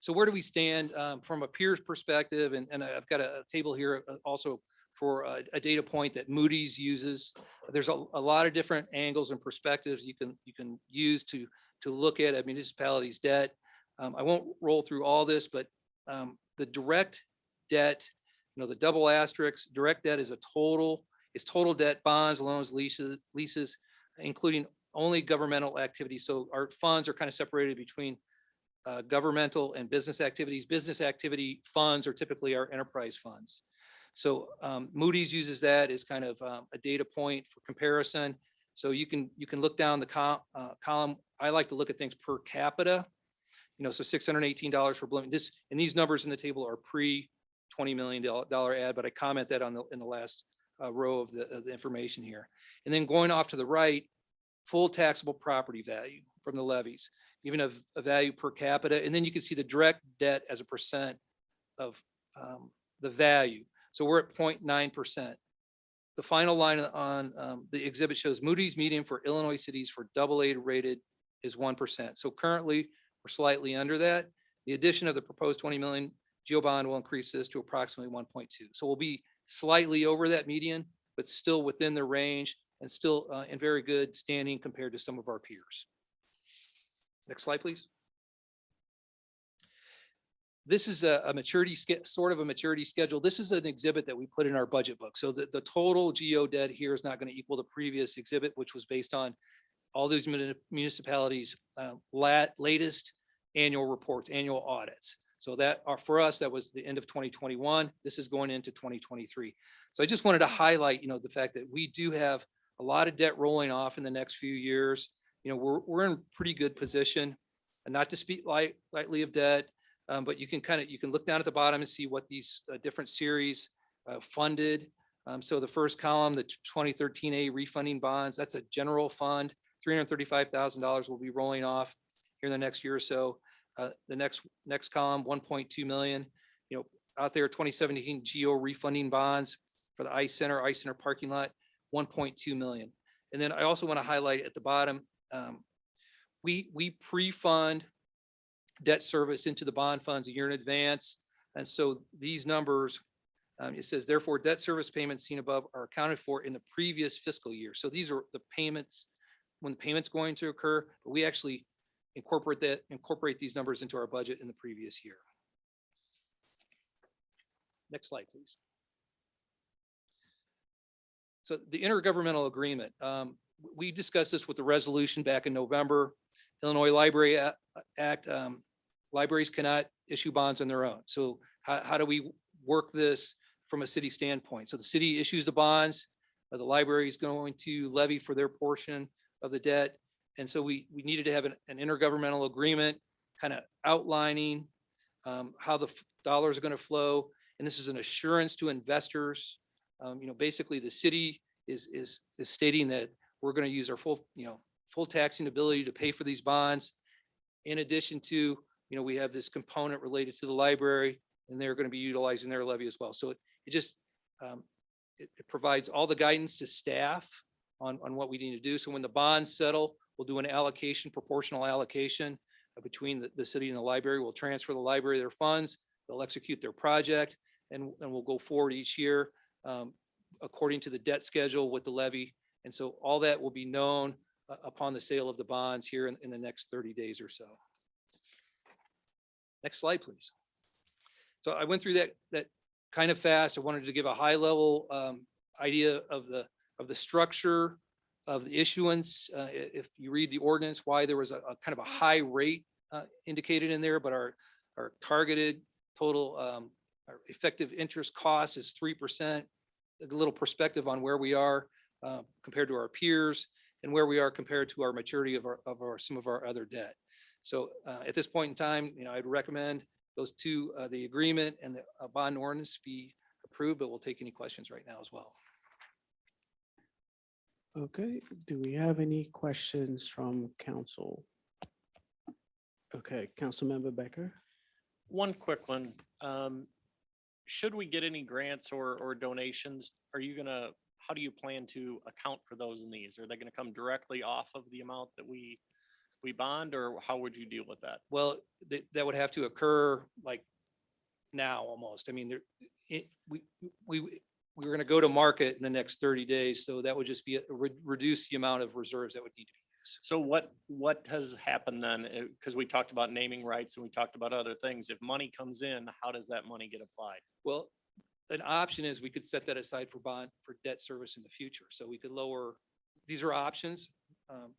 So where do we stand from a peers perspective? And I've got a table here also for a data point that Moody's uses. There's a lot of different angles and perspectives you can use to look at a municipality's debt. I won't roll through all this, but the direct debt, the double asterisks, direct debt is total debt, bonds, loans, leases, including only governmental activities. So our funds are kind of separated between governmental and business activities. Business activity funds are typically our enterprise funds. So Moody's uses that as kind of a data point for comparison. So you can look down the column. I like to look at things per capita. So $618 for Bloomington. And these numbers in the table are pre-$20 million ad, but I comment that in the last row of the information here. And then going off to the right, full taxable property value from the levies, even a value per capita. And then you can see the direct debt as a percent of the value. So we're at 0.9%. The final line on the exhibit shows Moody's median for Illinois cities for AA rated is 1%. So currently we're slightly under that. The addition of the proposed 20 million GEO bond will increase this to approximately 1.2. So we'll be slightly over that median, but still within the range and still in very good standing compared to some of our peers. Next slide, please. This is a maturity, sort of a maturity schedule. This is an exhibit that we put in our budget book. So the total GEO debt here is not going to equal the previous exhibit, which was based on all these municipalities' latest annual reports, annual audits. So that for us, that was the end of 2021. This is going into 2023. So I just wanted to highlight, the fact that we do have a lot of debt rolling off in the next few years. You know, we're in pretty good position, and not to speak lightly of debt, but you can look down at the bottom and see what these different series funded. So the first column, the 2013A refunding bonds, that's a general fund. $335,000 will be rolling off here in the next year or so. The next column, 1.2 million. You know, out there, 2017 GEO refunding bonds for the Ice Center parking lot, 1.2 million. And then I also want to highlight at the bottom, we pre-fund debt service into the bond funds a year in advance. And so these numbers, it says, therefore, debt service payments seen above are accounted for in the previous fiscal year. So these are the payments, when the payment's going to occur, but we actually incorporate these numbers into our budget in the previous year. Next slide, please. So the Intergovernmental Agreement, we discussed this with the resolution back in November. Illinois Library Act, libraries cannot issue bonds on their own. So how do we work this from a city standpoint? So the city issues the bonds, the library is going to levy for their portion of the debt. And so we needed to have an intergovernmental agreement kind of outlining how the dollars are going to flow. And this is an assurance to investors. You know, basically the city is stating that we're going to use our full taxing ability to pay for these bonds. In addition to, you know, we have this component related to the library, and they're going to be utilizing their levy as well. So it provides all the guidance to staff on what we need to do. So when the bonds settle, we'll do an allocation, proportional allocation between the city and the library. We'll transfer the library their funds, they'll execute their project, and we'll go forward each year according to the debt schedule with the levy. And so all that will be known upon the sale of the bonds here in the next 30 days or so. Next slide, please. So I went through that kind of fast. I wanted to give a high level idea of the structure of the issuance. If you read the ordinance, why there was a kind of a high rate indicated in there, but our targeted total our effective interest cost is 3%. A little perspective on where we are compared to our peers and where we are compared to our maturity of some of our other debt. So at this point in time, you know, I'd recommend those two, the agreement and the bond ordinance be approved, but we'll take any questions right now as well. Okay, do we have any questions from council? Okay, Councilmember Becker. One quick one. Should we get any grants or donations, how do you plan to account for those in these? Are they going to come directly off of the amount that we bond, or how would you deal with that? Well, that would have to occur like now almost. I mean, we're going to go to market in the next 30 days. So that would just be reduce the amount of reserves that would need to be used. So what has happened then? Because we talked about naming rights and we talked about other things. If money comes in, how does that money get applied? Well, an option is we could set that aside for debt service in the future. So we could lower, these are options,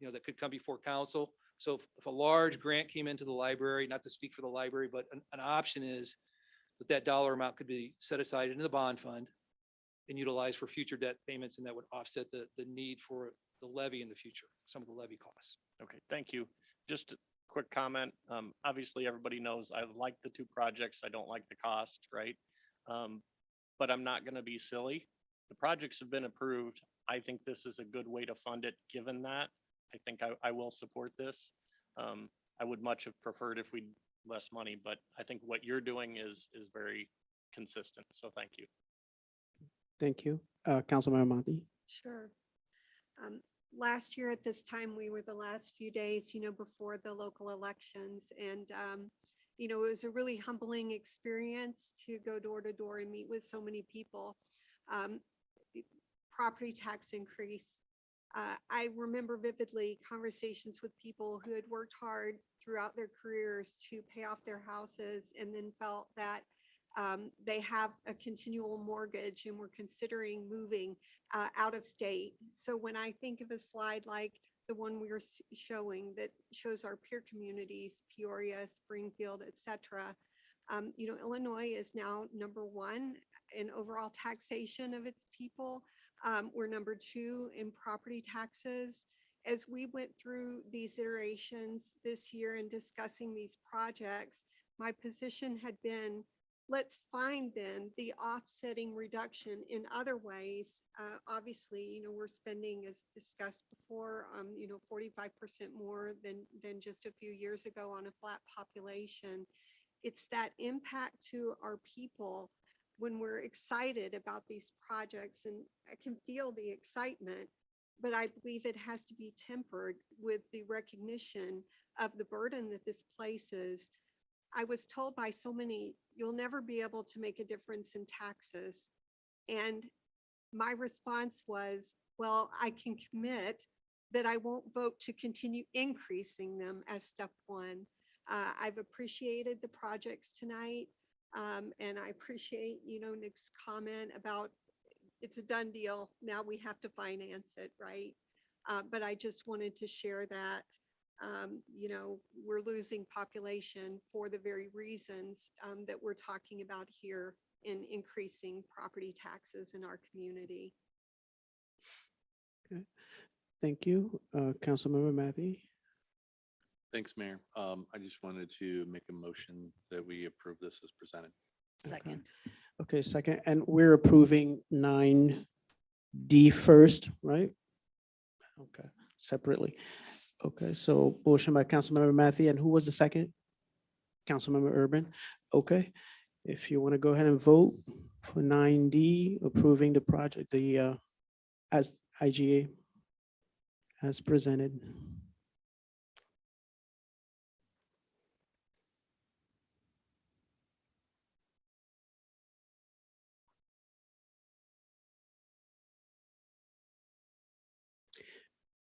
you know, that could come before council. So if a large grant came into the library, not to speak for the library, but an option is that dollar amount could be set aside into the bond fund and utilized for future debt payments, and that would offset the need for the levy in the future, some of the levy costs. Okay, thank you. Just a quick comment. Obviously, everybody knows I like the two projects. I don't like the cost, right? But I'm not going to be silly. The projects have been approved. I think this is a good way to fund it. Given that, I think I will support this. I would much have preferred if we less money, but I think what you're doing is very consistent. So thank you. Thank you. Councilmember Monty. Sure. Last year at this time, we were the last few days, you know, before the local elections. And, you know, it was a really humbling experience to go door to door and meet with so many people. Property tax increase. I remember vividly conversations with people who had worked hard throughout their careers to pay off their houses and then felt that they have a continual mortgage and were considering moving out of state. So when I think of a slide like the one we are showing that shows our peer communities, Peoria, Springfield, etc., you know, Illinois is now #1 in overall taxation of its people. We're number 2 in property taxes. As we went through these iterations this year and discussing these projects, my position had been, let's find then the offsetting reduction in other ways. Obviously, we're spending, as discussed before, 45% more than just a few years ago on a flat population. It's that impact to our people when we're excited about these projects, and I can feel the excitement, but I believe it has to be tempered with the recognition of the burden that this places. I was told by so many, you'll never be able to make a difference in taxes. And my response was, well, I can commit that I won't vote to continue increasing them as step 1. I've appreciated the projects tonight. And I appreciate, Nick's comment about it's a done deal. Now we have to finance it, right? But I just wanted to share that, we're losing population for the very reasons that we're talking about here in increasing property taxes in our community. Okay. Thank you. Councilmember Matthew. Thanks, Mayor. I just wanted to make a motion that we approve this as presented. Second. Okay, second, and we're approving 9D first, right? Okay, separately. Okay, so motion by Councilmember Matthew, and who was the second? Councilmember Urban. Okay, if you want to go ahead and vote for 9D, approving the project, the as IGA as presented.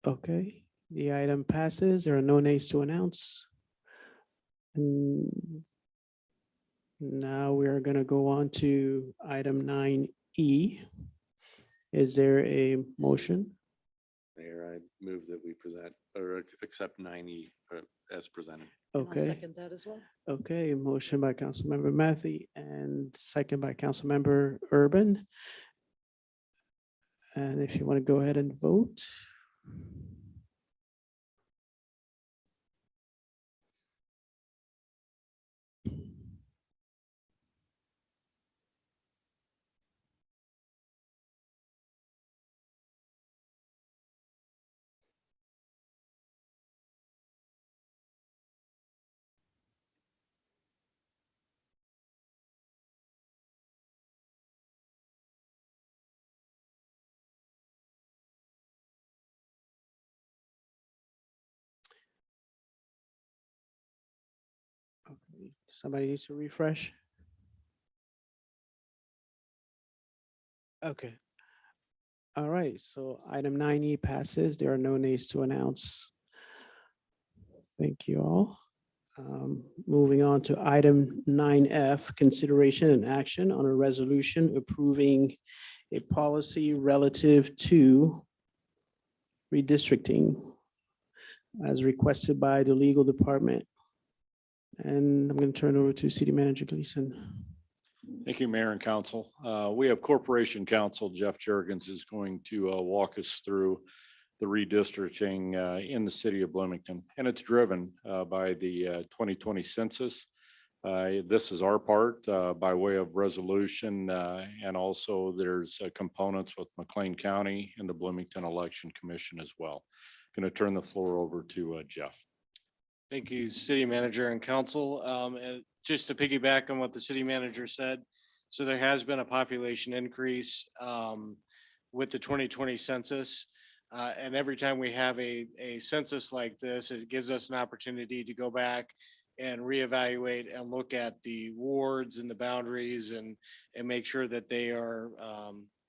Okay, the item passes. There are no nays to announce. And now we are going to go on to item 9E. Is there a motion? Mayor, I move that we present or accept 9E as presented. And I'll Okay, second that as well. okay, motion by Councilmember Matthew and second by Councilmember Urban. And if you want to go ahead and vote. Okay, somebody needs to refresh. Okay. All right, so item 9E passes. There are no nays to announce. Thank you all. Moving on to item 9F, consideration and action on a resolution approving a policy relative to redistricting as requested by the legal department. And I'm going to turn it over to City Manager Gleason. Thank you, Mayor and Council. We have Corporation Counsel Jeff Jurgens is going to walk us through the redistricting in the city of Bloomington, and it's driven by the 2020 census. This is our part by way of resolution, and also there's components with McLean County and the Bloomington Election Commission as well. Going to turn the floor over to Jeff. Thank you, City Manager and Council. And just to piggyback on what the city manager said, so there has been a population increase with the 2020 census. And every time we have a census like this, it gives us an opportunity to go back and reevaluate and look at the wards and the boundaries and make sure that they are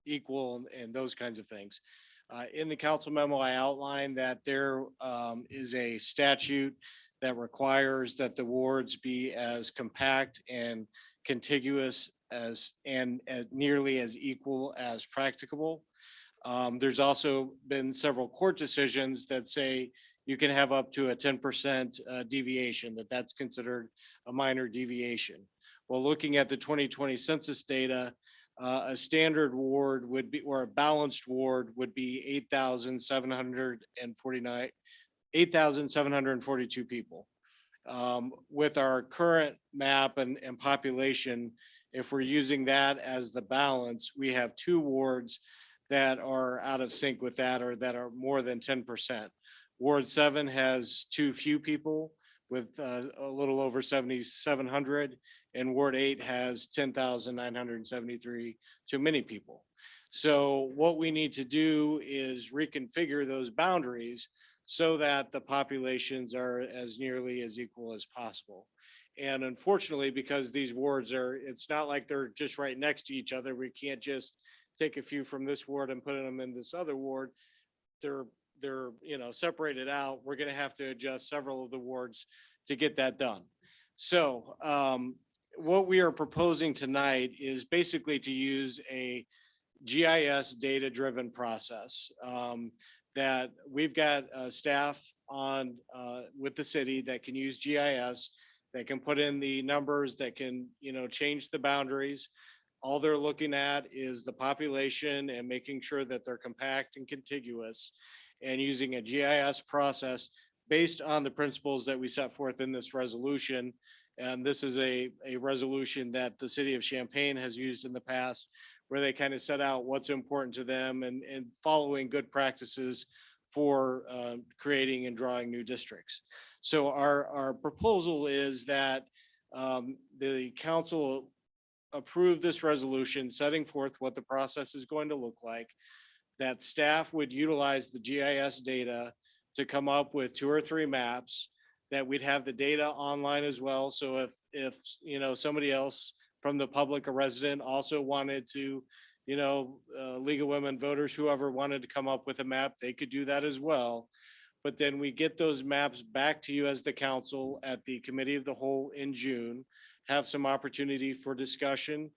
equal and those kinds of things. In the council memo, I outlined that there is a statute that requires that the wards be as compact and contiguous as nearly as equal as practicable. There's also been several court decisions that say you can have up to a 10% deviation, that's considered a minor deviation. Well, looking at the 2020 census data, A standard ward would be, or a balanced ward would be 8,742 people. With our current map and population, if we're using that as the balance, we have 2 wards that are out of sync with that, or that are more than 10%. Ward 7 has too few people with a little over 7,700, and Ward 8 has 10,973, too many people. So what we need to do is reconfigure those boundaries so that the populations are as nearly as equal as possible. And unfortunately, because these wards are, it's not like they're just right next to each other. We can't just take a few from this ward and put them in this other ward. They're separated out. We're going to have to adjust several of the wards to get that done. So what we are proposing tonight is basically to use a GIS data-driven process. That we've got staff on with the city that can use GIS, that can put in the numbers, that can change the boundaries. All they're looking at is the population and making sure that they're compact and contiguous, and using a GIS process based on the principles that we set forth in this resolution. And this is a resolution that the city of Champaign has used in the past, where they kind of set out what's important to them and following good practices for creating and drawing new districts. So our proposal is that the council approve this resolution setting forth what the process is going to look like, that staff would utilize the GIS data to come up with 2 or 3 maps, that we'd have the data online as well. So if somebody else from the public, a resident, also wanted to, League of Women Voters, whoever wanted to come up with a map, they could do that as well. But then we get those maps back to you as the council at the committee of the whole in June, have some opportunity for discussion,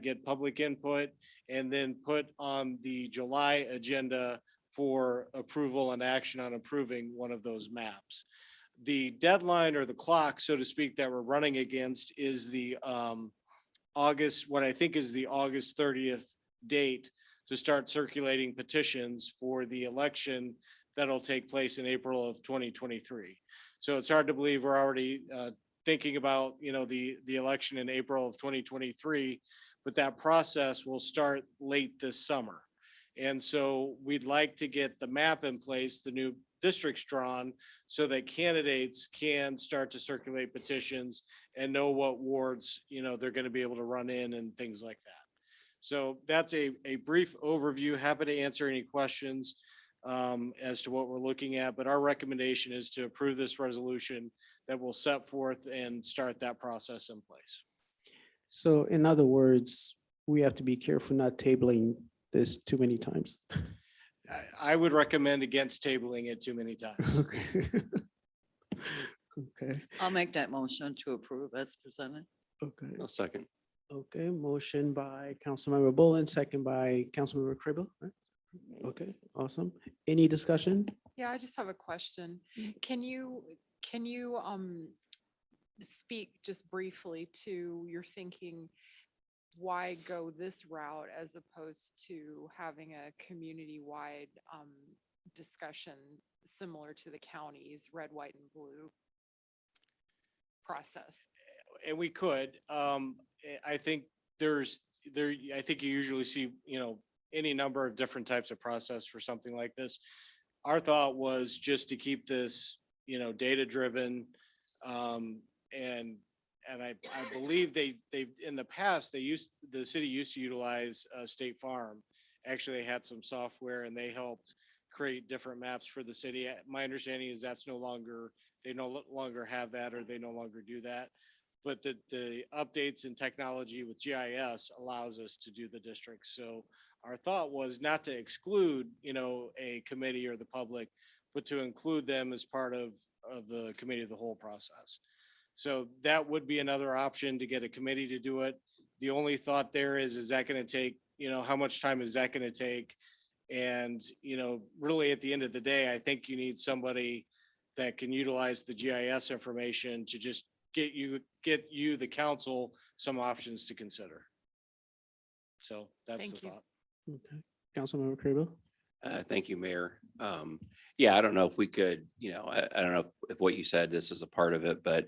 get public input, and then put on the July agenda for approval and action on approving one of those maps. The deadline, or the clock, so to speak, that we're running against is the what I think is the August 30th date to start circulating petitions for the election that'll take place in April of 2023. So it's hard to believe we're already thinking about the election in April of 2023, but that process will start late this summer. And so we'd like to get the map in place, the new districts drawn, so that candidates can start to circulate petitions and know what wards they're going to be able to run in and things like that. So that's a brief overview. Happy to answer any questions as to what we're looking at, but our recommendation is to approve this resolution that will set forth and start that process in place. So in other words, we have to be careful not tabling this too many times. I would recommend against tabling it too many times. Okay. Okay. I'll make that motion to approve as presented. Okay. I'll second. Okay. Motion by Councilmember Bullen, second by Councilmember Cribble. Right? Okay. Awesome. Any discussion? Yeah, I just have a question. Can you speak just briefly to your thinking, why go this route as opposed to having a community-wide discussion similar to the county's red, white, and blue process? And we could. I think I think you usually see any number of different types of process for something like this. Our thought was just to keep this data driven, and I believe they in the past the city used to utilize State Farm. Actually, they had some software and they helped create different maps for the city. My understanding is they no longer have that, or they no longer do that. But the updates in technology with GIS allows us to do the districts. So our thought was not to exclude a committee or the public, but to include them as part of the committee of the whole process. So that would be another option, to get a committee to do it. The only thought there is that going to take, how much time is that going to take? And, really at the end of the day, I think you need somebody that can utilize the GIS information to just get you, the council, some options to consider. So that's Thank the you. thought. Okay. Councilmember Crable? Thank you, Mayor. Yeah, I don't know if we could, I don't know if what you said, this is a part of it, but,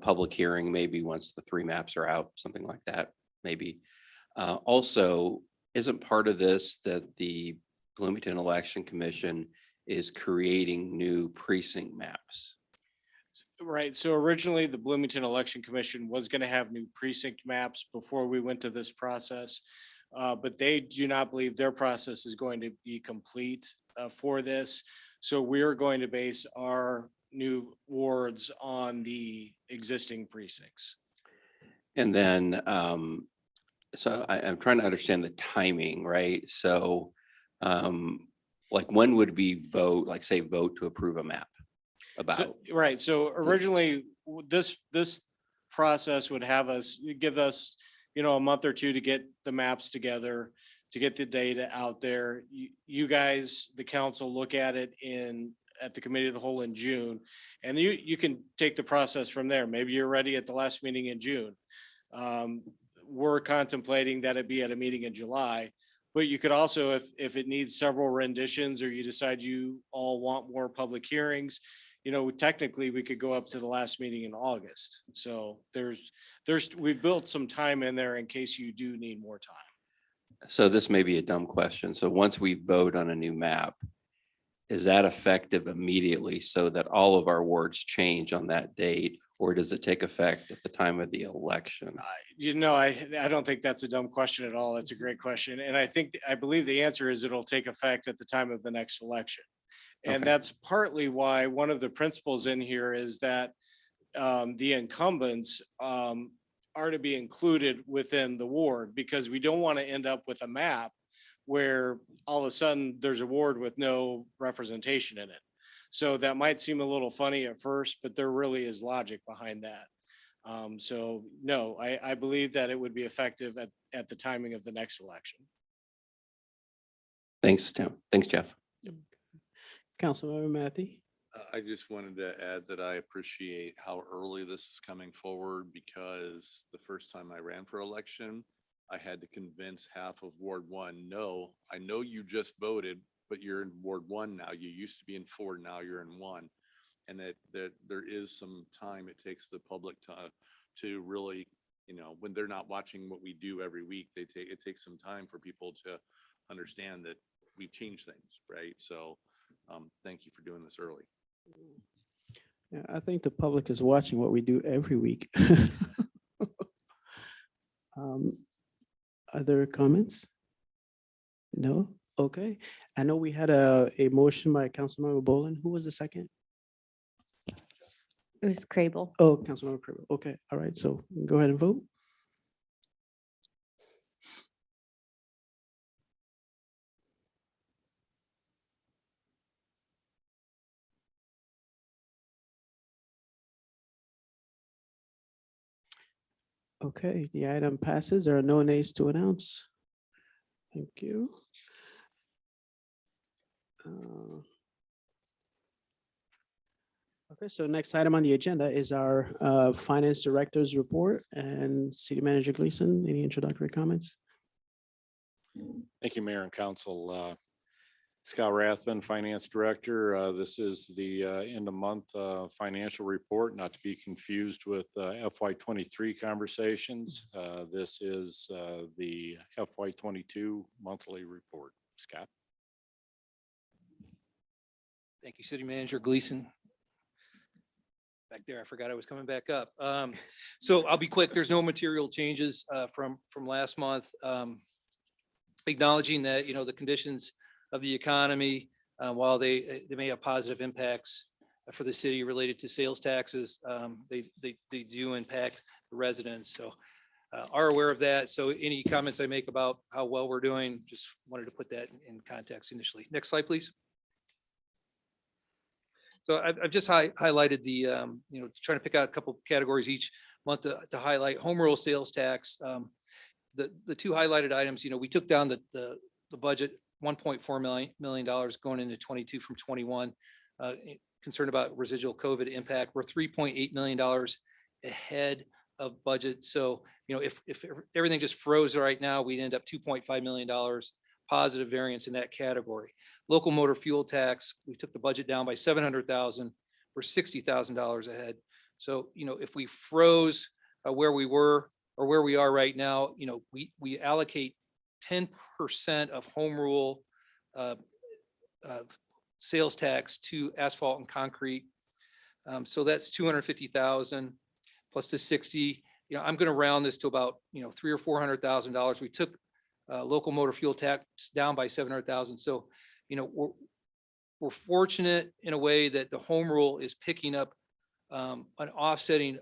public hearing, maybe once the 3 maps are out, something like that, maybe. Also, isn't part of this that the Bloomington Election Commission is creating new precinct maps? Right. So originally, the Bloomington Election Commission was going to have new precinct maps before we went to this process. But they do not believe their process is going to be complete for this. So we're going to base our new wards on the existing precincts. And then, so I'm trying to understand the timing, right? So, like when would we vote, like say vote to approve a map about? Right. So originally, this process would give us, a month or 2 to get the maps together, to get the data out there. You guys, the council, look at it at the committee of the whole in June, and you can take the process from there. Maybe you're ready at the last meeting in June. We're contemplating that it be at a meeting in July, but you could also, if it needs several renditions, or you decide you all want more public hearings, technically we could go up to the last meeting in August. So we built some time in there in case you do need more time. So this may be a dumb question. So once we vote on a new map, is that effective immediately so that all of our wards change on that date? Or does it take effect at the time of the election? I don't think that's a dumb question at all. That's a great question. And I believe the answer is it'll take effect at the time of the next election. And Okay. that's partly why one of the principles in here is that the incumbents are to be included within the ward, because we don't want to end up with a map where all of a sudden there's a ward with no representation in it. So that might seem a little funny at first, but there really is logic behind that. So no, I believe that it would be effective at the timing of the next election. Thanks, Tim. Thanks, Jeff. Councilmember Matthey? I just wanted to add that I appreciate how early this is coming forward, because the first time I ran for election, I had to convince half of Ward 1, no, I know you just voted, but you're in Ward 1 now. You used to be in 4, now you're in 1. And that there is some time it takes the public to really, when they're not watching what we do every week, it takes some time for people to understand that we've changed things, right? So thank you for doing this early. Yeah, I think the public is watching what we do every week. Other comments? No? Okay. I know we had a motion by Councilmember Bolin. Who was the second? It was Crable. Oh, Councilmember Crable. Okay, all right. So go ahead and vote. Okay, the item passes. There are no nays to announce. Thank you. Okay, so next item on the agenda is our Finance Director's report, and City Manager Gleason, any introductory comments? Thank you, Mayor and Council. Scott Rathman, Finance Director. This is the end of month financial report, not to be confused with FY23 conversations. This is the FY22 monthly report. Scott. Thank you, City Manager Gleason. Back there, I forgot I was coming back up. So I'll be quick. There's no material changes from last month. Acknowledging that, the conditions of the economy, while they may have positive impacts for the city related to sales taxes, they do impact the residents. So are aware of that. So any comments I make about how well we're doing, just wanted to put that in context initially. Next slide, please. So I've just highlighted the, trying to pick out a couple of categories each month to highlight home rule sales tax. The 2 highlighted items, we took down the budget $1.4 million going into 22 from 21. Concerned about residual COVID impact. We're $3.8 million ahead of budget. So, if everything just froze right now, we'd end up $2.5 million positive variance in that category. Local motor fuel tax, we took the budget down by 700,000. We're $60,000 ahead. So, if we froze where we were or where we are right now, we allocate 10% of home rule sales tax to asphalt and concrete. So that's 250,000 plus the 60. I'm going to round this to about $300,000 or $400,000. We took local motor fuel tax down by 700,000. So we're fortunate in a way that the home rule is picking up an offsetting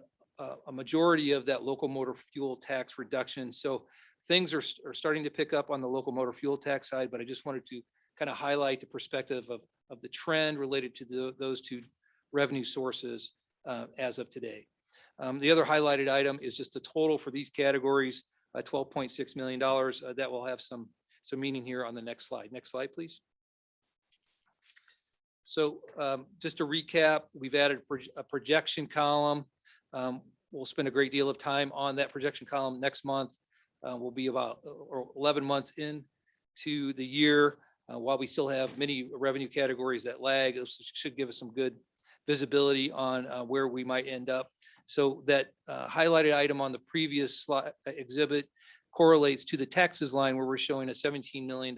a majority of that local motor fuel tax reduction. So things are starting to pick up on the local motor fuel tax side, but I just wanted to kind of highlight the perspective of the trend related to those two revenue sources as of today. The other highlighted item is just the total for these categories, $12.6 million. That will have some meaning here on the next slide. Next slide, please. So just to recap, we've added a projection column. We'll spend a great deal of time on that projection column next month. We'll be about 11 months into the year. While we still have many revenue categories that lag, this should give us some good visibility on where we might end up. So that highlighted item on the previous slide exhibit correlates to the taxes line where we're showing a $17 million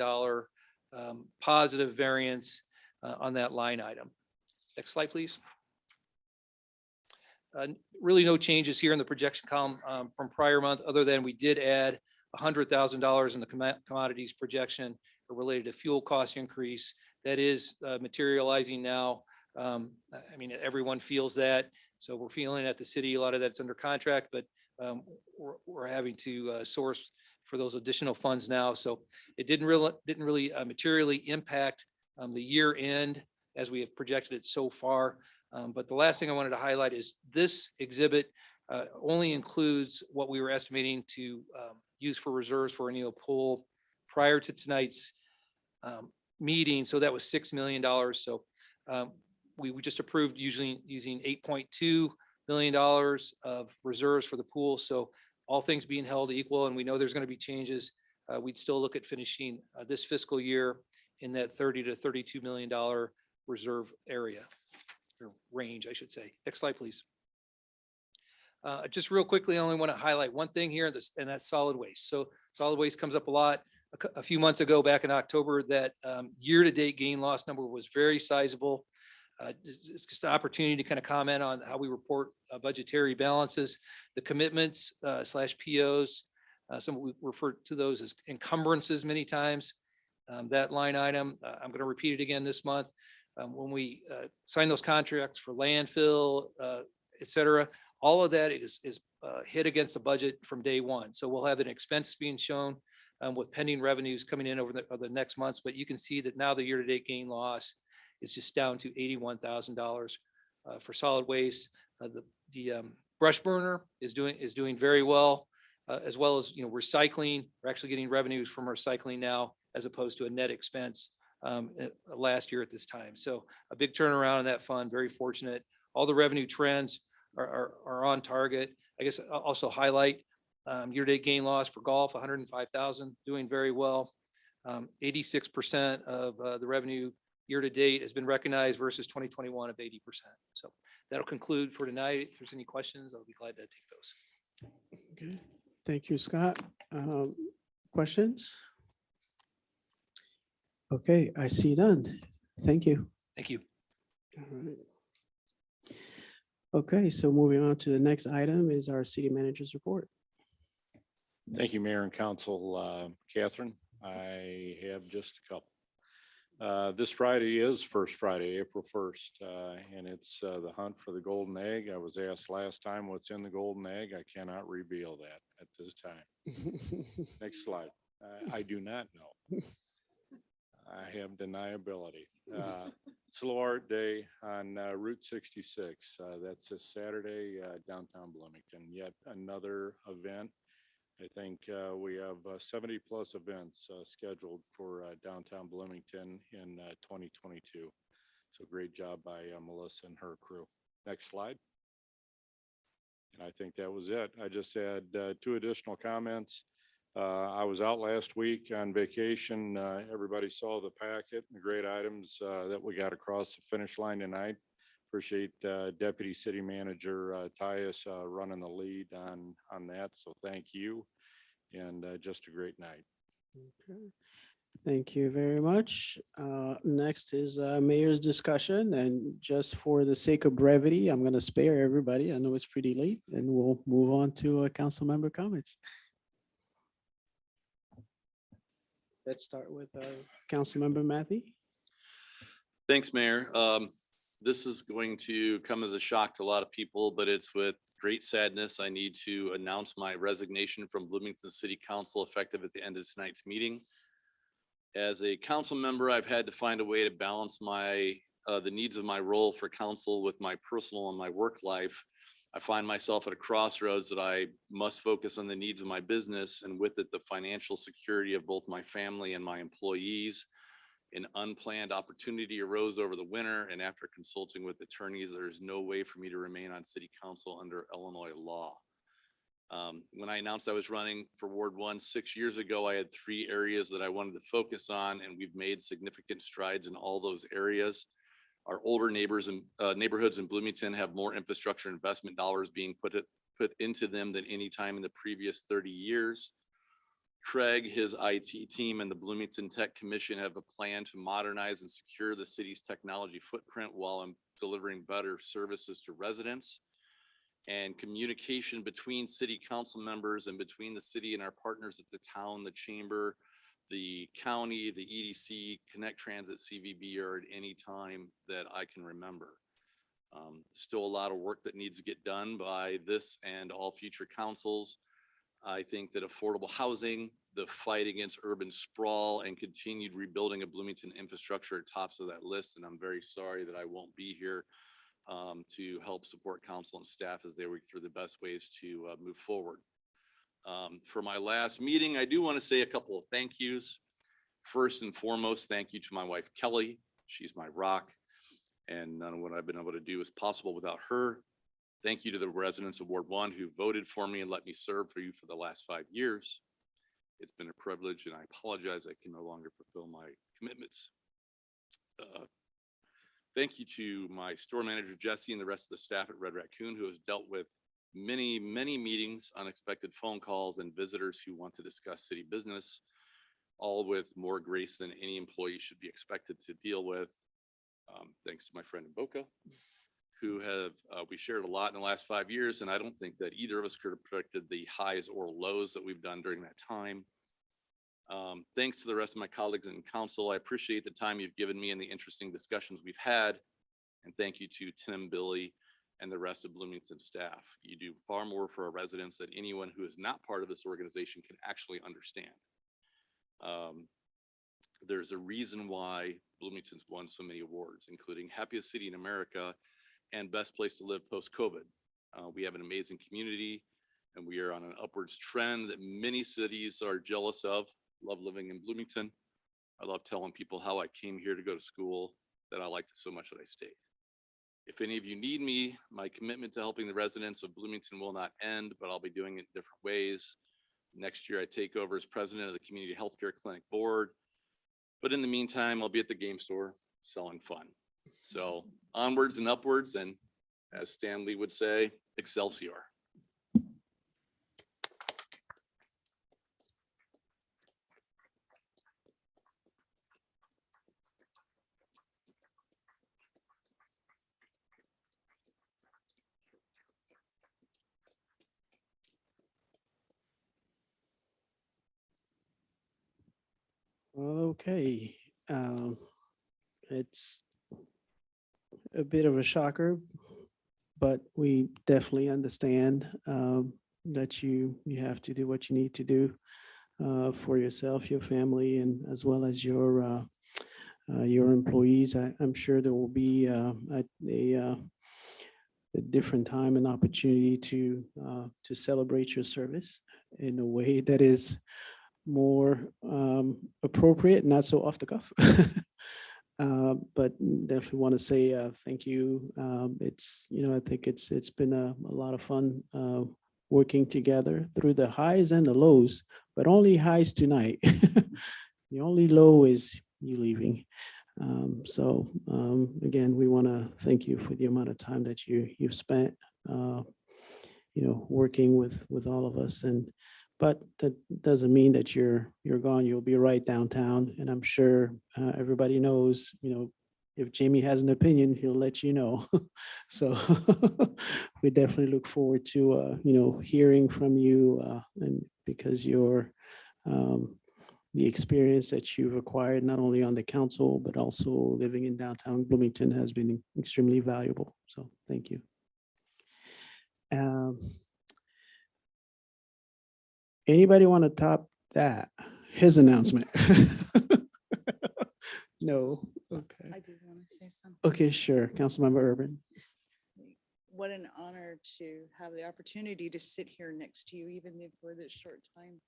positive variance on that line item. Next slide, please. Really no changes here in the projection column from prior month, other than we did add $100,000 in the commodities projection related to fuel cost increase. That is materializing now. I mean, everyone feels that. So we're feeling at the city, a lot of that's under contract, but we're having to source for those additional funds now. So it didn't really materially impact the year end as we have projected it so far. But the last thing I wanted to highlight is this exhibit only includes what we were estimating to use for reserves for Anneal Pool prior to tonight's meeting. So that was $6 million. So we just approved using $8.2 million of reserves for the pool. So all things being held equal, and we know there's going to be changes, we'd still look at finishing this fiscal year in that $30 to $32 million reserve area, or range, I should say. Next slide, please. Just real quickly, I only want to highlight one thing here, and that's solid waste. So solid waste comes up a lot. A few months ago, back in October, that year-to-date gain loss number was very sizable. It's just an opportunity to kind of comment on how we report budgetary balances, the commitments / POs. Some we refer to those as encumbrances many times. That line item, I'm going to repeat it again this month. When we sign those contracts for landfill, et cetera, all of that is hit against the budget from day one. So we'll have an expense being shown with pending revenues coming in over the next months. But you can see that now the year-to-date gain loss is just down to $81,000 for solid waste. The brush burner is doing very well, as well as recycling. We're actually getting revenues from recycling now, as opposed to a net expense last year at this time. So a big turnaround in that fund. Very fortunate. All the revenue trends are on target. I guess I'll also highlight year-to-date gain loss for golf, 105,000, doing very well. 86% of the revenue year-to-date has been recognized versus 2021 of 80%. So that'll conclude for tonight. If there's any questions, I'll be glad to take those. Okay, thank you, Scott. Questions? Okay, I see none. Thank you. Thank you. All right. Okay, so moving on to the next item is our city manager's report. Thank you, Mayor and Council. Catherine, I have just a couple. This Friday is First Friday, April 1st, and it's the hunt for the golden egg. I was asked last time what's in the golden egg. I cannot reveal that at this time. Next slide. I do not know. I have deniability. Slow Art Day on Route 66. That's this Saturday, downtown Bloomington. Yet another event. I think we have 70 plus events scheduled for downtown Bloomington in 2022. So great job by Melissa and her crew. Next slide. I think that was it. I just had two additional comments. I was out last week on vacation. Everybody saw the packet, the great items that we got across the finish line tonight. Appreciate Deputy City Manager Tyus running the lead on that. So thank you. And just a great night. Okay. Thank you very much. Next is mayor's discussion, and just for the sake of brevity, I'm going to spare everybody. I know it's pretty late, and we'll move on to council member comments. Let's start with Councilmember Matthew. Thanks, Mayor. This is going to come as a shock to a lot of people, but it's with great sadness I need to announce my resignation from Bloomington City Council effective at the end of tonight's meeting. As a council member, I've had to find a way to balance the needs of my role for council with my personal and my work life. I find myself at a crossroads that I must focus on the needs of my business, and with it, the financial security of both my family and my employees. An unplanned opportunity arose over the winter, and after consulting with attorneys, there is no way for me to remain on city council under Illinois law. When I announced I was running for Ward 1 6 years ago, I had 3 areas that I wanted to focus on, and we've made significant strides in all those areas. Our older neighbors and neighborhoods in Bloomington have more infrastructure investment dollars being put into them than any time in the previous 30 years. Craig, his IT team, and the Bloomington Tech Commission have a plan to modernize and secure the city's technology footprint while delivering better services to residents. And communication between city council members and between the city and our partners at the town, the chamber, the county, the EDC, Connect Transit, CVB are at any time that I can remember. Still a lot of work that needs to get done by this and all future councils. I think that affordable housing, the fight against urban sprawl, and continued rebuilding of Bloomington infrastructure are tops of that list. And I'm very sorry that I won't be here to help support council and staff as they work through the best ways to move forward. For my last meeting, I do want to say a couple of thank yous. First and foremost, thank you to my wife, Kelly. She's my rock, and none of what I've been able to do is possible without her. Thank you to the residents of Ward 1 who voted for me and let me serve for you for the last 5 years. It's been a privilege, and I apologize I can no longer fulfill my commitments. Thank you to my store manager, Jesse, and the rest of the staff at Red Raccoon, who has dealt with many meetings, unexpected phone calls, and visitors who want to discuss city business, all with more grace than any employee should be expected to deal with. Thanks to my friend in Boca, who we shared a lot in the last 5 years, and I don't think that either of us could have predicted the highs or lows that we've done during that time. Thanks to the rest of my colleagues in council. I appreciate the time you've given me and the interesting discussions we've had. And thank you to Tim, Billy, and the rest of Bloomington staff. You do far more for our residents than anyone who is not part of this organization can actually understand. There's a reason why Bloomington's won so many awards, including Happiest City in America and Best Place to Live Post-COVID. We have an amazing community, and we are on an upwards trend that many cities are jealous of. Love living in Bloomington. I love telling people how I came here to go to school, that I liked it so much that I stayed. If any of you need me, my commitment to helping the residents of Bloomington will not end, but I'll be doing it in different ways. Next year, I take over as president of the Community Healthcare Clinic Board. But in the meantime, I'll be at the game store selling fun. So onwards and upwards, and as Stan Lee would say, Excelsior. Okay, it's a bit of a shocker, but we definitely understand that you have to do what you need to do for yourself, your family, and as well as your employees. I'm sure there will be a different time and opportunity to celebrate your service in a way that is more appropriate, not so off the cuff. But definitely want to say thank you. It's, I think it's been a lot of fun working together through the highs and the lows, but only highs tonight. The only low is you leaving. Again, we want to thank you for the amount of time that you've spent, working with all of us. But that doesn't mean that you're gone. You'll be right downtown, and I'm sure everybody knows. If Jamie has an opinion, he'll let you know. So we definitely look forward to hearing from you, and because the experience that you've acquired not only on the council but also living in downtown Bloomington has been extremely valuable. So thank you. Anybody want to top that? His announcement? No. Okay. I do want to say something. Okay, sure. Councilmember Urban. What an honor to have the opportunity to sit here next to you, even if for this short time.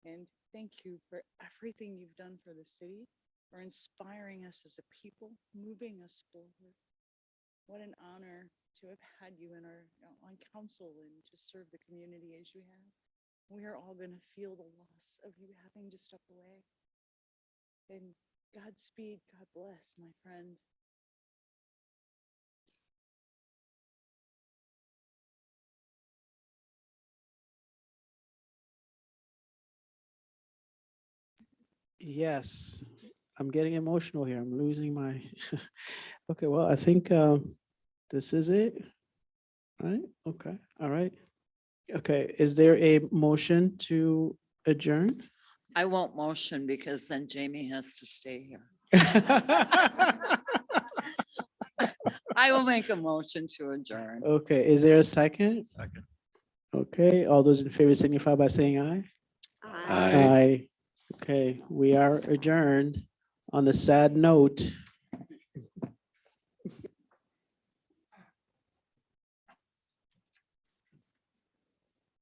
And thank you for everything you've done for the city, for inspiring us as a people, moving us forward. What an honor to have had you on council and to serve the community as you have. We are all going to feel the loss of you having to step away. And Godspeed, God bless, my friend. Yes, I'm getting emotional here. I'm losing my. Okay, well, I think this is it. Right? Okay. All right. Okay. Is there a motion to adjourn? I won't motion because then Jamie has to stay here. I will make a motion to adjourn. Okay. Is there a second? Second. Okay. All those in favor signify by saying aye. Aye. Okay. We are adjourned on the sad note